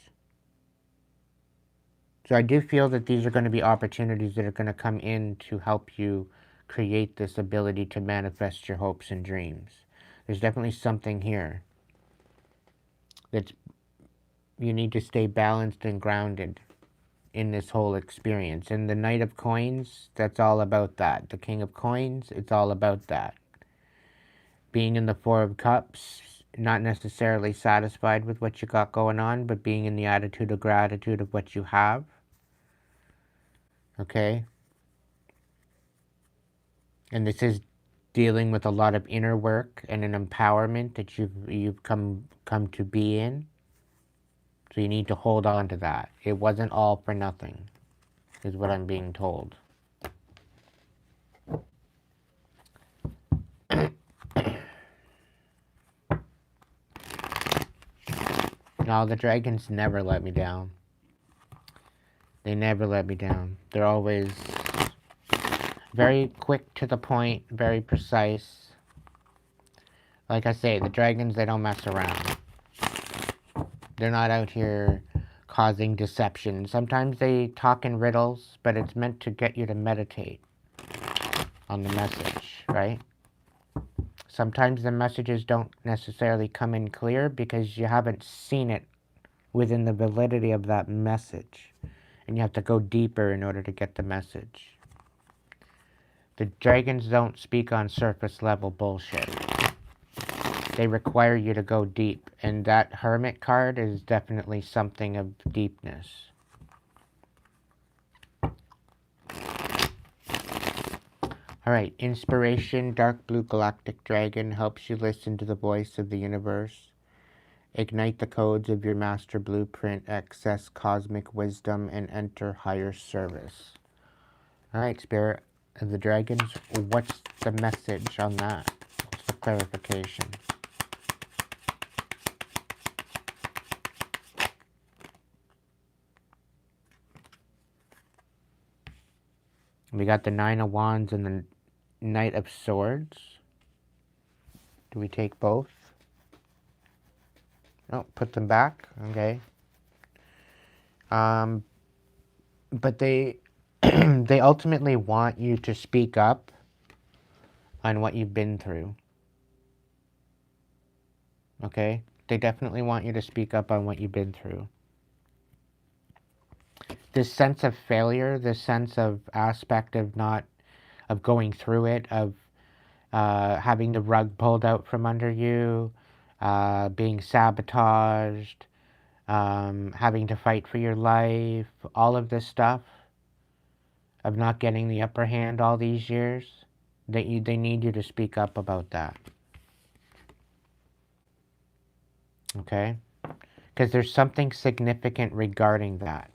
So I do feel that these are going to be opportunities that are going to come in to help you create this ability to manifest your hopes and dreams. There's definitely something here that you need to stay balanced and grounded in this whole experience. And the Knight of Coins, that's all about that. The King of Coins, it's all about that. Being in the Four of Cups, not necessarily satisfied with what you got going on, but being in the attitude of gratitude of what you have. Okay? And this is dealing with a lot of inner work and an empowerment that you've come to be in. So you need to hold on to that. It wasn't all for nothing, is what I'm being told. No, the dragons never let me down. They never let me down. They're always very quick to the point, very precise. Like I say, the dragons, they don't mess around. They're not out here causing deception. Sometimes they talk in riddles, but it's meant to get you to meditate on the message, right? Sometimes the messages don't necessarily come in clear because you haven't seen it within the validity of that message. And you have to go deeper in order to get the message. The dragons don't speak on surface level bullshit. They require you to go deep, and that Hermit card is definitely something of deepness. Alright, Inspiration, Dark Blue Galactic Dragon helps you listen to the voice of the universe. Ignite the codes of your master blueprint, access cosmic wisdom, and enter higher service. Alright, Spirit of the Dragons, what's the message on that? What's the clarification? We got the Nine of Wands and the Knight of Swords. Do we take both? Oh, put them back. Okay. But they they ultimately want you to speak up on what you've been through. Okay? They definitely want you to speak up on what you've been through. This sense of failure, this sense of aspect of going through it, of having the rug pulled out from under you, being sabotaged, having to fight for your life, all of this stuff, of not getting the upper hand all these years, they need you to speak up about that. Okay? Because there's something significant regarding that.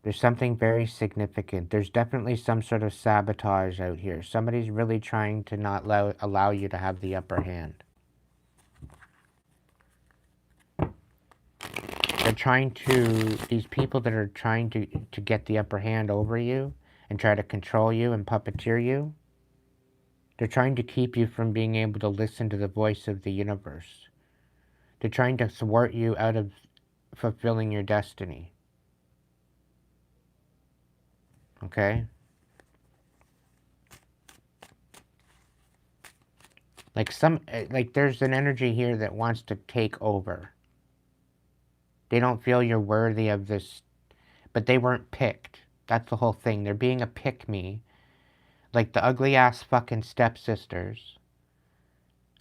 There's something very significant. There's definitely some sort of sabotage out here. Somebody's really trying to not allow you to have the upper hand. They're trying to, these people that are trying to get the upper hand over you and try to control you and puppeteer you, they're trying to keep you from being able to listen to the voice of the universe. They're trying to thwart you out of fulfilling your destiny. Okay? Like there's an energy here that wants to take over. They don't feel you're worthy of this, but they weren't picked. That's the whole thing. They're being a pick-me. Like the ugly-ass fucking stepsisters.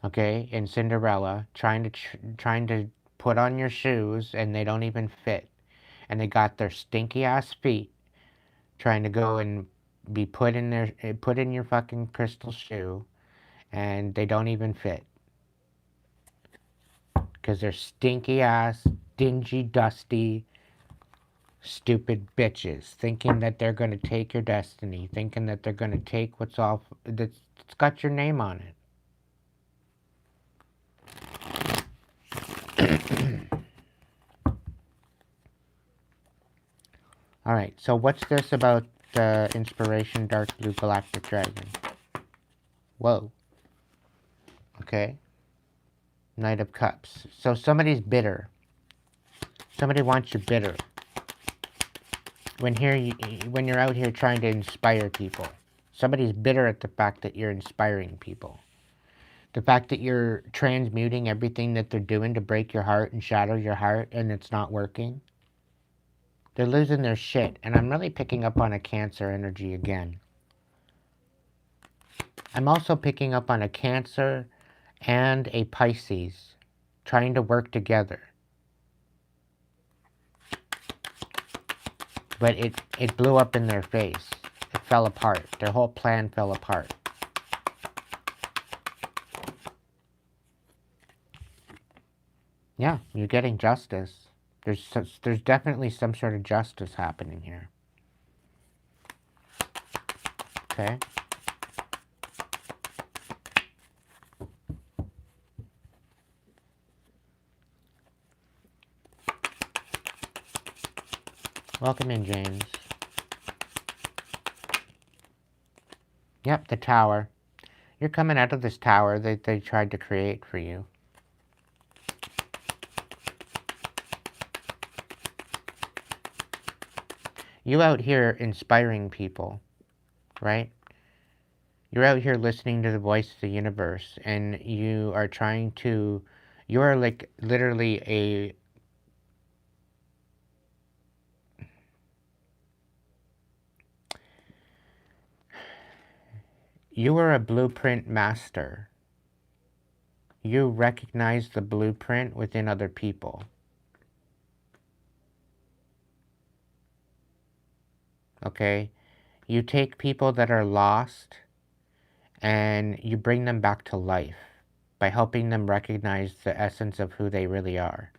Okay? In Cinderella. Trying to put on your shoes and they don't even fit. And they got their stinky-ass feet trying to go and be put in your fucking crystal shoe. And they don't even fit. Because they're stinky-ass, dingy, dusty, stupid bitches, thinking that they're going to take your destiny, thinking that they're going to take what's off, that's got your name on it. Alright, so what's this about the inspiration dark blue galactic dragon? Whoa. Okay. Knight of Cups. So somebody's bitter. Somebody wants you bitter. When you're out here trying to inspire people. Somebody's bitter at the fact that you're inspiring people. The fact that you're transmuting everything that they're doing to break your heart and shatter your heart and it's not working. They're losing their shit. And I'm really picking up on a Cancer energy again. I'm also picking up on a Cancer and a Pisces trying to work together. But it blew up in their face. It fell apart. Their whole plan fell apart. Yeah, you're getting justice. There's definitely some sort of justice happening here. Okay. Welcome in, James. Yep, the tower. You're coming out of this tower that they tried to create for you. You out here inspiring people, right? You're out here listening to the voice of the universe, and you are trying to, you are like literally a, you are a blueprint master. You recognize the blueprint within other people. Okay? You take people that are lost and you bring them back to life by helping them recognize the essence of who they really are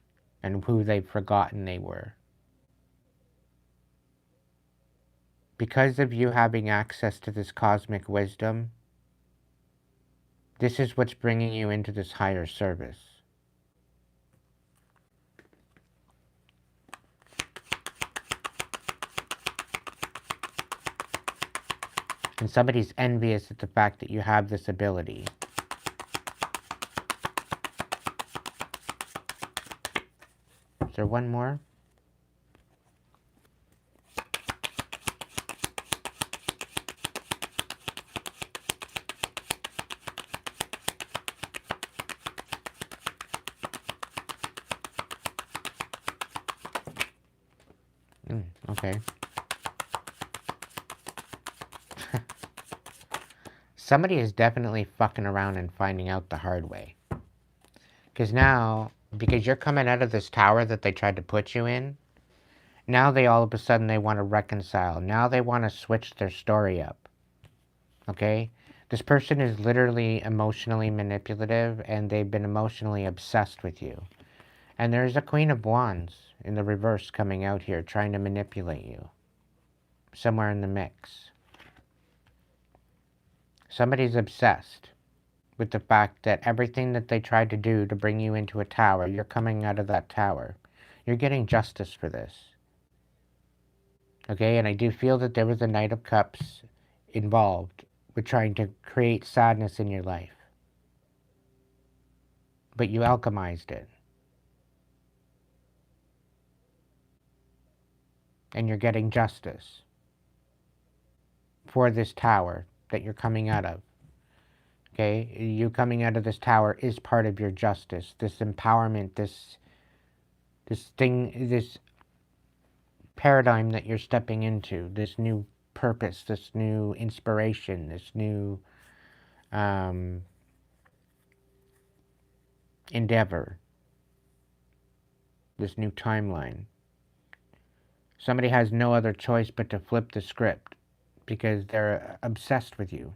and who they've forgotten they were. Because of you having access to this cosmic wisdom, this is what's bringing you into this higher service. And somebody's envious at the fact that you have this ability. Is there one more? Okay. Somebody is definitely fucking around and finding out the hard way. Because now, because you're coming out of this tower that they tried to put you in, now they all of a sudden they want to reconcile. Now they want to switch their story up. Okay? This person is literally emotionally manipulative and they've been emotionally obsessed with you. And there's a Queen of Wands in the reverse coming out here trying to manipulate you. somewhere in the mix. Somebody's obsessed with the fact that everything that they tried to do to bring you into a tower, you're coming out of that tower. You're getting justice for this. Okay, and I do feel that there was a Knight of Cups involved with trying to create sadness in your life. But you alchemized it. And you're getting justice for this tower that you're coming out of. Okay, you coming out of this tower is part of your justice, this empowerment, this paradigm that you're stepping into, this new purpose, this new inspiration, this new endeavor, this new timeline. Somebody has no other choice but to flip the script because they're obsessed with you.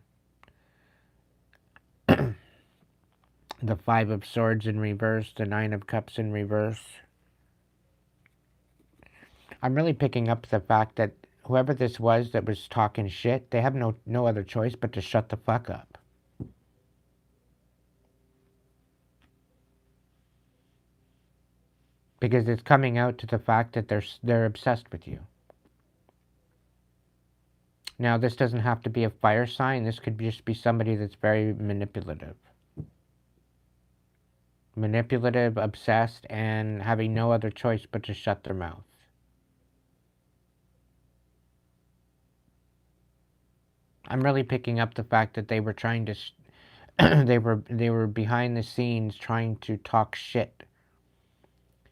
The Five of Swords in reverse, the Nine of Cups in reverse. I'm really picking up the fact that whoever this was that was talking shit, they have no other choice but to shut the fuck up. Because it's coming out to the fact that they're obsessed with you. Now, this doesn't have to be a fire sign. This could just be somebody that's very manipulative. Manipulative, obsessed, and having no other choice but to shut their mouth. I'm really picking up the fact that they were trying to, they were behind the scenes trying to talk shit,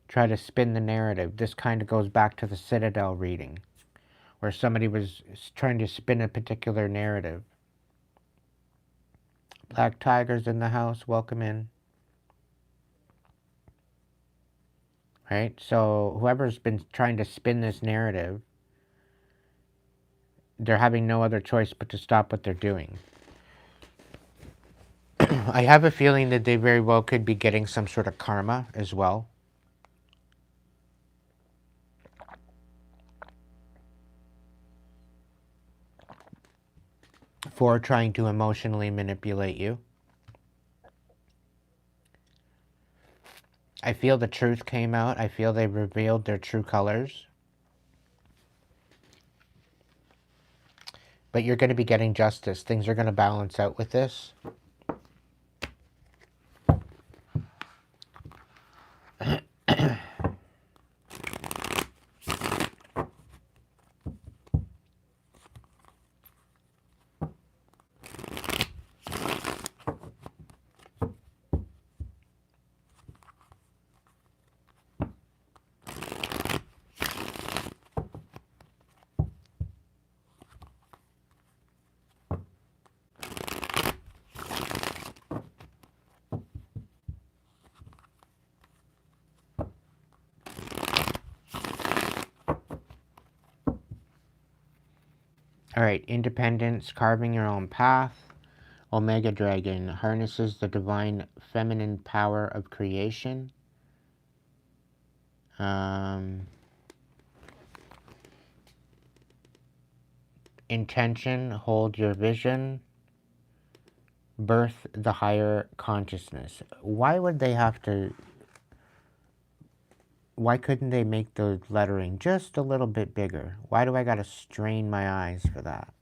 try to spin the narrative. This kind of goes back to the Citadel reading, where somebody was trying to spin a particular narrative. Black Tigers in the house, welcome in. Right? So whoever's been trying to spin this narrative, they're having no other choice but to stop what they're doing. I have a feeling that they very well could be getting some sort of karma as well. For trying to emotionally manipulate you. I feel the truth came out. I feel they revealed their true colors. But you're going to be getting justice. Things are going to balance out with this. Alright, independence, carving your own path. Omega Dragon harnesses the divine feminine power of creation. Intention, hold your vision. Birth the higher consciousness. Why would they have to... Why couldn't they make the lettering just a little bit bigger? Why do I gotta strain my eyes for that?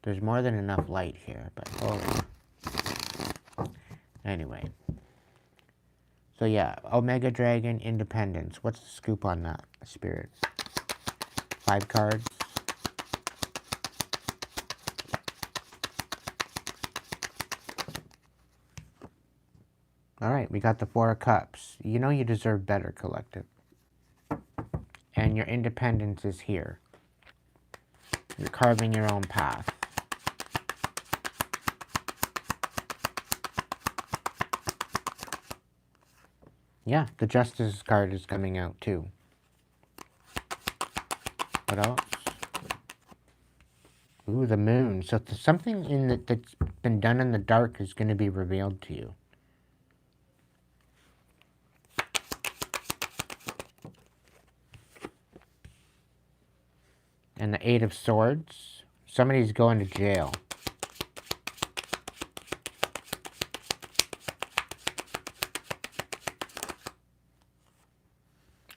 There's more than enough light here, but anyway. So yeah, Omega Dragon, Independence. What's the scoop on that, spirits? 5 cards. Alright, we got the 4 of Cups. You know you deserve better, collective. And your independence is here. You're carving your own path. Yeah, the Justice card is coming out too. What else? Ooh, the Moon. So something in that's been done in the dark is going to be revealed to you. And the Eight of Swords. Somebody's going to jail.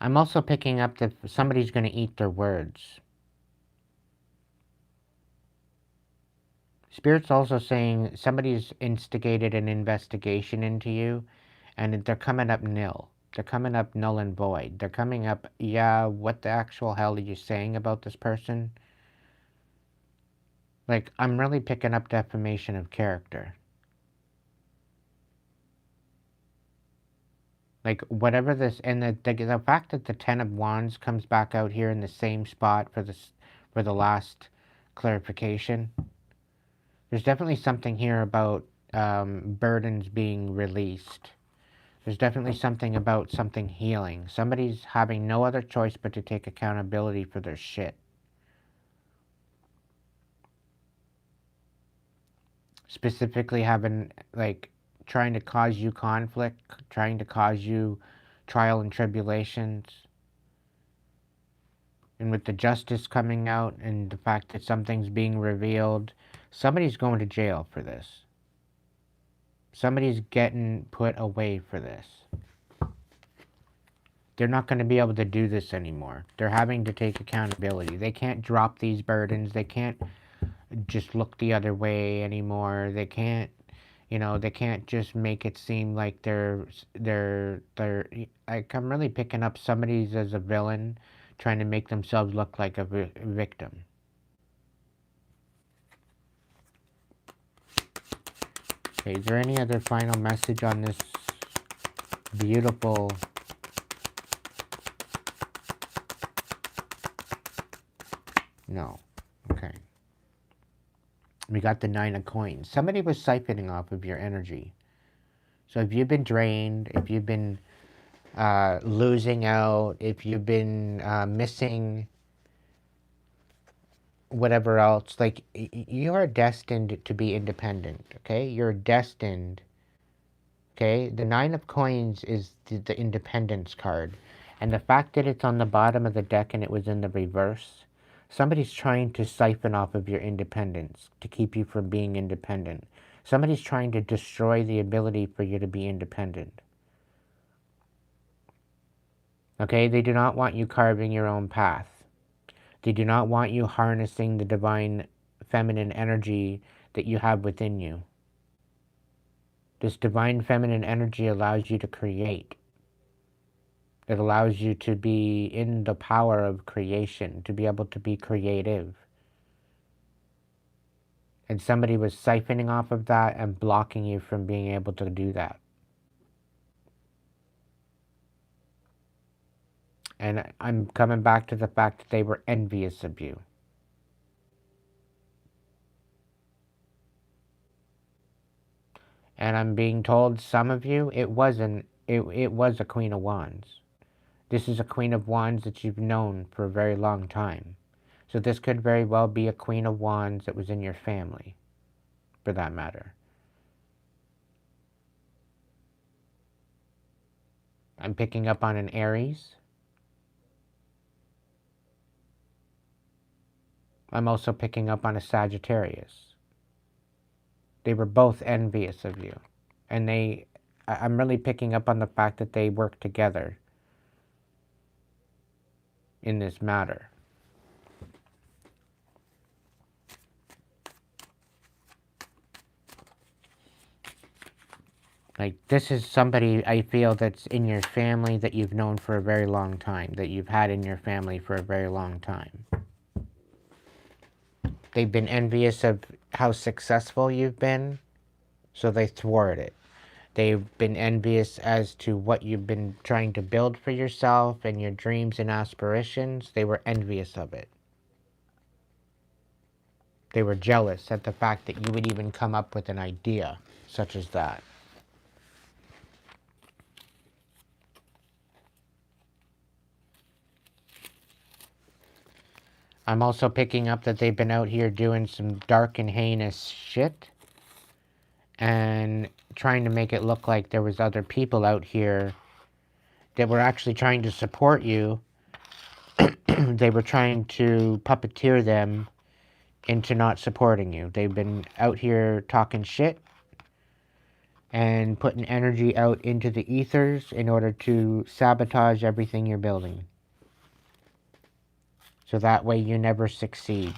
I'm also picking up that somebody's going to eat their words. Spirit's also saying somebody's instigated an investigation into you, and they're coming up nil. They're coming up null and void. They're coming up, yeah, what the actual hell are you saying about this person? Like, I'm really picking up defamation of character. Like, whatever this, and the fact that the Ten of Wands comes back out here in the same spot for the last clarification. There's definitely something here about burdens being released. There's definitely something about something healing. Somebody's having no other choice but to take accountability for their shit. Specifically having, like, trying to cause you conflict, trying to cause you trial and tribulations. And with the justice coming out and the fact that something's being revealed, somebody's going to jail for this. Somebody's getting put away for this. They're not going to be able to do this anymore. They're having to take accountability. They can't drop these burdens. They can't just look the other way anymore. They can't, they can't just make it seem like like, I'm really picking up somebody's as a villain, trying to make themselves look like a victim. Okay, is there any other final message on this beautiful... No. Okay. We got the Nine of Coins. Somebody was siphoning off of your energy. So if you've been drained, if you've been losing out, if you've been missing whatever else, like, you are destined to be independent, okay? You're destined, okay? The Nine of Coins is the independence card. And the fact that it's on the bottom of the deck and it was in the reverse, somebody's trying to siphon off of your independence to keep you from being independent. Somebody's trying to destroy the ability for you to be independent. Okay? They do not want you carving your own path. They do not want you harnessing the divine feminine energy that you have within you. This divine feminine energy allows you to create. It allows you to be in the power of creation, to be able to be creative. And somebody was siphoning off of that and blocking you from being able to do that. And I'm coming back to the fact that they were envious of you. And I'm being told, some of you, it was a Queen of Wands. This is a Queen of Wands that you've known for a very long time. So this could very well be a Queen of Wands that was in your family, for that matter. I'm picking up on an Aries. I'm also picking up on a Sagittarius. They were both envious of you. And I'm really picking up on the fact that they work together in this matter. Like, this is somebody, I feel, that's in your family that you've known for a very long time, that you've had in your family for a very long time. They've been envious of how successful you've been, so they thwart it. They've been envious as to what you've been trying to build for yourself and your dreams and aspirations. They were envious of it. They were jealous at the fact that you would even come up with an idea such as that. I'm also picking up that they've been out here doing some dark and heinous shit and trying to make it look like there was other people out here that were actually trying to support you, they were trying to puppeteer them into not supporting you. They've been out here talking shit and putting energy out into the ethers in order to sabotage everything you're building. So that way you never succeed.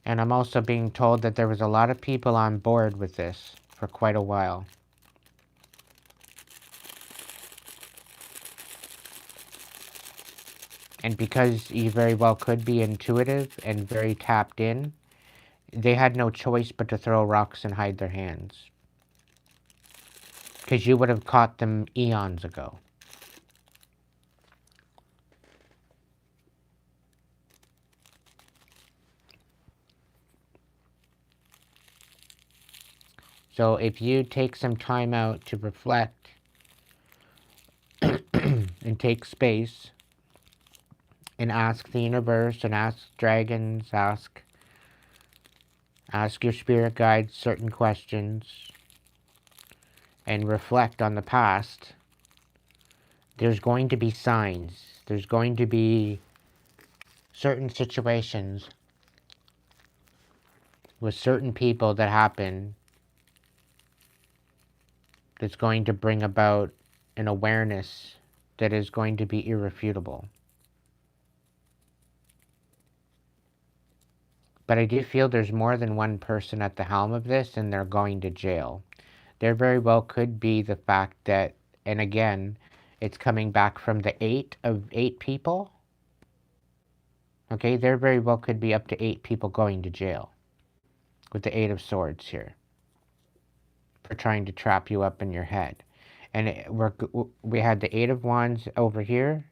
And I'm also being told that there was a lot of people on board with this for quite a while. And because you very well could be intuitive and very tapped in, they had no choice but to throw rocks and hide their hands. Because you would have caught them eons ago. So if you take some time out to reflect and take space and ask the universe and ask dragons, ask your spirit guides certain questions and reflect on the past, there's going to be signs. There's going to be certain situations with certain people that happen that's going to bring about an awareness that is going to be irrefutable. But I do feel there's more than one person at the helm of this, and they're going to jail. There very well could be the fact that, and again, it's coming back from the 8 of 8 people. Okay, there very well could be up to 8 people going to jail with the 8 of Swords here for trying to trap you up in your head. And we had the 8 of Wands over here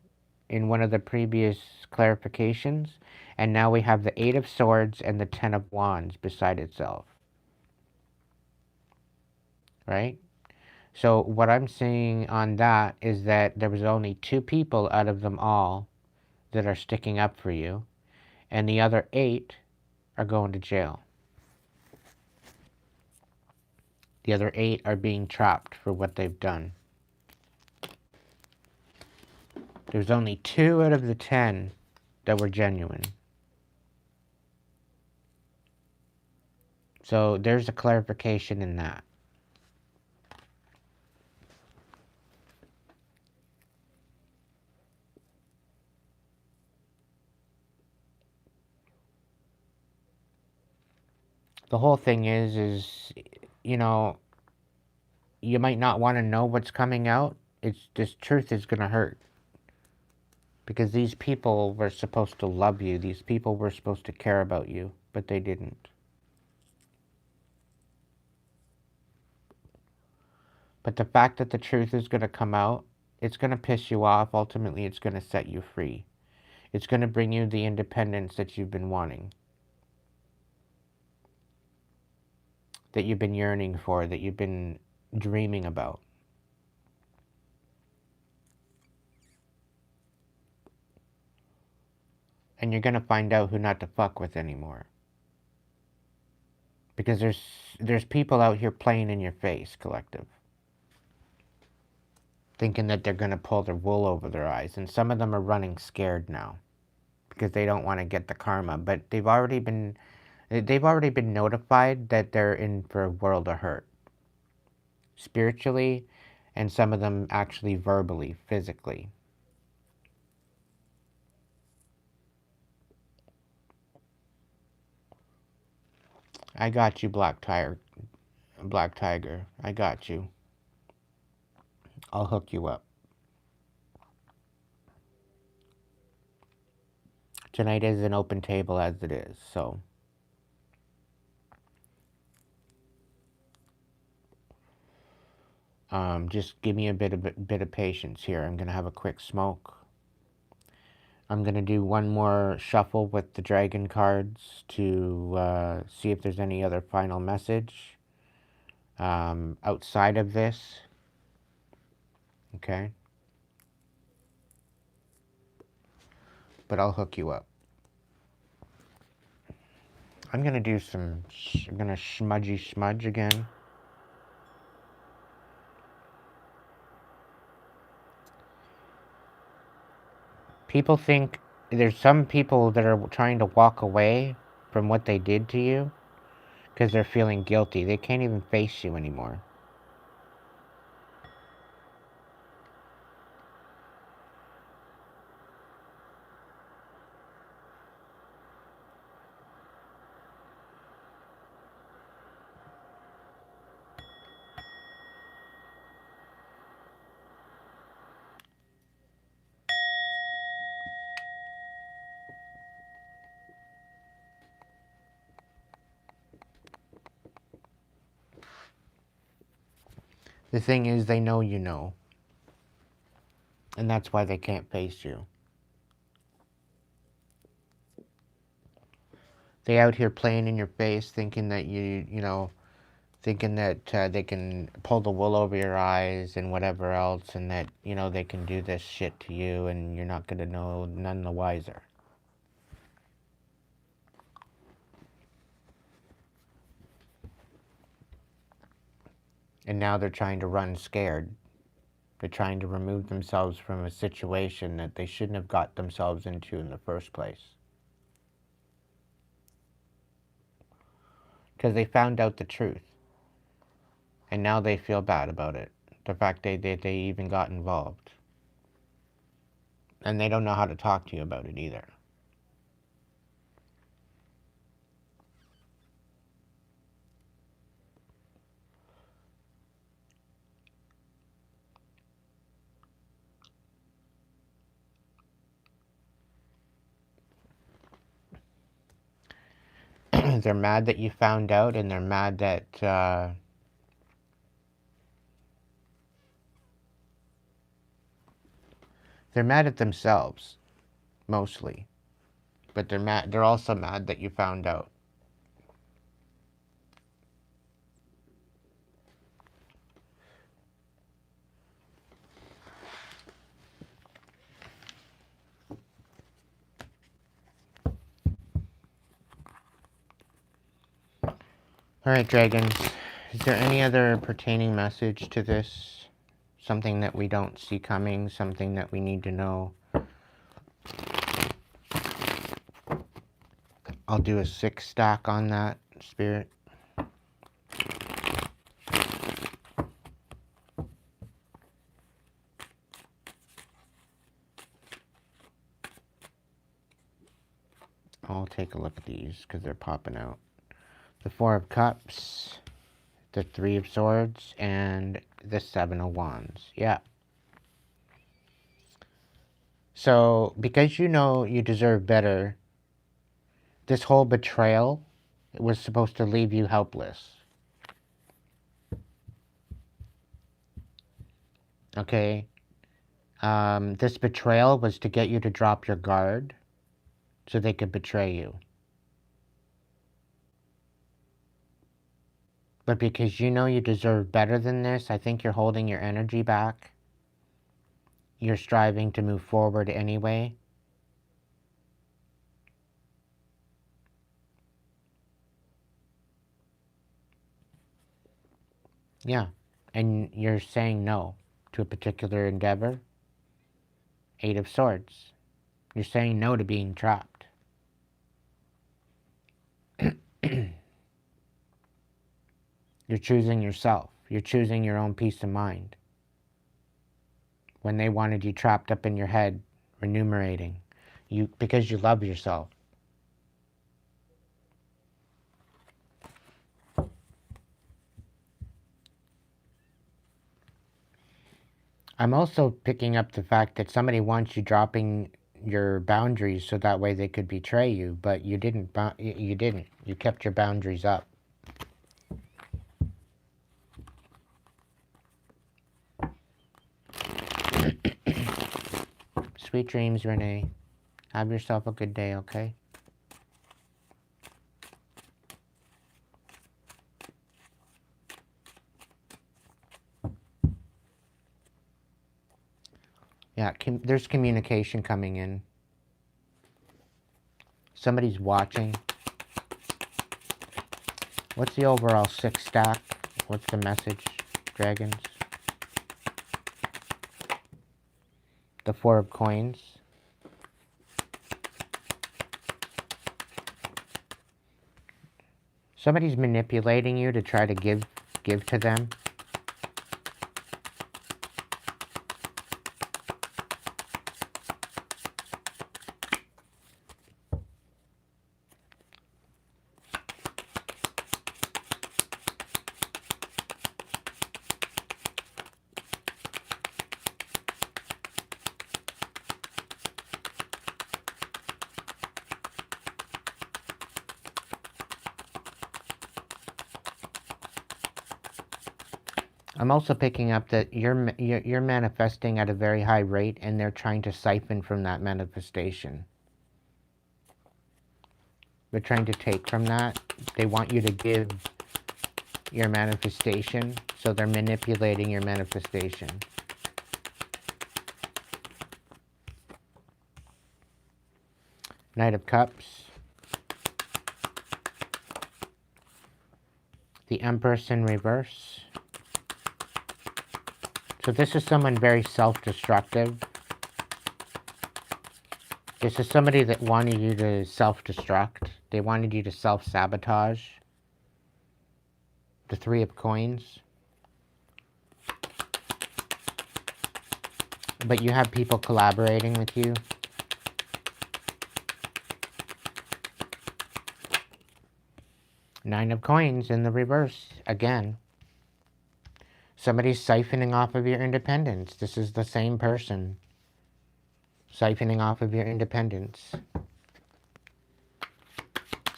in one of the previous clarifications, and now we have the 8 of Swords and the 10 of Wands beside itself. Right? So what I'm seeing on that is that there was only 2 people out of them all that are sticking up for you, and the other 8 are going to jail. The other 8 are being trapped for what they've done. There's only 2 out of the 10 that were genuine. So there's a clarification in that. The whole thing is, you know, you might not want to know what's coming out. This truth is going to hurt. Because these people were supposed to love you. These people were supposed to care about you, but they didn't. But the fact that the truth is going to come out, it's going to piss you off. Ultimately, it's going to set you free. It's going to bring you the independence that you've been wanting. That you've been yearning for, that you've been dreaming about. And you're going to find out who not to fuck with anymore. Because there's people out here playing in your face, collective. Thinking that they're going to pull their wool over their eyes. And some of them are running scared now. Because they don't want to get the karma. But they've already been notified that they're in for a world of hurt. Spiritually, and some of them actually verbally, physically. I got you, Black Tiger. I got you. I'll hook you up. Tonight is an open table as it is, so. Just give me a bit of patience here. I'm gonna have a quick smoke. I'm gonna do one more shuffle with the dragon cards to see if there's any other final message outside of this. Okay. But I'll hook you up. I'm gonna do I'm gonna smudge again. People think, there's some people that are trying to walk away from what they did to you because they're feeling guilty. They can't even face you anymore. The thing is, they know you know. And that's why they can't face you. They out here playing in your face, thinking that thinking that they can pull the wool over your eyes and whatever else, and that, they can do this shit to you and you're not going to know none the wiser. And now they're trying to run scared. They're trying to remove themselves from a situation that they shouldn't have got themselves into in the first place. Because they found out the truth. And now they feel bad about it. The fact they even got involved. And they don't know how to talk to you about it either. They're mad that you found out, and they're mad that they're mad at themselves, mostly. But they're also mad that you found out. Alright, dragons. Is there any other pertaining message to this? Something that we don't see coming? Something that we need to know? I'll do a 6 stack on that, Spirit. I'll take a look at these because they're popping out. The 4 of Cups, the 3 of Swords, and the 7 of Wands. Yeah. So, because you know you deserve better, this whole betrayal was supposed to leave you helpless. Okay? This betrayal was to get you to drop your guard so they could betray you. But because you know you deserve better than this, I think you're holding your energy back. You're striving to move forward anyway. Yeah. And you're saying no to a particular endeavor. 8 of Swords. You're saying no to being trapped. You're choosing yourself. You're choosing your own peace of mind. When they wanted you trapped up in your head, remunerating you because you love yourself. I'm also picking up the fact that somebody wants you dropping your boundaries so that way they could betray you, but you didn't. You didn't. You kept your boundaries up. Sweet dreams, Renee. Have yourself a good day, okay? Yeah, there's communication coming in. Somebody's watching. What's the overall 6 stack? What's the message, dragons? The 4 of Coins. Somebody's manipulating you to try to give to them. I'm also picking up that you're manifesting at a very high rate, and they're trying to siphon from that manifestation. They're trying to take from that. They want you to give your manifestation, so they're manipulating your manifestation. Knight of Cups. The Empress in reverse. So this is someone very self-destructive. This is somebody that wanted you to self-destruct. They wanted you to self-sabotage. The Three of Coins. But you have people collaborating with you. Nine of Coins in the reverse again. Somebody's siphoning off of your independence. This is the same person. Siphoning off of your independence.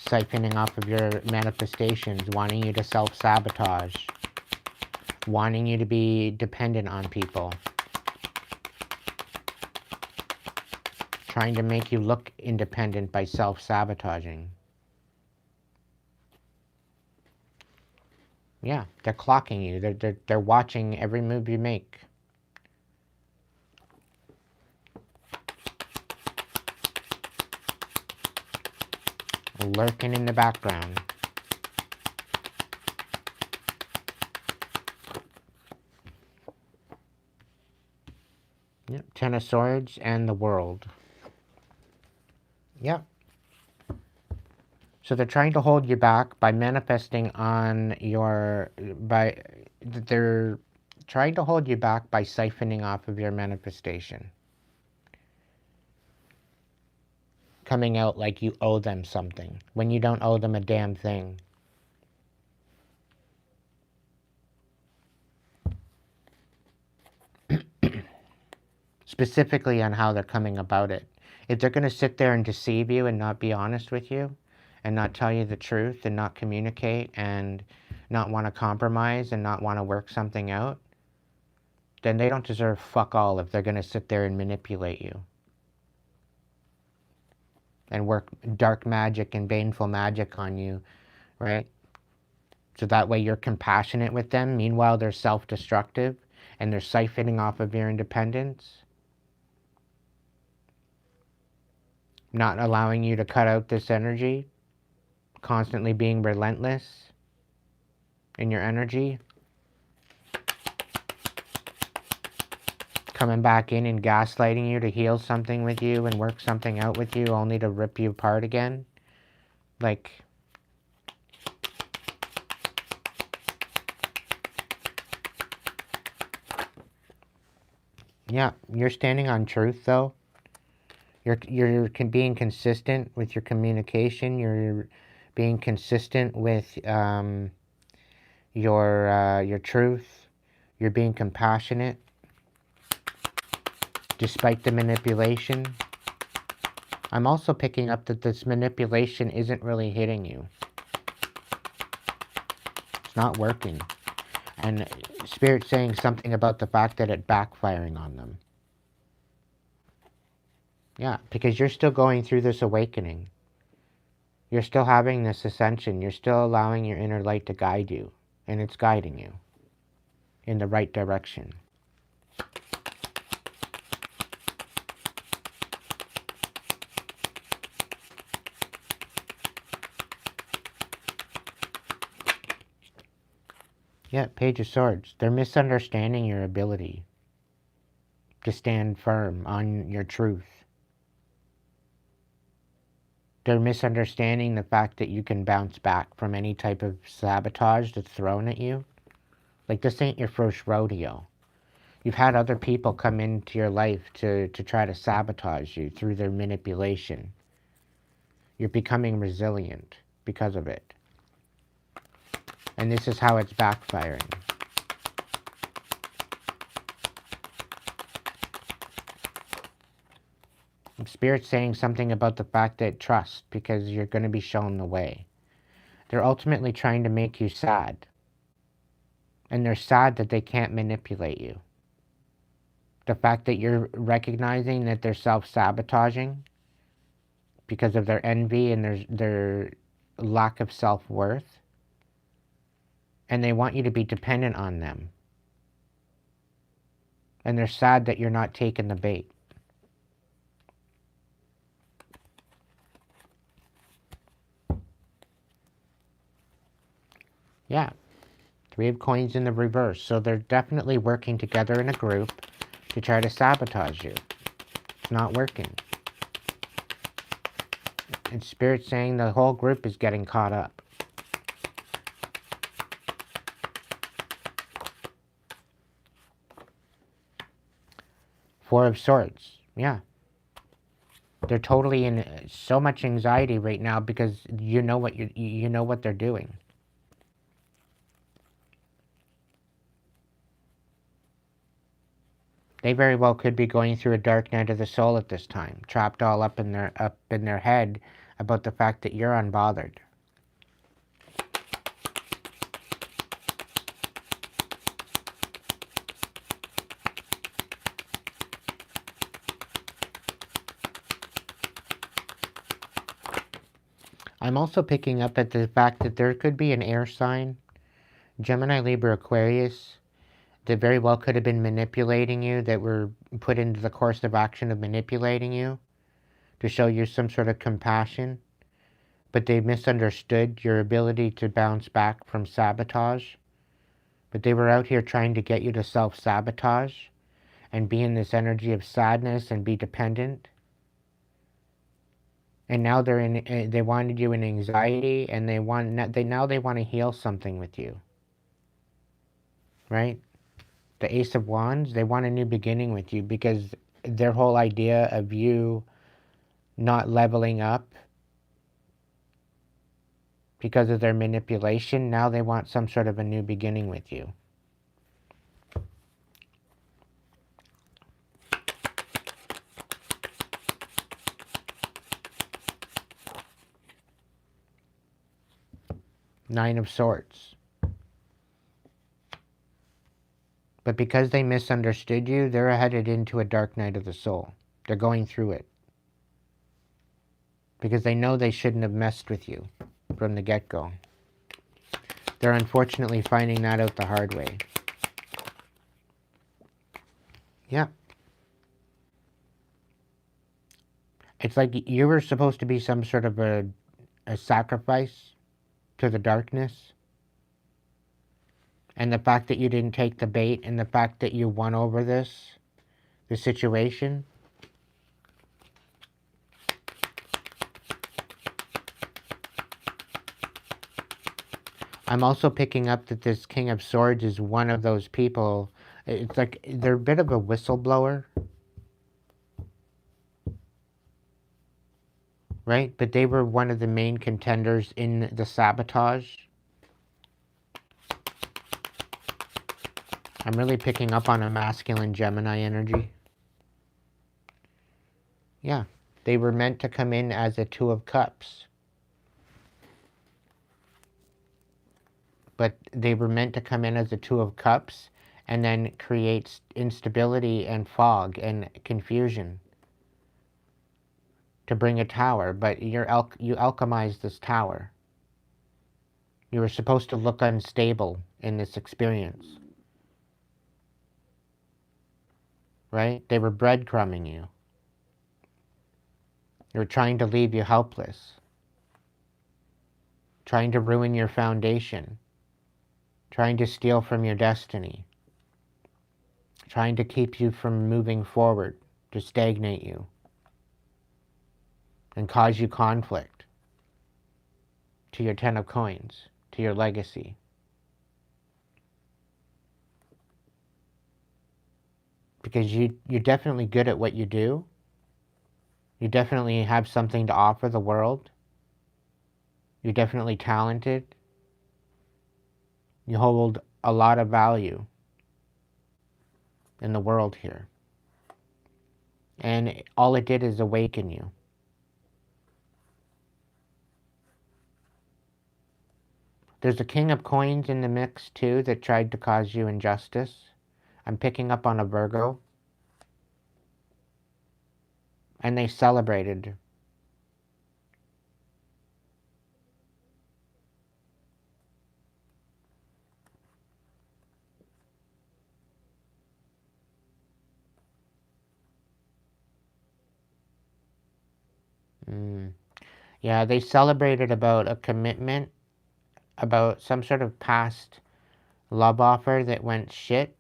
Siphoning off of your manifestations. Wanting you to self-sabotage. Wanting you to be dependent on people. Trying to make you look independent by self-sabotaging. Yeah, they're clocking you. They're watching every move you make. Lurking in the background. Yep, Ten of Swords and the World. Yep. So they're trying to hold you back by manifesting on your, they're trying to hold you back by siphoning off of your manifestation. Coming out like you owe them something, when you don't owe them a damn thing. Specifically on how they're coming about it. If they're going to sit there and deceive you and not be honest with you, and not tell you the truth, and not communicate, and not want to compromise, and not want to work something out, then they don't deserve fuck all if they're going to sit there and manipulate you. And work dark magic and baneful magic on you, right? So that way you're compassionate with them. Meanwhile, they're self-destructive, and they're siphoning off of your independence. Not allowing you to cut out this energy. Constantly being relentless in your energy. Coming back in and gaslighting you to heal something with you and work something out with you, only to rip you apart again. Like, yeah, you're standing on truth though. You're being consistent with your communication. You're being consistent with your truth. You're being compassionate despite the manipulation. I'm also picking up that this manipulation isn't really hitting you. It's not working. And Spirit's saying something about the fact that it's backfiring on them. Yeah, because you're still going through this awakening. You're still having this ascension. You're still allowing your inner light to guide you. And it's guiding you in the right direction. Yeah, Page of Swords. They're misunderstanding your ability to stand firm on your truth. They're misunderstanding the fact that you can bounce back from any type of sabotage that's thrown at you. Like, this ain't your first rodeo. You've had other people come into your life to try to sabotage you through their manipulation. You're becoming resilient because of it. And this is how it's backfiring. Spirit's saying something about the fact that trust, because you're going to be shown the way. They're ultimately trying to make you sad. And they're sad that they can't manipulate you. The fact that you're recognizing that they're self-sabotaging because of their envy and their lack of self-worth. And they want you to be dependent on them. And they're sad that you're not taking the bait. Yeah. 3 of coins in the reverse. So they're definitely working together in a group to try to sabotage you. It's not working. And Spirit's saying the whole group is getting caught up. Four of Swords. Yeah. They're totally in so much anxiety right now because you know what they're doing. They very well could be going through a dark night of the soul at this time, trapped all up in their head about the fact that you're unbothered. I'm also picking up at the fact that there could be an air sign, Gemini, Libra, Aquarius, that very well could have been manipulating you, that were put into the course of action of manipulating you to show you some sort of compassion, but they misunderstood your ability to bounce back from sabotage. But they were out here trying to get you to self-sabotage and be in this energy of sadness and be dependent. And now they wanted you in anxiety, and now they want to heal something with you. Right? The Ace of Wands, they want a new beginning with you because their whole idea of you not leveling up because of their manipulation, now they want some sort of a new beginning with you. Nine of Swords. But because they misunderstood you, they're headed into a dark night of the soul. They're going through it. Because they know they shouldn't have messed with you from the get-go. They're unfortunately finding that out the hard way. Yeah. It's like you were supposed to be some sort of a sacrifice to the darkness. And the fact that you didn't take the bait and the fact that you won over the situation. I'm also picking up that this King of Swords is one of those people. It's like they're a bit of a whistleblower. Right? But they were one of the main contenders in the sabotage. I'm really picking up on a masculine Gemini energy. Yeah. They were meant to come in as a Two of Cups. But they were meant to come in as a Two of Cups and then create instability and fog and confusion to bring a tower. But you alchemized this tower. You were supposed to look unstable in this experience. Right? They were breadcrumbing you. They were trying to leave you helpless. Trying to ruin your foundation. Trying to steal from your destiny. Trying to keep you from moving forward, to stagnate you. And cause you conflict. to your 10 of coins, to your legacy. Because you're definitely good at what you do. You definitely have something to offer the world. You're definitely talented. You hold a lot of value in the world here. And all it did is awaken you. There's a king of coins in the mix too that tried to cause you injustice. I'm picking up on a Virgo. And they celebrated. Yeah, they celebrated about a commitment, about some sort of past love offer that went shit.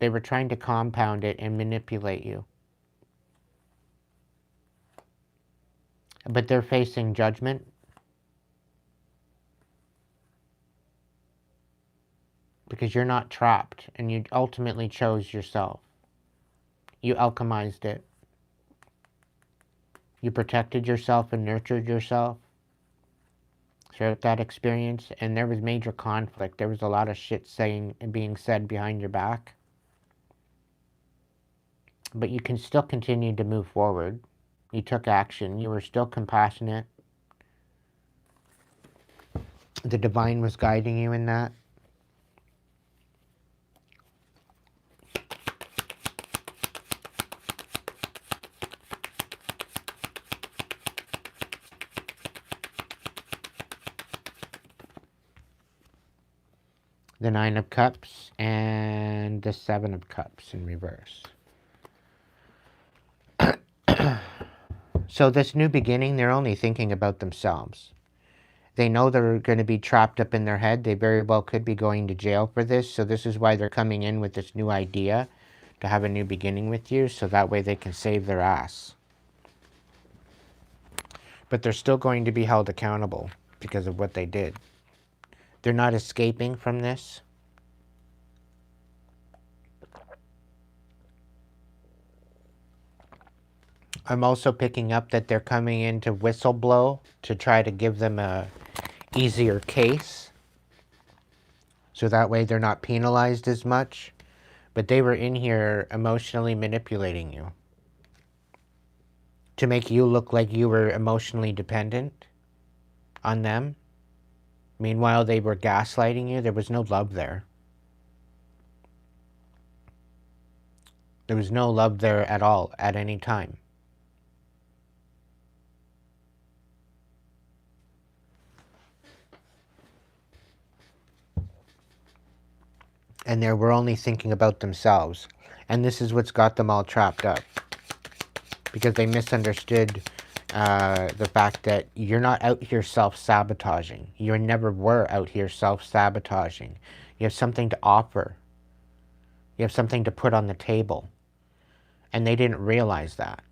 They were trying to compound it and manipulate you. But they're facing judgment. Because you're not trapped, and you ultimately chose yourself. You alchemized it. You protected yourself and nurtured yourself throughout that experience, and there was major conflict. There was a lot of shit saying and being said behind your back. But you can still continue to move forward. You took action. You were still compassionate. The divine was guiding you in that. The Nine of Cups and the Seven of Cups in reverse. So this new beginning, they're only thinking about themselves. They know they're going to be trapped up in their head. They very well could be going to jail for this. So this is why they're coming in with this new idea to have a new beginning with you. So that way they can save their ass. But they're still going to be held accountable because of what they did. They're not escaping from this. I'm also picking up that they're coming in to whistleblow to try to give them a easier case. So that way they're not penalized as much. But they were in here emotionally manipulating you to make you look like you were emotionally dependent on them. Meanwhile, they were gaslighting you. There was no love there. There was no love there at all, at any time. And they were only thinking about themselves. And this is what's got them all trapped up. Because they misunderstood the fact that you're not out here self-sabotaging. You never were out here self-sabotaging. You have something to offer. You have something to put on the table. And they didn't realize that.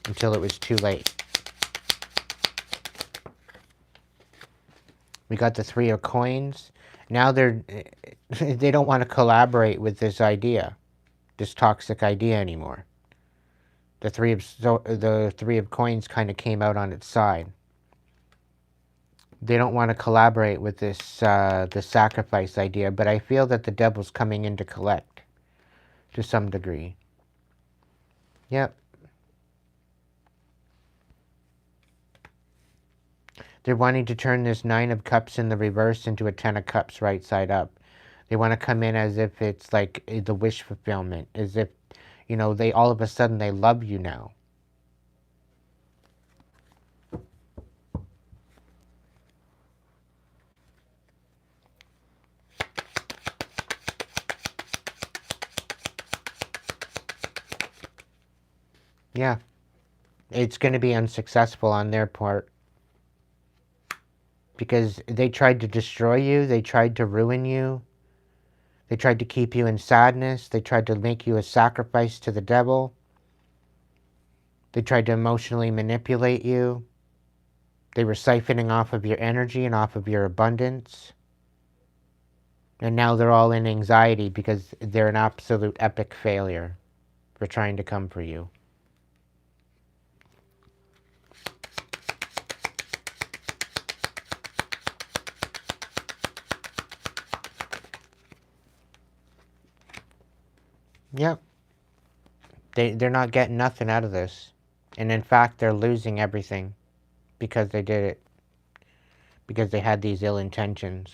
Until it was too late. We got the Three of Coins. Now they don't want to collaborate with this idea, this toxic idea anymore. The Three of Coins kind of came out on its side. They don't want to collaborate with this the sacrifice idea, but I feel that the devil's coming in to collect to some degree. Yep. They're wanting to turn this Nine of Cups in the reverse into a Ten of Cups right side up. They want to come in as if it's like the wish fulfillment, as if, you know, they all of a sudden they love you now. Yeah. It's going to be unsuccessful on their part. Because they tried to destroy you. They tried to ruin you. They tried to keep you in sadness. They tried to make you a sacrifice to the devil. They tried to emotionally manipulate you. They were siphoning off of your energy and off of your abundance. And now they're all in anxiety because they're an absolute epic failure for trying to come for you. Yep. They're not getting nothing out of this. And in fact, they're losing everything because they did it. Because they had these ill intentions.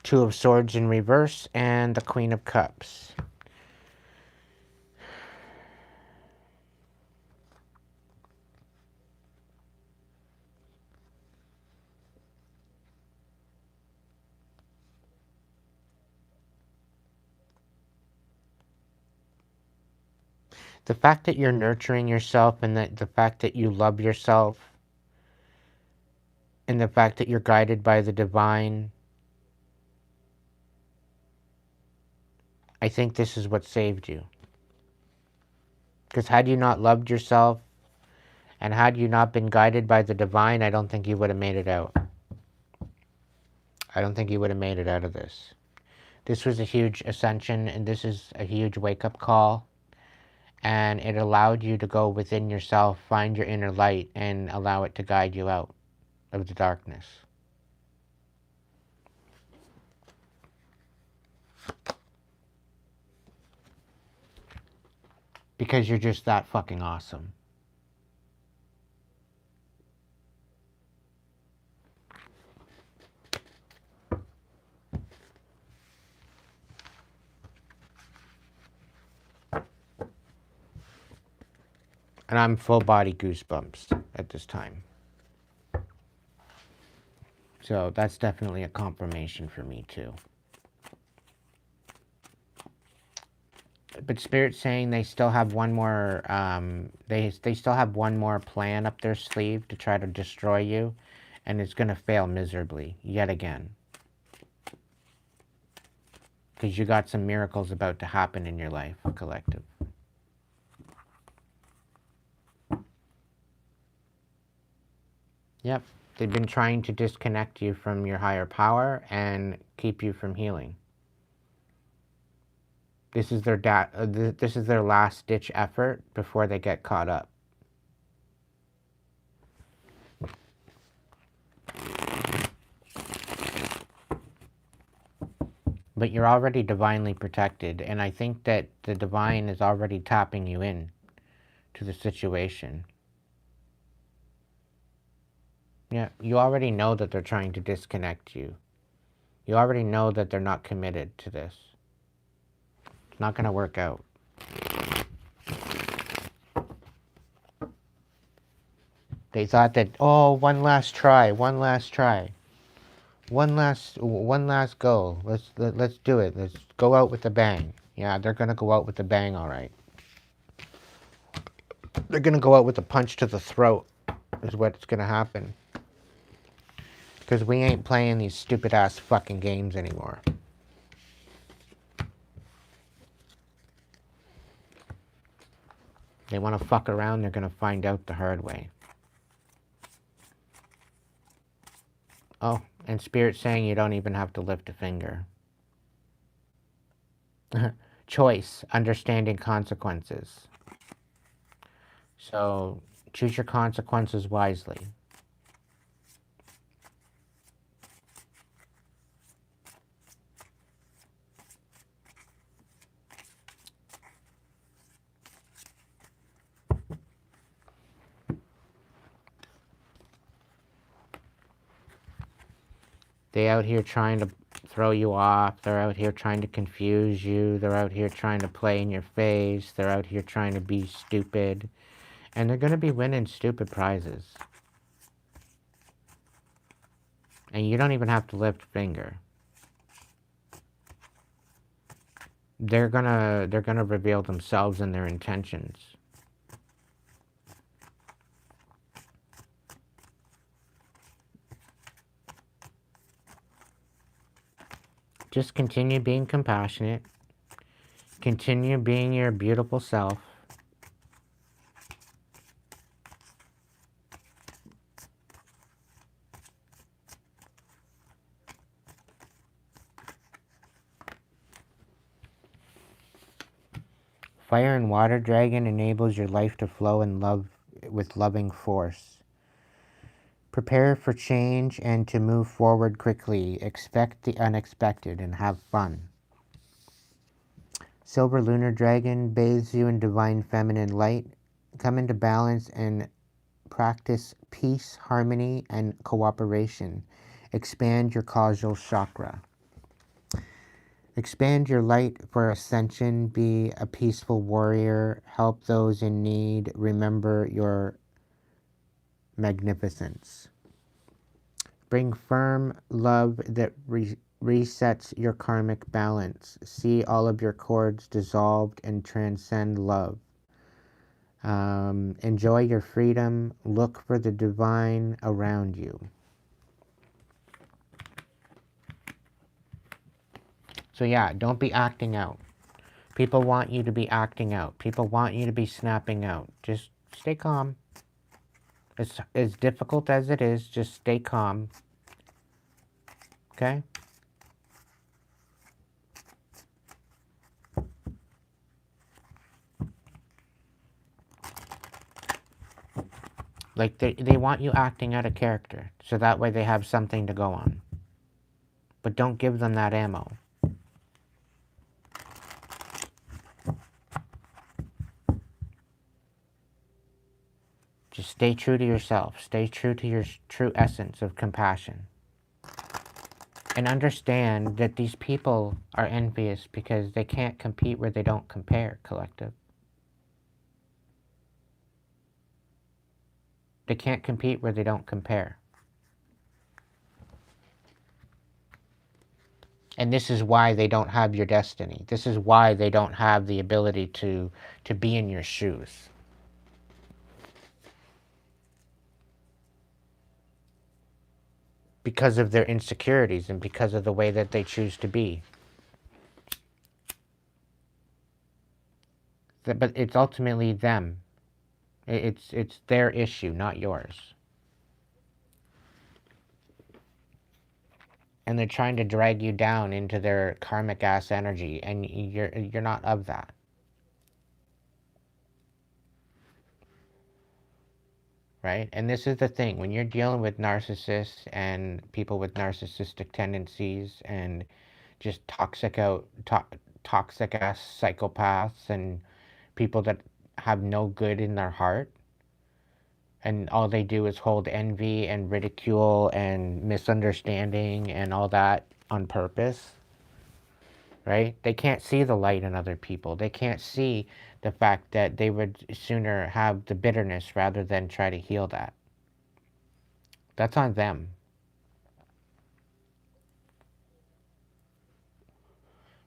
Two of Swords in reverse and the Queen of Cups. The fact that you're nurturing yourself and that the fact that you love yourself and the fact that you're guided by the divine, I think this is what saved you. Because had you not loved yourself and had you not been guided by the divine, I don't think you would have made it out. I don't think you would have made it out of this. This was a huge ascension and this is a huge wake-up call. And it allowed you to go within yourself, find your inner light, and allow it to guide you out of the darkness. Because you're just that fucking awesome. And I'm full body goosebumps at this time. So that's definitely a confirmation for me too. But Spirit's saying they still have one more, they still have one more plan up their sleeve to try to destroy you. And it's going to fail miserably, yet again. Because you got some miracles about to happen in your life, collective. Yep, they've been trying to disconnect you from your higher power and keep you from healing. This is their last ditch effort before they get caught up. But you're already divinely protected, and I think that the divine is already tapping you in to the situation. Yeah, you already know that they're trying to disconnect you. You already know that they're not committed to this. It's not going to work out. They thought that, oh, one last try, one last try. One last go. Let's do it. Let's go out with a bang. Yeah, they're going to go out with a bang, all right. They're going to go out with a punch to the throat is what's going to happen. Because we ain't playing these stupid-ass fucking games anymore. They want to fuck around, they're going to find out the hard way. Oh, and Spirit's saying you don't even have to lift a finger. Choice, understanding consequences. So, choose your consequences wisely. They out here trying to throw you off. They're out here trying to confuse you. They're out here trying to play in your face. They're out here trying to be stupid. And they're going to be winning stupid prizes. And you don't even have to lift a finger. they're gonna reveal themselves and their intentions. Just continue being compassionate. Continue being your beautiful self. Fire and Water Dragon enables your life to flow in love with loving force. Prepare for change and to move forward quickly. Expect the unexpected and have fun. Silver Lunar Dragon bathes you in divine feminine light. Come into balance and practice peace, harmony, and cooperation. Expand your causal chakra. Expand your light for ascension. Be a peaceful warrior. Help those in need. Remember your magnificence. Bring firm love that resets your karmic balance. See all of your cords dissolved and transcend love. Enjoy your freedom. Look for the divine around you. So yeah, don't be acting out. People want you to be acting out. People want you to be snapping out. Just stay calm. As difficult as it is, just stay calm. Okay? Like, they want you acting out of character, so that way they have something to go on. But don't give them that ammo. Just stay true to yourself. Stay true to your true essence of compassion. And understand that these people are envious because they can't compete where they don't compare, collective. They can't compete where they don't compare. And this is why they don't have your destiny. This is why they don't have the ability to be in your shoes. Because of their insecurities and because of the way that they choose to be. But it's ultimately them. It's their issue, not yours. And they're trying to drag you down into their karmic ass energy, and you're not of that. Right? And this is the thing, when you're dealing with narcissists and people with narcissistic tendencies and just toxic ass psychopaths and people that have no good in their heart, and all they do is hold envy and ridicule and misunderstanding and all that on purpose, right? They can't see the light in other people. They can't see the fact that they would sooner have the bitterness rather than try to heal that. That's on them.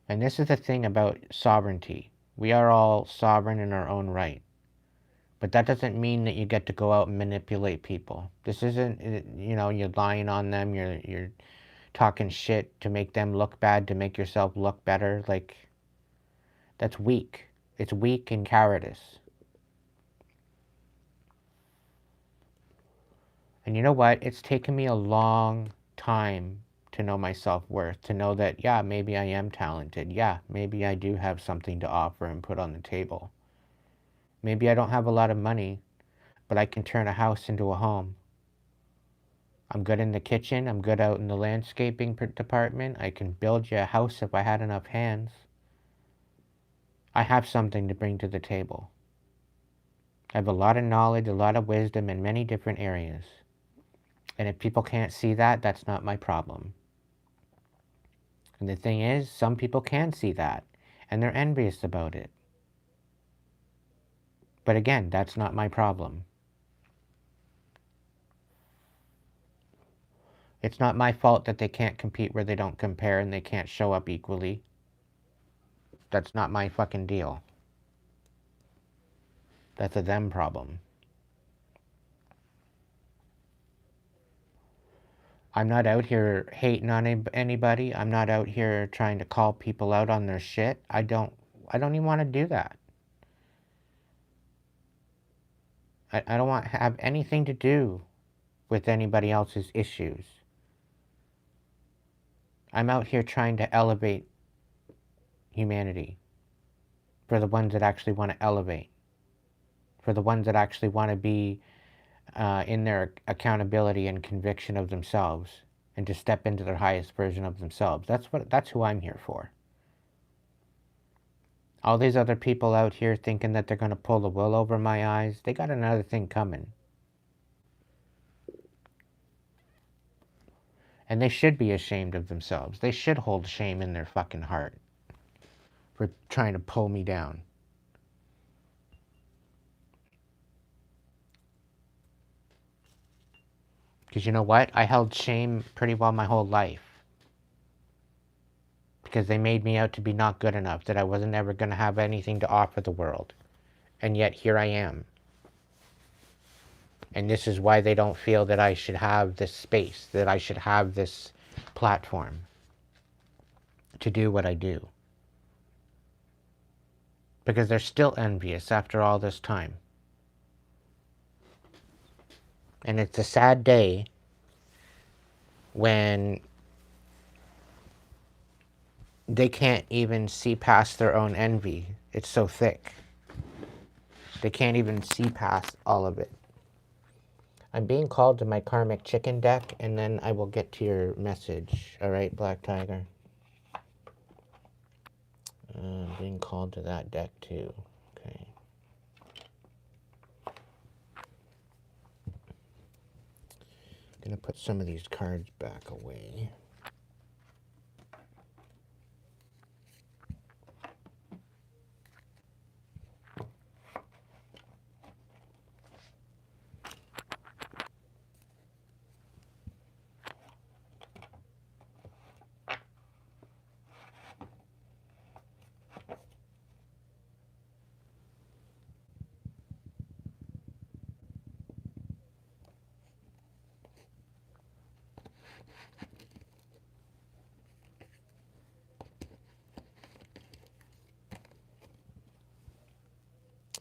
And this is the thing about sovereignty. We are all sovereign in our own right. But that doesn't mean that you get to go out and manipulate people. This isn't, you're lying on them, you're talking shit to make them look bad, to make yourself look better. Like, that's weak. It's weak and cowardice. And you know what? It's taken me a long time to know my self-worth, to know that, yeah, maybe I am talented. Yeah, maybe I do have something to offer and put on the table. Maybe I don't have a lot of money, but I can turn a house into a home. I'm good in the kitchen. I'm good out in the landscaping department. I can build you a house if I had enough hands. I have something to bring to the table. I have a lot of knowledge, a lot of wisdom in many different areas. And if people can't see that, that's not my problem. And the thing is, some people can see that, and they're envious about it. But again, that's not my problem. It's not my fault that they can't compete where they don't compare and they can't show up equally. That's not my fucking deal. That's a them problem. I'm not out here hating on anybody. I'm not out here trying to call people out on their shit. I don't even want to do that. I don't want to have anything to do with anybody else's issues. I'm out here trying to elevate humanity. For the ones that actually want to elevate. For the ones that actually want to be in their accountability and conviction of themselves. And to step into their highest version of themselves. That's who I'm here for. All these other people out here thinking that they're going to pull the wool over my eyes, they got another thing coming. And they should be ashamed of themselves. They should hold shame in their fucking heart for trying to pull me down. Because you know what? I held shame pretty well my whole life. Because they made me out to be not good enough, that I wasn't ever going to have anything to offer the world. And yet here I am. And this is why they don't feel that I should have this space, that I should have this platform to do what I do. Because they're still envious after all this time. And it's a sad day when they can't even see past their own envy. It's so thick. They can't even see past all of it. I'm being called to my karmic chicken deck, and then I will get to your message. All right, Black Tiger? I'm being called to that deck too. Okay. I'm going to put some of these cards back away.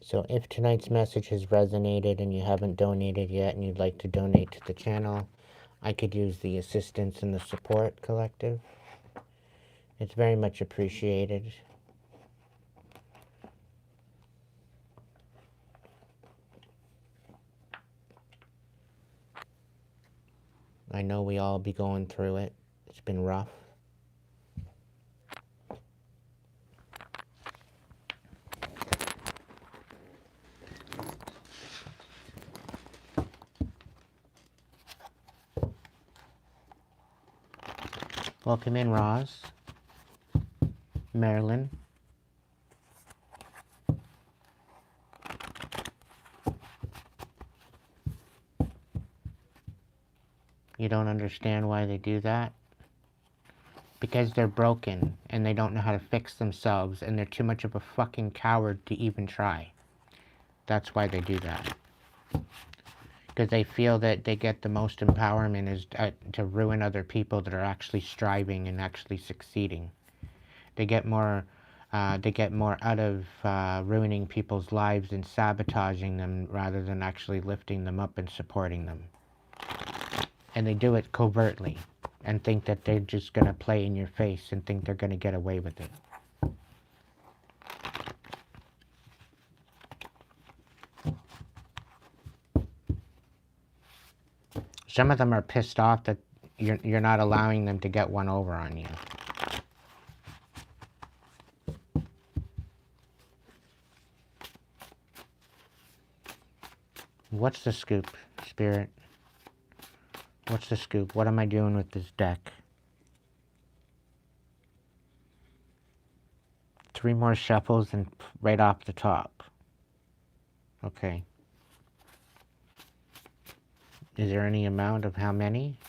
So if tonight's message has resonated and you haven't donated yet and you'd like to donate to the channel, I could use the assistance and the support collective. It's very much appreciated. I know we all be going through it. It's been rough. Welcome in, Roz. Marilyn. You don't understand why they do that? Because they're broken and they don't know how to fix themselves and they're too much of a fucking coward to even try. That's why they do that. Because they feel that they get the most empowerment is to ruin other people that are actually striving and actually succeeding. They get more out of ruining people's lives and sabotaging them rather than actually lifting them up and supporting them. And they do it covertly and think that they're just going to play in your face and think they're going to get away with it. Some of them are pissed off that you're not allowing them to get one over on you. What's the scoop, Spirit? What's the scoop? What am I doing with this deck? 3 more shuffles and right off the top. Okay. Is there any amount of how many?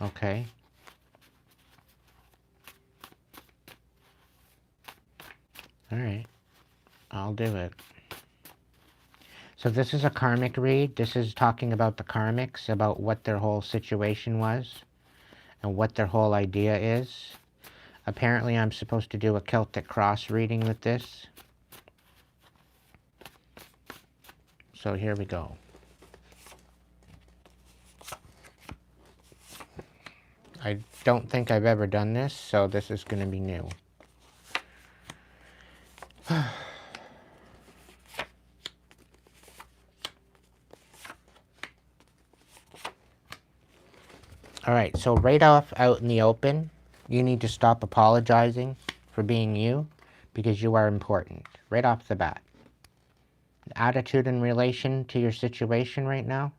Okay. Alright. I'll do it. So this is a karmic read. This is talking about the karmics, about what their whole situation was and what their whole idea is. Apparently I'm supposed to do a Celtic cross reading with this. So here we go. I don't think I've ever done this, so this is going to be new. Alright, so right off out in the open, you need to stop apologizing for being you, because you are important. Right off the bat. Attitude in relation to your situation right now,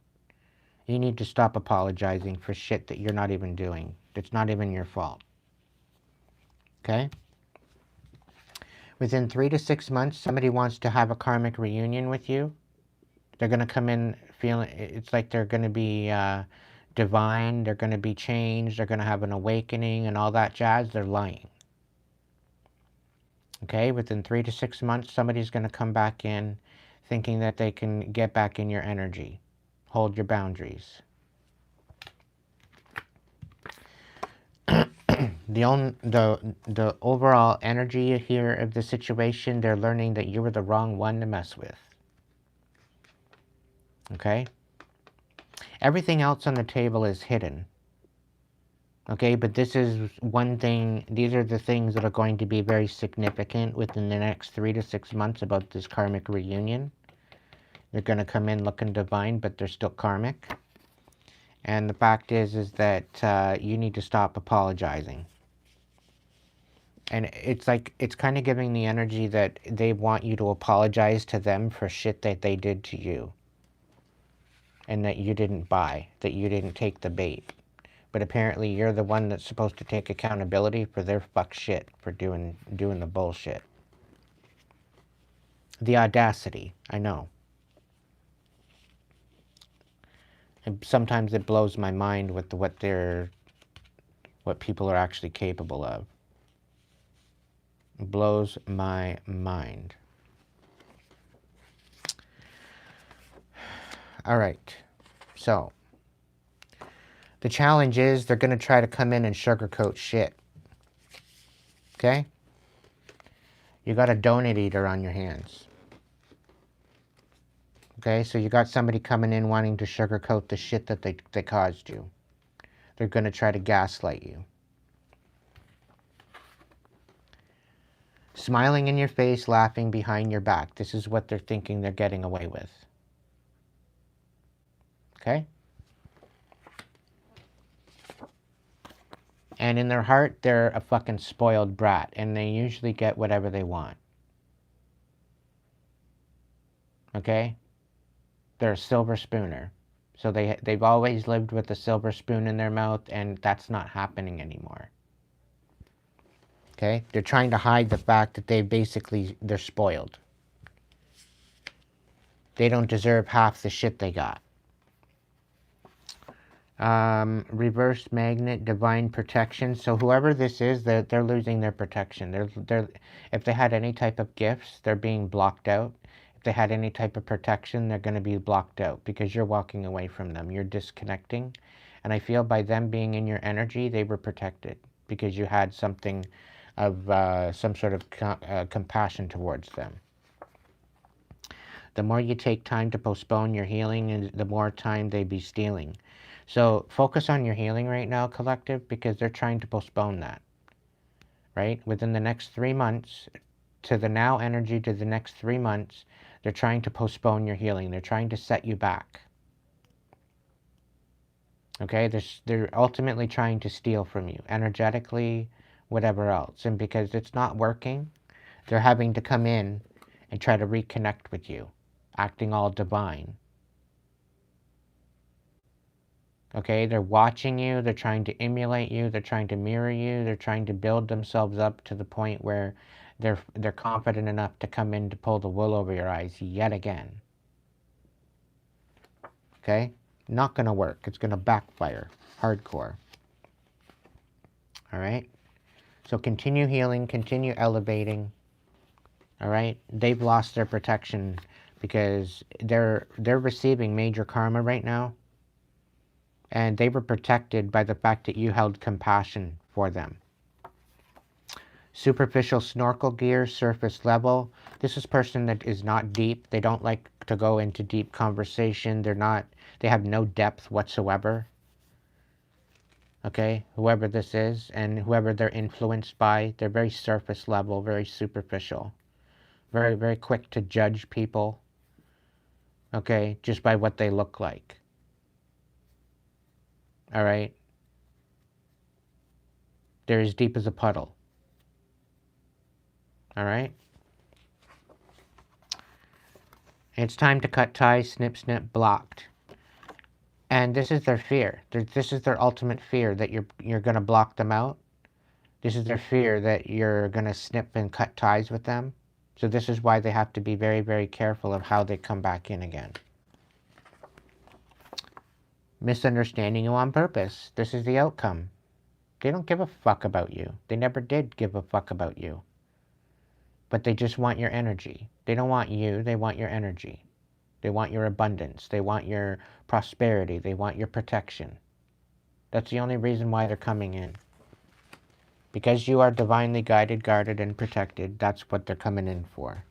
you need to stop apologizing for shit that you're not even doing. It's not even your fault. Okay? Within 3 to 6 months, somebody wants to have a karmic reunion with you. They're going to come in feeling, it's like they're going to be divine, they're going to be changed, they're going to have an awakening and all that jazz. They're lying. Okay? Within 3 to 6 months, somebody's going to come back in thinking that they can get back in your energy. Hold your boundaries. The overall energy here of the situation, they're learning that you were the wrong one to mess with. Okay? Everything else on the table is hidden. Okay, but this is one thing, these are the things that are going to be very significant within the next 3 to 6 months about this karmic reunion. They're going to come in looking divine, but they're still karmic. And the fact is that you need to stop apologizing. And it's like, it's kind of giving the energy that they want you to apologize to them for shit that they did to you. And that you didn't buy, that you didn't take the bait. But apparently you're the one that's supposed to take accountability for their fuck shit, for doing the bullshit. The audacity, I know. And sometimes it blows my mind with what people are actually capable of. It blows my mind. All right, so the challenge is they're going to try to come in and sugarcoat shit. Okay? You got a donut eater on your hands. Okay, so you got somebody coming in wanting to sugarcoat the shit that they caused you. They're going to try to gaslight you. Smiling in your face, laughing behind your back. This is what they're thinking they're getting away with. Okay? And in their heart, they're a fucking spoiled brat, and they usually get whatever they want. Okay? They're a silver spooner. So they've always lived with a silver spoon in their mouth, and that's not happening anymore. Okay? They're trying to hide the fact that they're spoiled. They don't deserve half the shit they got. Reverse magnet, divine protection. So whoever this is, they're losing their protection. If they had any type of gifts, they're being blocked out. If they had any type of protection, they're going to be blocked out because you're walking away from them. You're disconnecting. And I feel by them being in your energy, they were protected because you had something of some sort of compassion towards them. The more you take time to postpone your healing, and the more time they be stealing. So focus on your healing right now, collective, because they're trying to postpone that. Right? Within the next 3 months, to the now energy to the next 3 months, they're trying to postpone your healing. They're trying to set you back. Okay? They're ultimately trying to steal from you, energetically, whatever else. And because it's not working, they're having to come in and try to reconnect with you, acting all divine. Okay, they're watching you, they're trying to emulate you, they're trying to mirror you, they're trying to build themselves up to the point where they're confident enough to come in to pull the wool over your eyes yet again. Okay? Not going to work. It's going to backfire. Hardcore. Alright? So continue healing, continue elevating. All right? They've lost their protection because they're receiving major karma right now. And they were protected by the fact that you held compassion for them. Superficial snorkel gear, surface level. This is a person that is not deep. They don't like to go into deep conversation. They have no depth whatsoever. Okay, whoever this is and whoever they're influenced by, they're very surface level, very superficial. Very, very quick to judge people. Okay, just by what they look like. All right? They're as deep as a puddle. All right? It's time to cut ties, snip, snip, blocked. And this is their fear. This is their ultimate fear, that you're going to block them out. This is their fear that you're going to snip and cut ties with them. So this is why they have to be very, very careful of how they come back in again. Misunderstanding you on purpose. This is the outcome. They don't give a fuck about you. They never did give a fuck about you. But they just want your energy. They don't want you, they want your energy. They want your abundance. They want your prosperity. They want your protection. That's the only reason why they're coming in. Because you are divinely guided, guarded, and protected, that's what they're coming in for.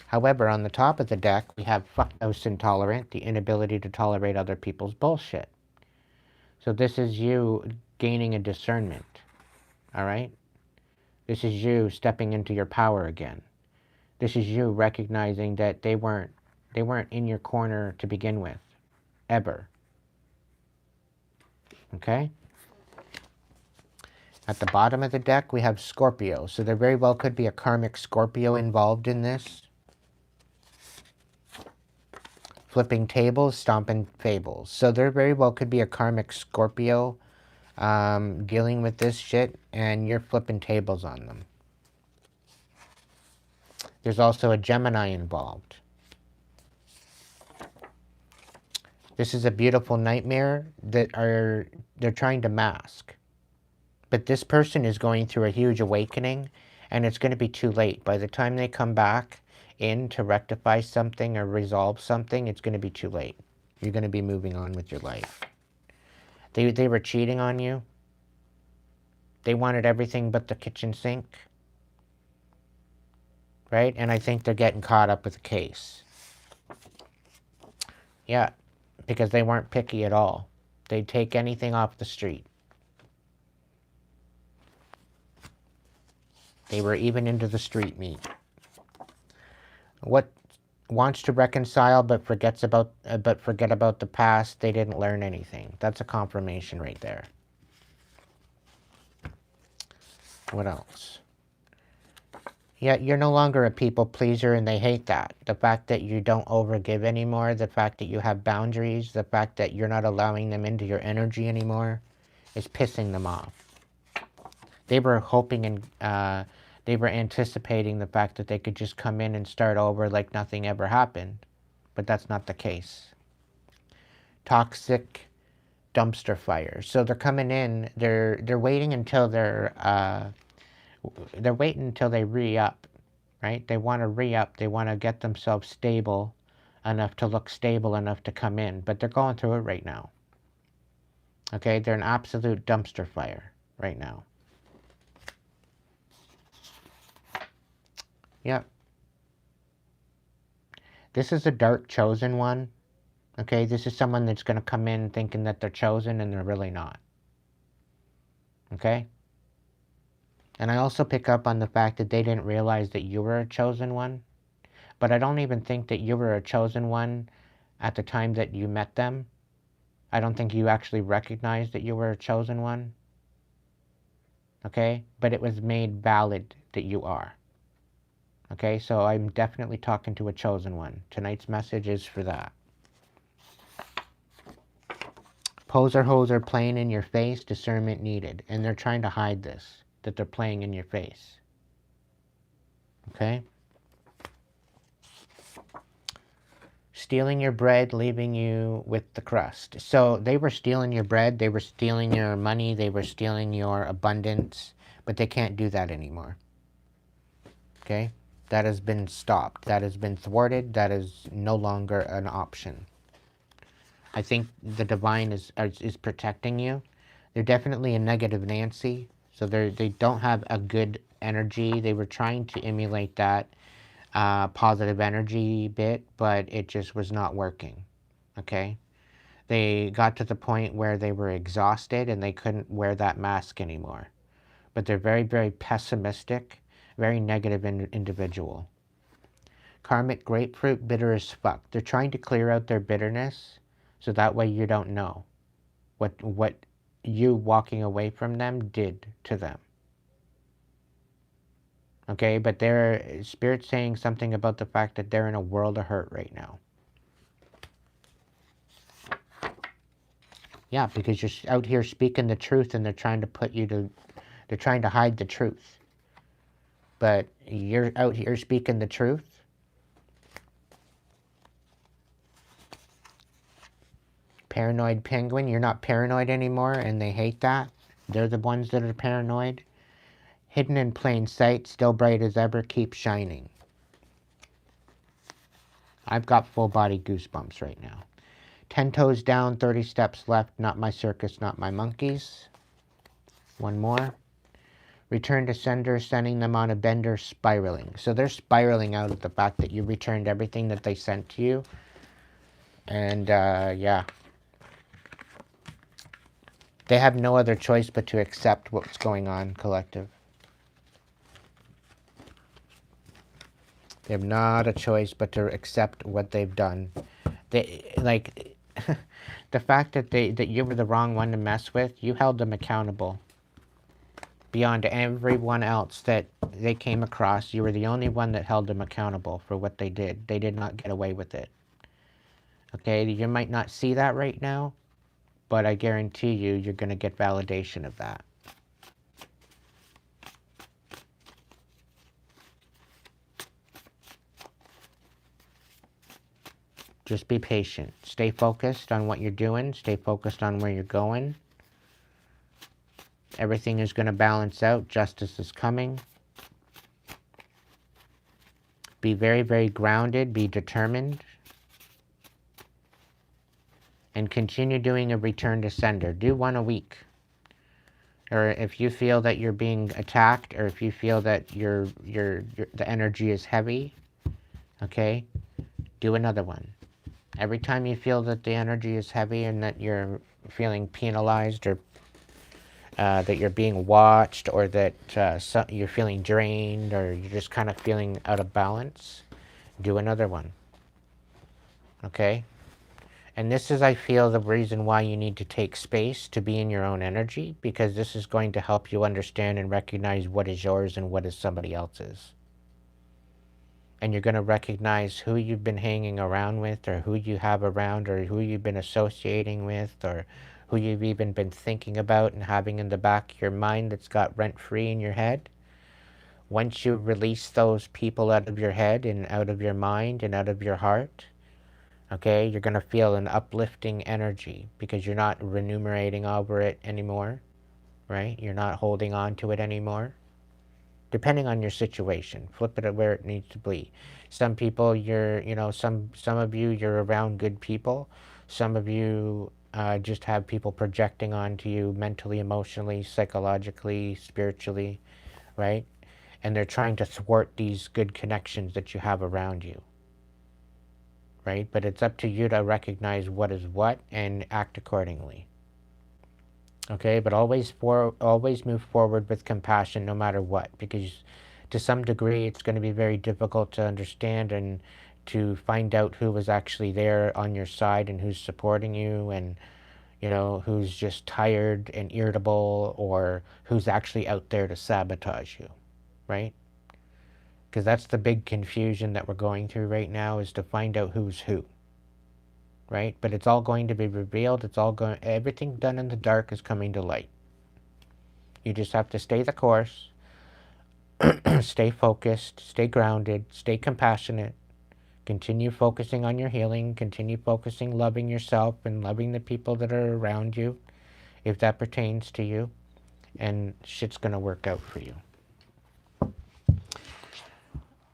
However, on the top of the deck, we have fructose intolerant, the inability to tolerate other people's bullshit. So this is you gaining a discernment, all right? This is you stepping into your power again. This is you recognizing that they weren't in your corner to begin with, ever. Okay? At the bottom of the deck, we have Scorpio. So there very well could be a karmic Scorpio involved in this. Flipping tables, stomping fables. So there very well could be a karmic Scorpio dealing with this shit, and you're flipping tables on them. There's also a Gemini involved. This is a beautiful nightmare that they're trying to mask. But this person is going through a huge awakening, and it's going to be too late. By the time they come back in to rectify something or resolve something, it's going to be too late. You're going to be moving on with your life. They were cheating on you. They wanted everything but the kitchen sink. Right? And I think they're getting caught up with the case. Yeah, because they weren't picky at all. They'd take anything off the street. They were even into the street meat. What wants to reconcile but forget about the past, they didn't learn anything. That's a confirmation right there. What else? Yeah, you're no longer a people pleaser, and they hate that. The fact that you don't overgive anymore, the fact that you have boundaries, the fact that you're not allowing them into your energy anymore is pissing them off. They were hoping and they were anticipating the fact that they could just come in and start over like nothing ever happened. But that's not the case. Toxic dumpster fire. So they're coming in, they're waiting until they're waiting until they re-up, right? They want to re-up. They want to get themselves stable enough to look stable enough to come in. But they're going through it right now. Okay? They're an absolute dumpster fire right now. Yep. This is a dark chosen one. Okay? This is someone that's going to come in thinking that they're chosen and they're really not. Okay? And I also pick up on the fact that they didn't realize that you were a chosen one. But I don't even think that you were a chosen one at the time that you met them. I don't think you actually recognized that you were a chosen one. Okay? But it was made valid that you are. Okay? So I'm definitely talking to a chosen one. Tonight's message is for that. Poser hoser playing in your face, discernment needed. And they're trying to hide this, that they're playing in your face. Okay? Stealing your bread, leaving you with the crust. So they were stealing your bread, they were stealing your money, they were stealing your abundance, but they can't do that anymore. Okay? That has been stopped. That has been thwarted. That is no longer an option. I think the divine is protecting you. They're definitely a negative Nancy, so they don't have a good energy. They were trying to emulate that positive energy bit, but it just was not working. Okay, they got to the point where they were exhausted and they couldn't wear that mask anymore. But they're very, very pessimistic, very negative individual. Karmic grapefruit, bitter as fuck. They're trying to clear out their bitterness so that way you don't know what you walking away from them did to them. Okay, but their spirit's saying something about the fact that they're in a world of hurt right now. Yeah, because you're out here speaking the truth and they're trying to they're trying to hide the truth. But you're out here speaking the truth. Paranoid penguin, you're not paranoid anymore and they hate that. They're the ones that are paranoid. Hidden in plain sight, still bright as ever, keep shining. I've got full body goosebumps right now. 10 toes down, 30 steps left, not my circus, not my monkeys. One more. Return to sender, sending them on a bender, spiraling. So they're spiraling out of the fact that you returned everything that they sent to you. And yeah. They have no other choice but to accept what's going on, collective. They have not a choice but to accept what they've done. They, like, the fact that that you were the wrong one to mess with, you held them accountable. Beyond everyone else that they came across, you were the only one that held them accountable for what they did. They did not get away with it. Okay, you might not see that right now, but I guarantee you, you're going to get validation of that. Just be patient. Stay focused on what you're doing. Stay focused on where you're going. Everything is going to balance out. Justice is coming. Be very, very grounded. Be determined. And continue doing a return to sender. Do one a week. Or if you feel that you're being attacked, or if you feel that the energy is heavy, okay, do another one. Every time you feel that the energy is heavy and that you're feeling penalized or that you're being watched or that you're feeling drained or you're just kind of feeling out of balance, do another one. Okay? And this is, I feel, the reason why you need to take space to be in your own energy, because this is going to help you understand and recognize what is yours and what is somebody else's. And you're going to recognize who you've been hanging around with or who you have around or who you've been associating with or who you've even been thinking about and having in the back of your mind that's got rent-free in your head. Once you release those people out of your head and out of your mind and out of your heart, okay, you're going to feel an uplifting energy because you're not remunerating over it anymore, right? You're not holding on to it anymore. Depending on your situation, flip it where it needs to be. Some people, some of you, you're around good people. Some of you just have people projecting onto you mentally, emotionally, psychologically, spiritually, right? And they're trying to thwart these good connections that you have around you, right? But it's up to you to recognize what is what and act accordingly. Okay, but always move forward with compassion no matter what, because to some degree it's going to be very difficult to understand and to find out who was actually there on your side and who's supporting you and, who's just tired and irritable or who's actually out there to sabotage you, right? Because that's the big confusion that we're going through right now, is to find out who's who. Right? But it's all going to be revealed. Everything done in the dark is coming to light. You just have to stay the course, stay focused, stay grounded, stay compassionate, continue focusing on your healing, continue focusing, loving yourself and loving the people that are around you, if that pertains to you, and shit's going to work out for you.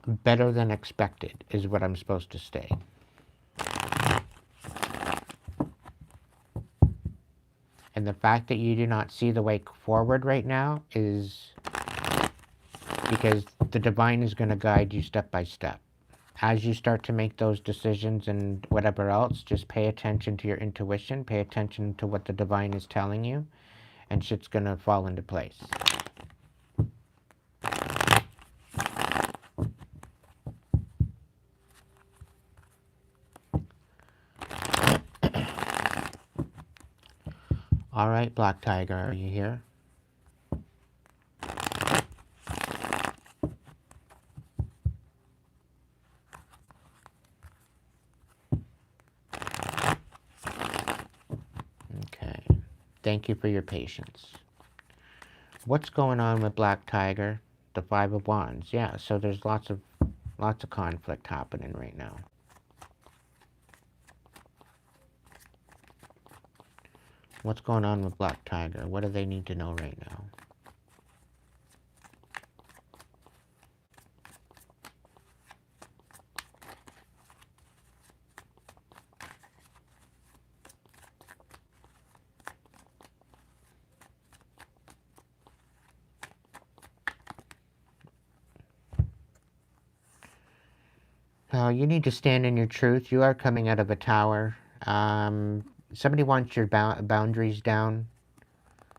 better than expected is what I'm supposed to say. And the fact that you do not see the way forward right now is because the divine is going to guide you step by step. As you start to make those decisions and whatever else, just pay attention to your intuition, pay attention to what the divine is telling you, and shit's going to fall into place. All right, Black Tiger, are you here? Okay. Thank you for your patience. What's going on with Black Tiger? The Five of Wands. Yeah, so there's lots of conflict happening right now. What's going on with Black Tiger? What do they need to know right now? You need to stand in your truth. You are coming out of a tower. Somebody wants your boundaries down.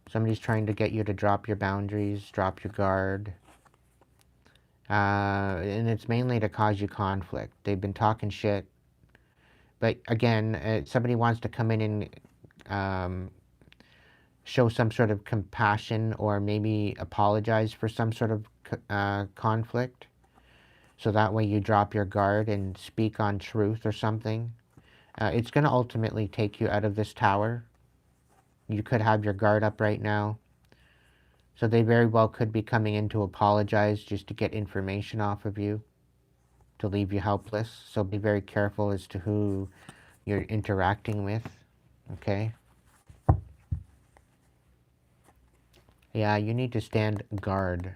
Somebody's trying to get you to drop your boundaries, drop your guard. And it's mainly to cause you conflict. They've been talking shit. But again, somebody wants to come in and show some sort of compassion or maybe apologize for some sort of conflict. So that way you drop your guard and speak on truth or something. It's going to ultimately take you out of this tower. You could have your guard up right now. So they very well could be coming in to apologize just to get information off of you, to leave you helpless. So be very careful as to who you're interacting with, okay? Yeah, you need to stand guard,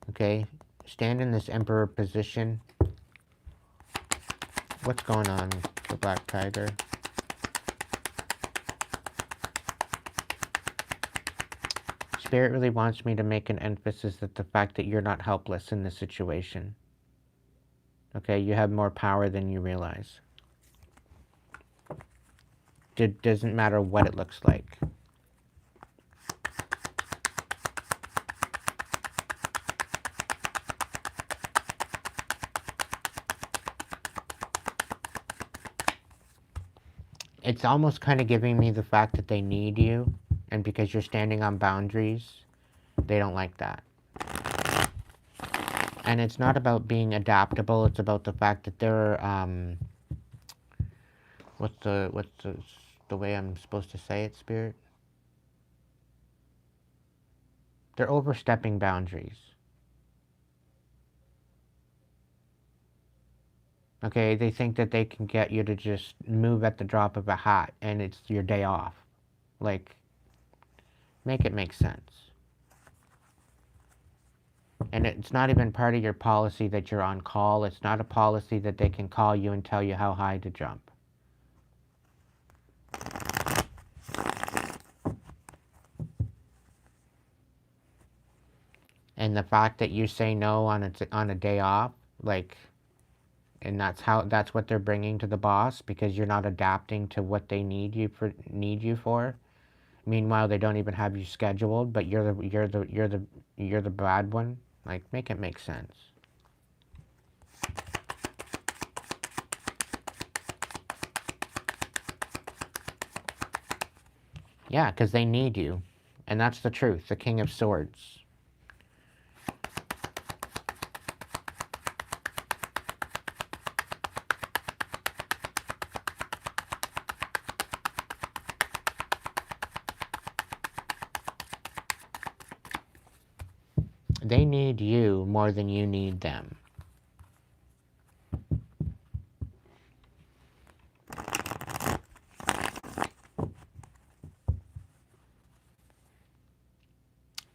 okay? Stand in this Emperor position. What's going on, the Black Tiger? Spirit really wants me to make an emphasis that the fact that you're not helpless in this situation. Okay, you have more power than you realize. It doesn't matter what it looks like. It's almost kind of giving me the fact that they need you, and because you're standing on boundaries, they don't like that. And it's not about being adaptable, it's about the fact that they're, what's the way I'm supposed to say it, Spirit? They're overstepping boundaries. Okay, they think that they can get you to just move at the drop of a hat and it's your day off. Like, make it make sense. And it's not even part of your policy that you're on call. It's not a policy that they can call you and tell you how high to jump. And the fact that you say no on a day off, like, and that's what they're bringing to the boss because you're not adapting to what they need you for. Meanwhile, they don't even have you scheduled, but you're the bad one. Like, make it make sense. Yeah, because they need you, and that's the truth. The King of Swords. They need you more than you need them.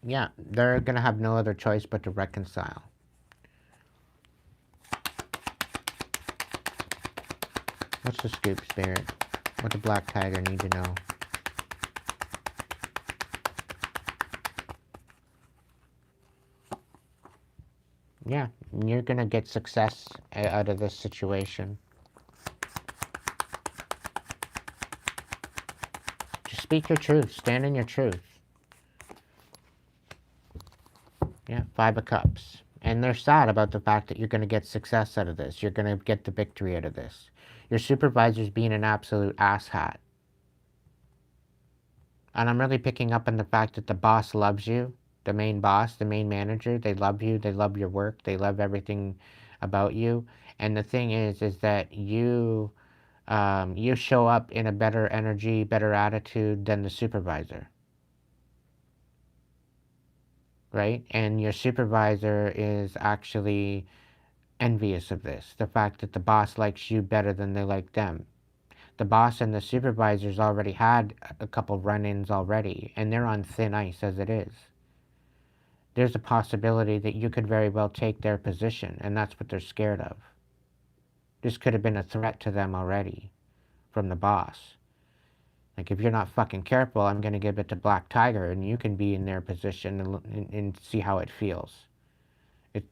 Yeah, they're going to have no other choice but to reconcile. What's the scoop, Spirit? What the Black Tiger need to know? Yeah, you're gonna get success out of this situation. Just speak your truth. Stand in your truth. Yeah, 5 of Cups. And they're sad about the fact that you're going to get success out of this. You're going to get the victory out of this. Your supervisor's being an absolute asshat. And I'm really picking up on the fact that the boss loves you. The main boss, the main manager, they love you. They love your work. They love everything about you. And the thing is that you show up in a better energy, better attitude than the supervisor. Right? And your supervisor is actually envious of this. The fact that the boss likes you better than they like them. The boss and the supervisors already had a couple run-ins already, and they're on thin ice as it is. There's a possibility that you could very well take their position, and that's what they're scared of. This could have been a threat to them already from the boss. Like, if you're not fucking careful, I'm going to give it to Black Tiger, and you can be in their position and see how it feels.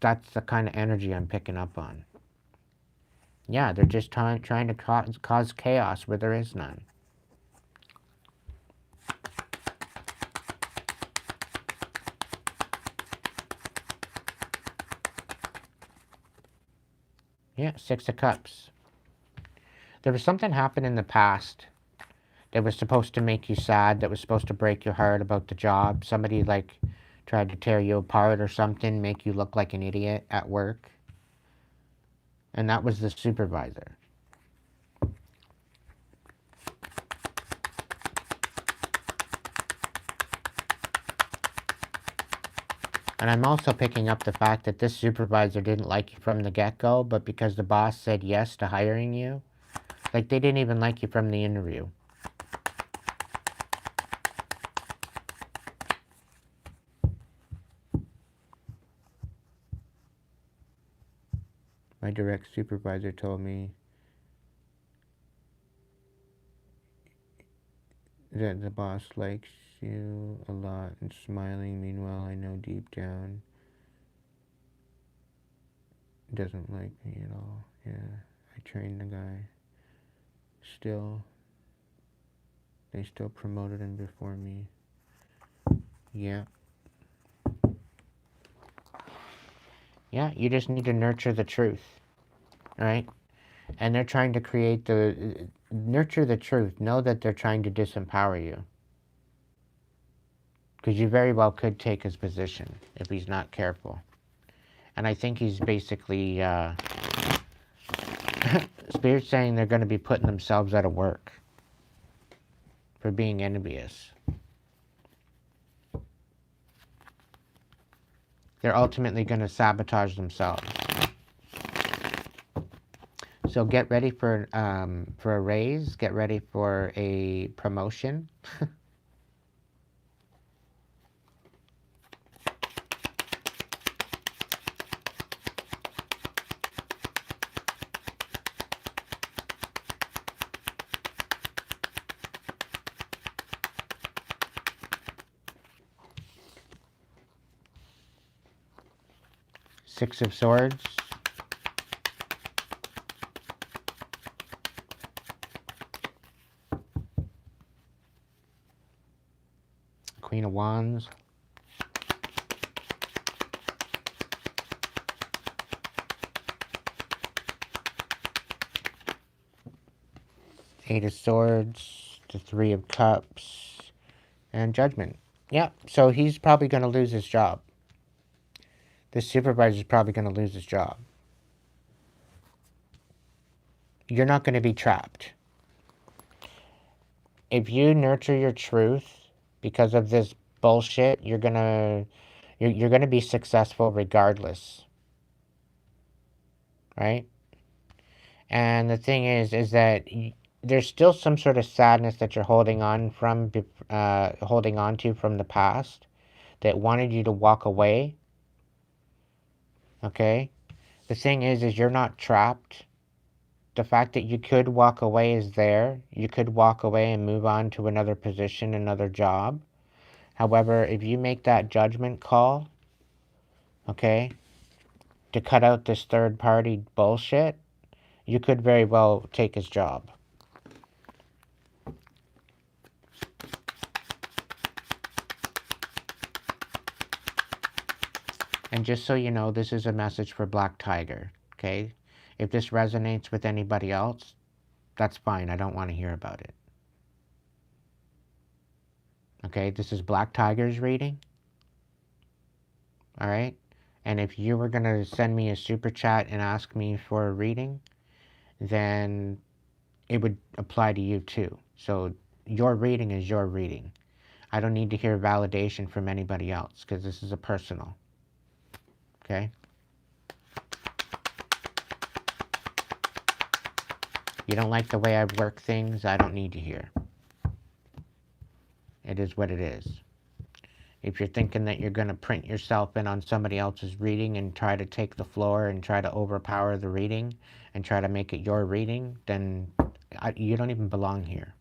That's the kind of energy I'm picking up on. Yeah, they're just trying to cause chaos where there is none. Yeah, 6 of Cups. There was something happened in the past that was supposed to make you sad, that was supposed to break your heart about the job. Somebody, like, tried to tear you apart or something, make you look like an idiot at work. And that was the supervisor. And I'm also picking up the fact that this supervisor didn't like you from the get-go, but because the boss said yes to hiring you, like, they didn't even like you from the interview. My direct supervisor told me that the boss likes you a lot and smiling. Meanwhile, I know deep down doesn't like me at all. Yeah, I trained the guy. Still, they still promoted him before me. Yeah. Yeah, you just need to nurture the truth, right? And they're trying to create nurture the truth. Know that they're trying to disempower you. Because you very well could take his position if he's not careful. And I think he's basically, Spirit's saying they're going to be putting themselves out of work for being envious. They're ultimately going to sabotage themselves. So get ready for a raise. Get ready for a promotion. Six of Swords. Queen of Wands. Eight of Swords. The Three of Cups. And Judgment. Yeah, so he's probably going to lose his job. This supervisor is probably going to lose his job. You're not going to be trapped. If you nurture your truth because of this bullshit, you're gonna be successful regardless, right? And the thing is that there's still some sort of sadness that you're holding on to from the past that wanted you to walk away. Okay, the thing is you're not trapped. The fact that you could walk away is there. You could walk away and move on to another position, another job. However, if you make that judgment call, okay, to cut out this third party bullshit, you could very well take his job. And just so you know, this is a message for Black Tiger, okay? If this resonates with anybody else, that's fine. I don't want to hear about it. Okay, this is Black Tiger's reading. All right? And if you were going to send me a super chat and ask me for a reading, then it would apply to you too. So your reading is your reading. I don't need to hear validation from anybody else because this is a personal. Okay? You don't like the way I work things, I don't need to hear. It is what it is. If you're thinking that you're going to print yourself in on somebody else's reading and try to take the floor and try to overpower the reading and try to make it your reading, then you don't even belong here.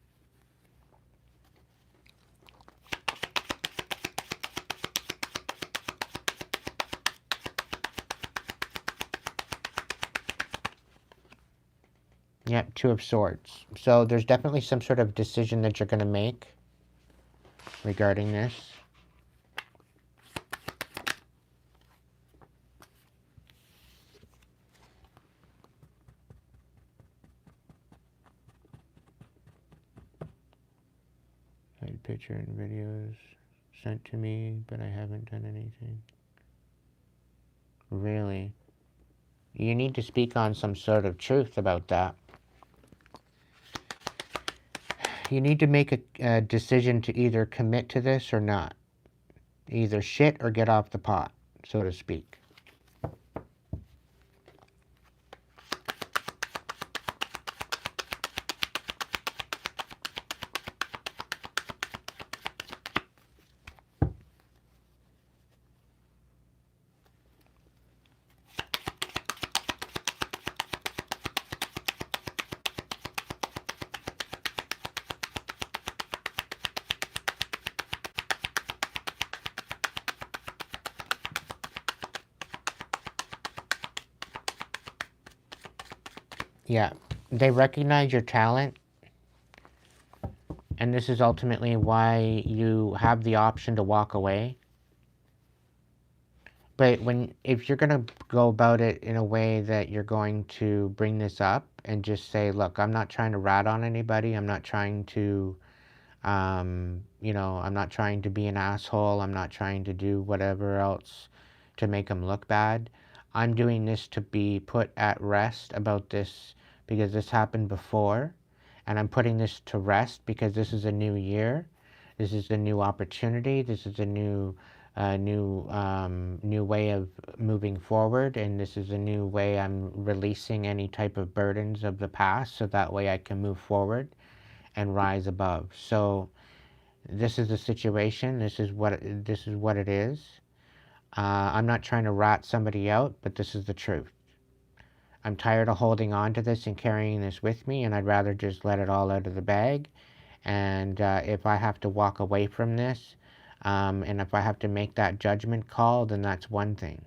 Yep, Two of Swords. So there's definitely some sort of decision that you're going to make regarding this. I had picture and videos sent to me, but I haven't done anything. Really? You need to speak on some sort of truth about that. You need to make a decision to either commit to this or not. Either shit or get off the pot, so to speak. Yeah, they recognize your talent, and this is ultimately why you have the option to walk away. But if you're going to go about it in a way that you're going to bring this up and just say, look, I'm not trying to rat on anybody. I'm not trying to, I'm not trying to be an asshole. I'm not trying to do whatever else to make them look bad. I'm doing this to be put at rest about this because this happened before. And I'm putting this to rest because this is a new year. This is a new opportunity. This is a new way of moving forward, and this is a new way I'm releasing any type of burdens of the past, so that way I can move forward and rise above. So this is the situation. This is what it is. I'm not trying to rat somebody out, but this is the truth. I'm tired of holding on to this and carrying this with me, and I'd rather just let it all out of the bag. And if I have to walk away from this, and if I have to make that judgment call, then that's one thing,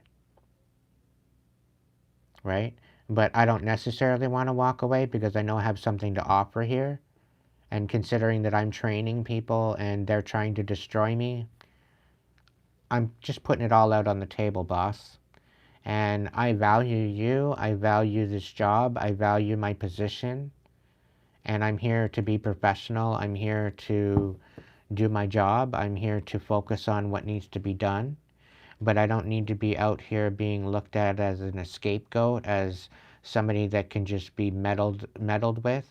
right? But I don't necessarily want to walk away because I know I have something to offer here. And considering that I'm training people and they're trying to destroy me, I'm just putting it all out on the table, boss. And I value you. I value this job. I value my position. And I'm here to be professional. I'm here to do my job. I'm here to focus on what needs to be done. But I don't need to be out here being looked at as an scapegoat, as somebody that can just be meddled with.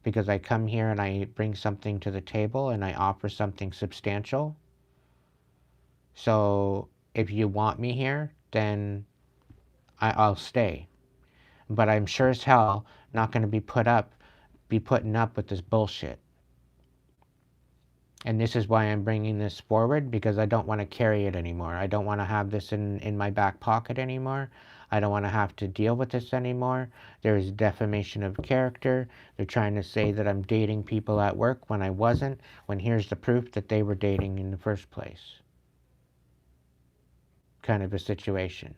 Because I come here and I bring something to the table and I offer something substantial. So if you want me here, then I'll stay. But I'm sure as hell not going to be putting up with this bullshit. And this is why I'm bringing this forward, because I don't want to carry it anymore. I don't want to have this in my back pocket anymore. I don't want to have to deal with this anymore. There is defamation of character. They're trying to say that I'm dating people at work when I wasn't, when here's the proof that they were dating in the first place. Kind of a situation.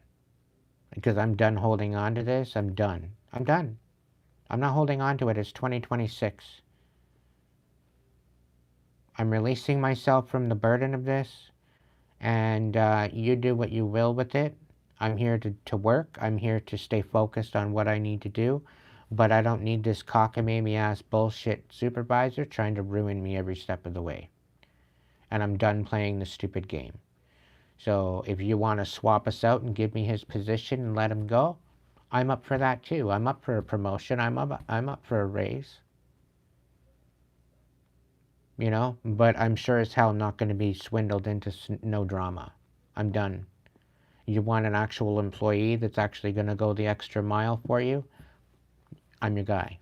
Because I'm done holding on to this. I'm done. I'm done. I'm not holding on to it. It's 2026. I'm releasing myself from the burden of this, and you do what you will with it. I'm here to work. I'm here to stay focused on what I need to do, but I don't need this cockamamie ass bullshit supervisor trying to ruin me every step of the way. And I'm done playing the stupid game. So if you want to swap us out and give me his position and let him go, I'm up for that too. I'm up for a promotion. I'm up for a raise. You know, but I'm sure as hell not going to be swindled into no drama. I'm done. You want an actual employee that's actually going to go the extra mile for you? I'm your guy.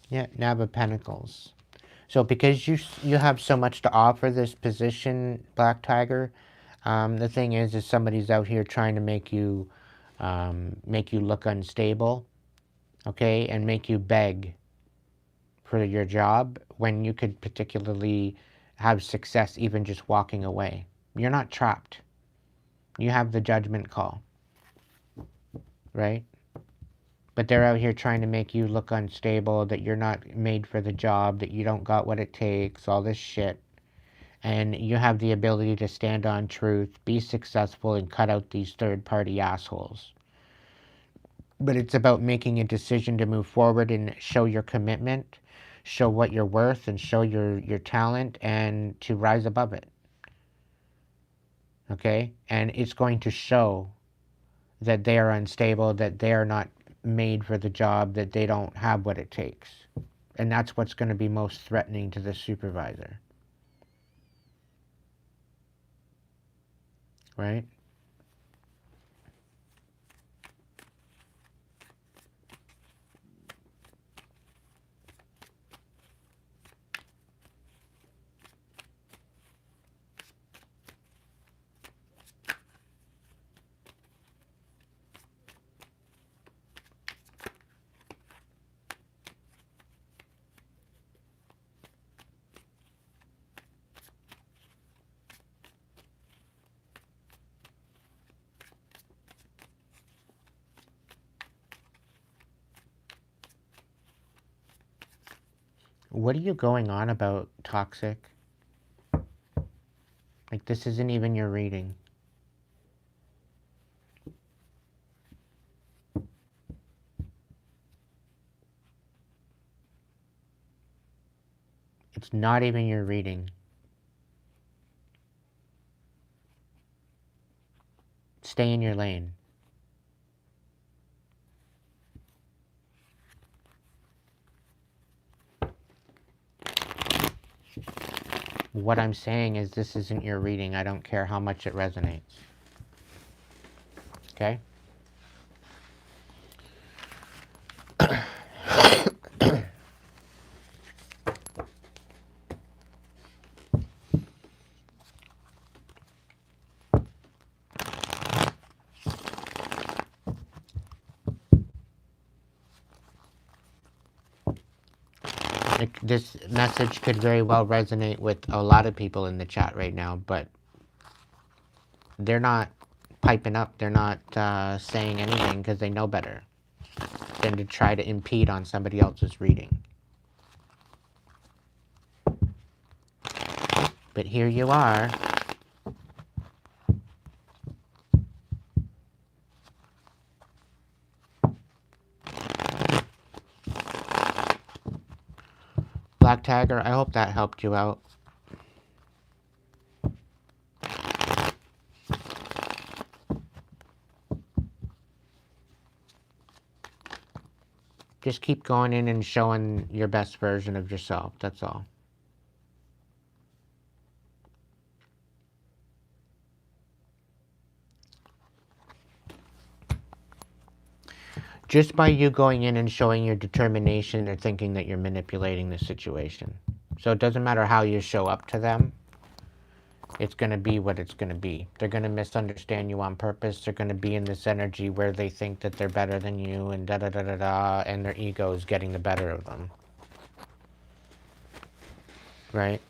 Yeah, Nab of Pentacles. So because you have so much to offer this position, Black Tiger, the thing is somebody's out here trying to make you look unstable, okay, and make you beg for your job when you could particularly have success even just walking away. You're not trapped. You have the judgment call, right? But they're out here trying to make you look unstable, that you're not made for the job, that you don't got what it takes, all this shit. And you have the ability to stand on truth, be successful, and cut out these third-party assholes. But it's about making a decision to move forward and show your commitment, show what you're worth, and show your talent, and to rise above it. Okay? And it's going to show that they are unstable, that they are not made for the job, that they don't have what it takes. And that's what's going to be most threatening to the supervisor. Right? What are you going on about, Toxic? Like, this isn't even your reading. It's not even your reading. Stay in your lane. What I'm saying is this isn't your reading. I don't care how much it resonates. Okay? This message could very well resonate with a lot of people in the chat right now, but they're not piping up. They're not saying anything because they know better than to try to impede on somebody else's reading. But here you are. Black Tiger, I hope that helped you out. Just keep going in and showing your best version of yourself. That's all. Just by you going in and showing your determination, they're thinking that you're manipulating the situation. So it doesn't matter how you show up to them. It's going to be what it's going to be. They're going to misunderstand you on purpose. They're going to be in this energy where they think that they're better than you and da-da-da-da-da, and their ego is getting the better of them. Right?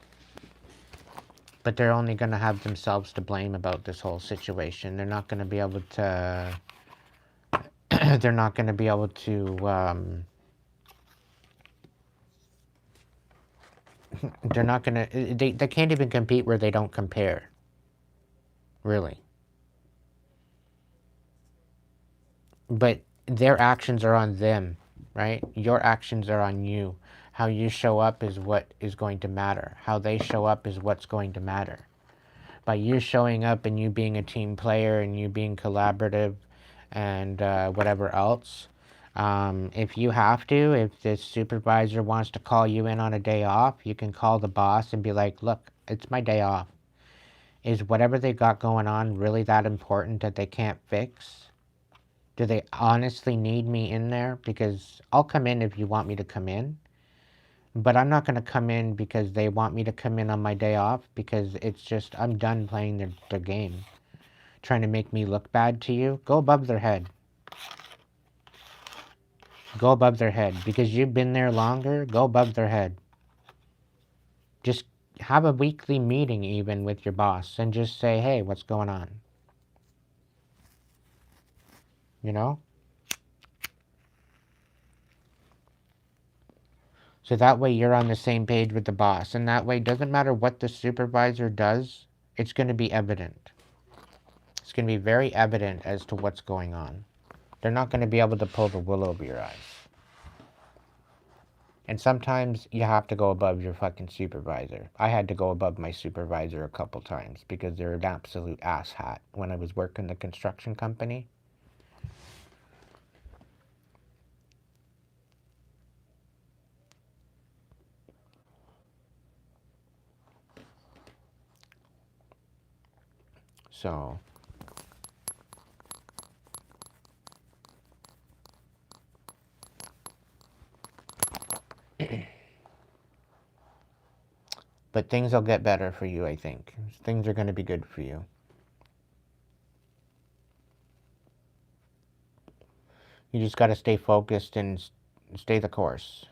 But they're only going to have themselves to blame about this whole situation. They're not going to be able to... they're not going to be able to... they're not going to... They can't even compete where they don't compare. Really. But their actions are on them, right? Your actions are on you. How you show up is what is going to matter. How they show up is what's going to matter. By you showing up and you being a team player and you being collaborative and whatever else, if you have to, if the supervisor wants to call you in on a day off, you can call the boss and be like, look, it's my day off. Is whatever they got going on really that important that they can't fix? Do they honestly need me in there? Because I'll come in if you want me to come in. But I'm not going to come in because they want me to come in on my day off, because it's just, I'm done playing their game. Trying to make me look bad to you. Go above their head. Go above their head. Because you've been there longer, go above their head. Just have a weekly meeting even with your boss and just say, hey, what's going on? You know? So that way you're on the same page with the boss. And that way, it doesn't matter what the supervisor does, it's going to be evident. It's going to be very evident as to what's going on. They're not going to be able to pull the wool over your eyes. And sometimes you have to go above your fucking supervisor. I had to go above my supervisor a couple times because they're an absolute asshat when I was working the construction company. So... But things will get better for you, I think. Things are going to be good for you. You just got to stay focused and stay the course.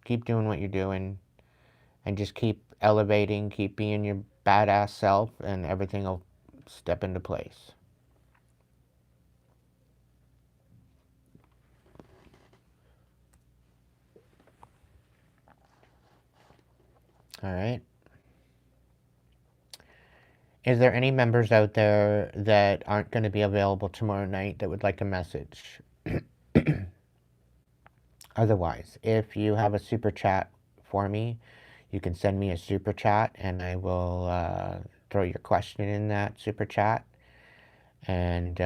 Keep doing what you're doing. And just keep elevating, keep being your badass self, and everything will step into place. All right. Is there any members out there that aren't going to be available tomorrow night that would like a message? Otherwise, if you have a super chat for me, you can send me a super chat and I will throw your question in that super chat, and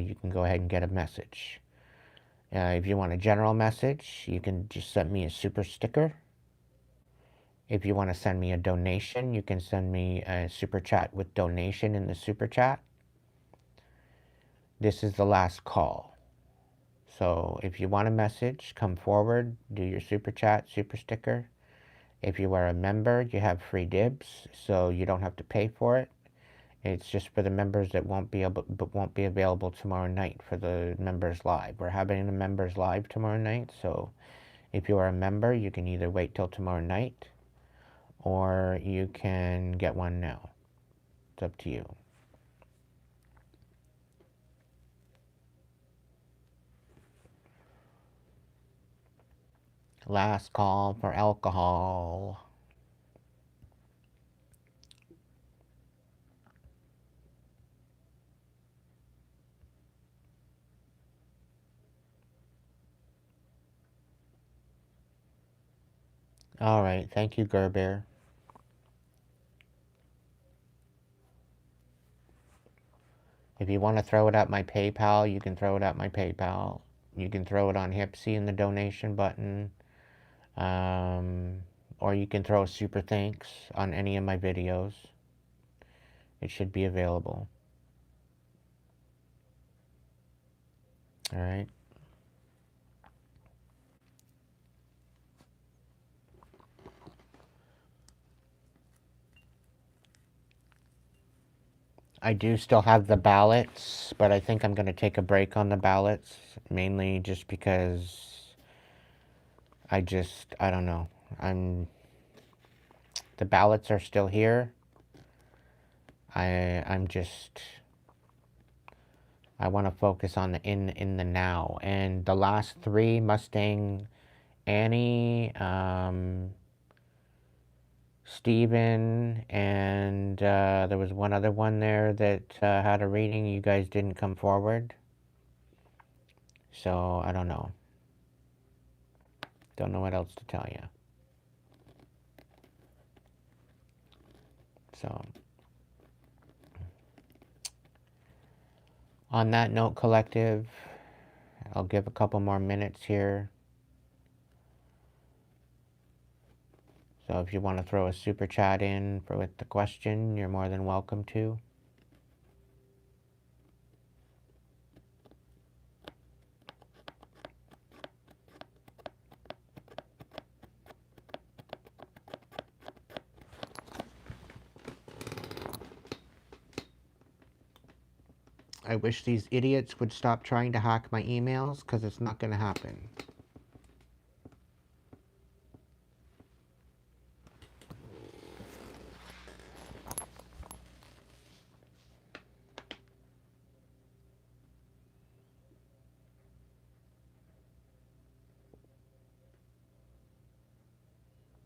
you can go ahead and get a message. If you want a general message, you can just send me a super sticker. If you want to send me a donation, you can send me a super chat with donation in the super chat. This is the last call. So if you want a message, come forward, do your super chat, super sticker. If you are a member, you have free dibs, so you don't have to pay for it. It's just for the members that won't be available tomorrow night for the members live. We're having the members live tomorrow night, so if you are a member, you can either wait till tomorrow night, or you can get one now. It's up to you. Last call for alcohol. Alright, thank you, Gerber. If you want to throw it at my PayPal, you can throw it at my PayPal. You can throw it on Hipsy in the donation button. Or you can throw a super thanks on any of my videos. It should be available. Alright. I do still have the ballots, but I think I'm going to take a break on the ballots, mainly just because I don't know. The ballots are still here. I want to focus on the in the now. And the last three, Mustang, Annie, Steven, and there was one other one there that had a reading. You guys didn't come forward. So, I don't know. Don't know what else to tell you. So, on that note, collective, I'll give a couple more minutes here. So if you want to throw a super chat in with the question, you're more than welcome to. I wish these idiots would stop trying to hack my emails, because it's not going to happen.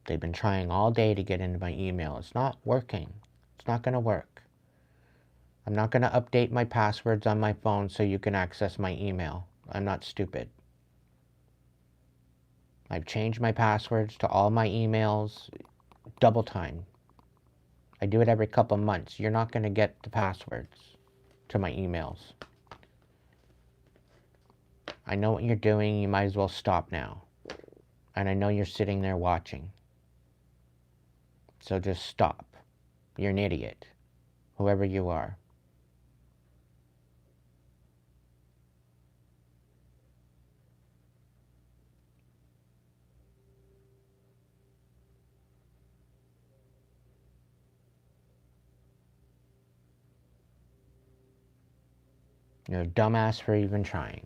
They've been trying all day to get into my email. It's not working. It's not going to work. I'm not going to update my passwords on my phone so you can access my email. I'm not stupid. I've changed my passwords to all my emails double time. I do it every couple months. You're not going to get the passwords to my emails. I know what you're doing. You might as well stop now. And I know you're sitting there watching. So just stop. You're an idiot. Whoever you are. You're a dumbass for even trying.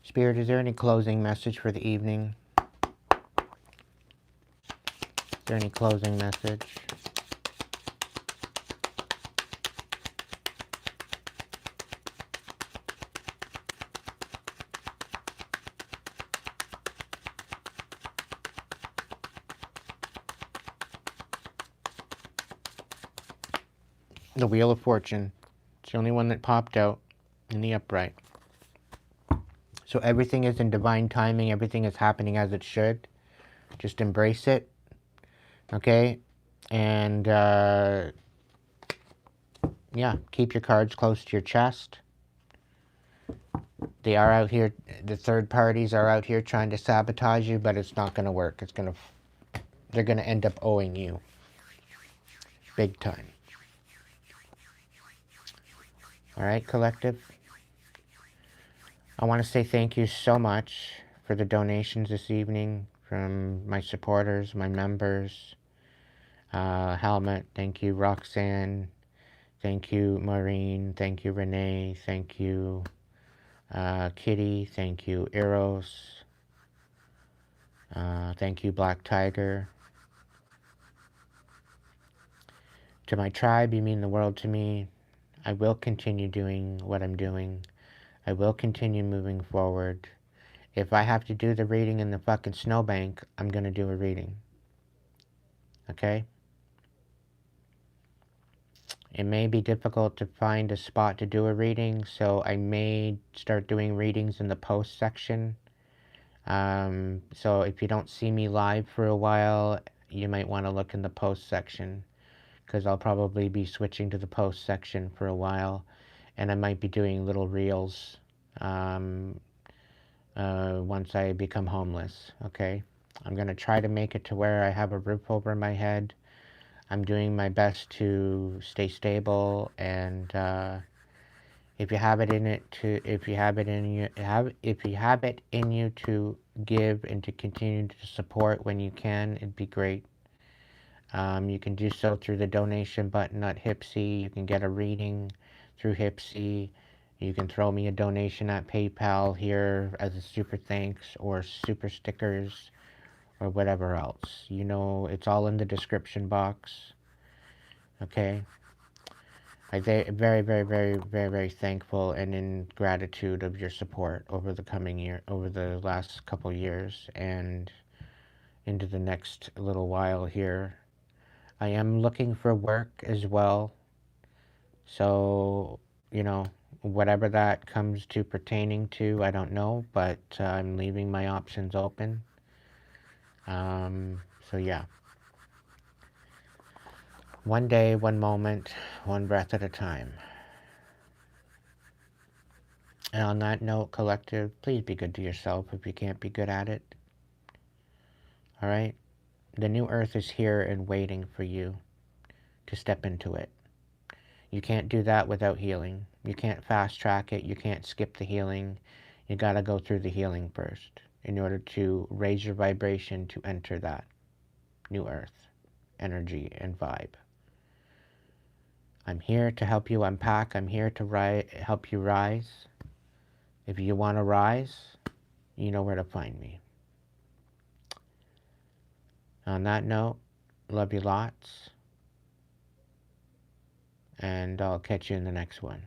Spirit, is there any closing message for the evening? Is there any closing message? The Wheel of Fortune. It's the only one that popped out in the upright. So everything is in divine timing. Everything is happening as it should. Just embrace it. Okay? And, yeah, keep your cards close to your chest. They are out here, the third parties are out here trying to sabotage you, but it's not going to work. They're going to end up owing you. Big time. Alright, collective? I want to say thank you so much for the donations this evening from my supporters, my members. Helmet, thank you. Roxanne, thank you. Maureen, thank you. Renee, thank you. Kitty, thank you. Eros, thank you. Black Tiger. To my tribe, you mean the world to me. I will continue doing what I'm doing. I will continue moving forward. If I have to do the reading in the fucking snowbank, I'm going to do a reading. Okay? It may be difficult to find a spot to do a reading, so I may start doing readings in the post section. So if you don't see me live for a while, you might want to look in the post section, because I'll probably be switching to the post section for a while, and I might be doing little reels um, once I become homeless, okay? I'm going to try to make it to where I have a roof over my head. I'm doing my best to stay stable, and if you have it in it to, if you have it in you, if you have it in you to give and to continue to support when you can, it'd be great. You can do so through the donation button at Hipsy. You can get a reading through Hipsy. You can throw me a donation at PayPal here as a super thanks or super stickers or whatever else. You know, it's all in the description box. Okay? I'm very thankful and in gratitude of your support over the coming year, over the last couple years, and into the next little while here. I am looking for work as well, so, you know, whatever that comes to pertaining to, I don't know, but I'm leaving my options open. So yeah, one day, one moment, one breath at a time. And on that note, collective, please be good to yourself if you can't be good at it. Alright? The new earth is here and waiting for you to step into it. You can't do that without healing. You can't fast track it. You can't skip the healing. You gotta go through the healing first in order to raise your vibration to enter that new earth energy and vibe. I'm here to help you unpack. I'm here to help you rise. If you want to rise, you know where to find me. On that note, love you lots, and I'll catch you in the next one.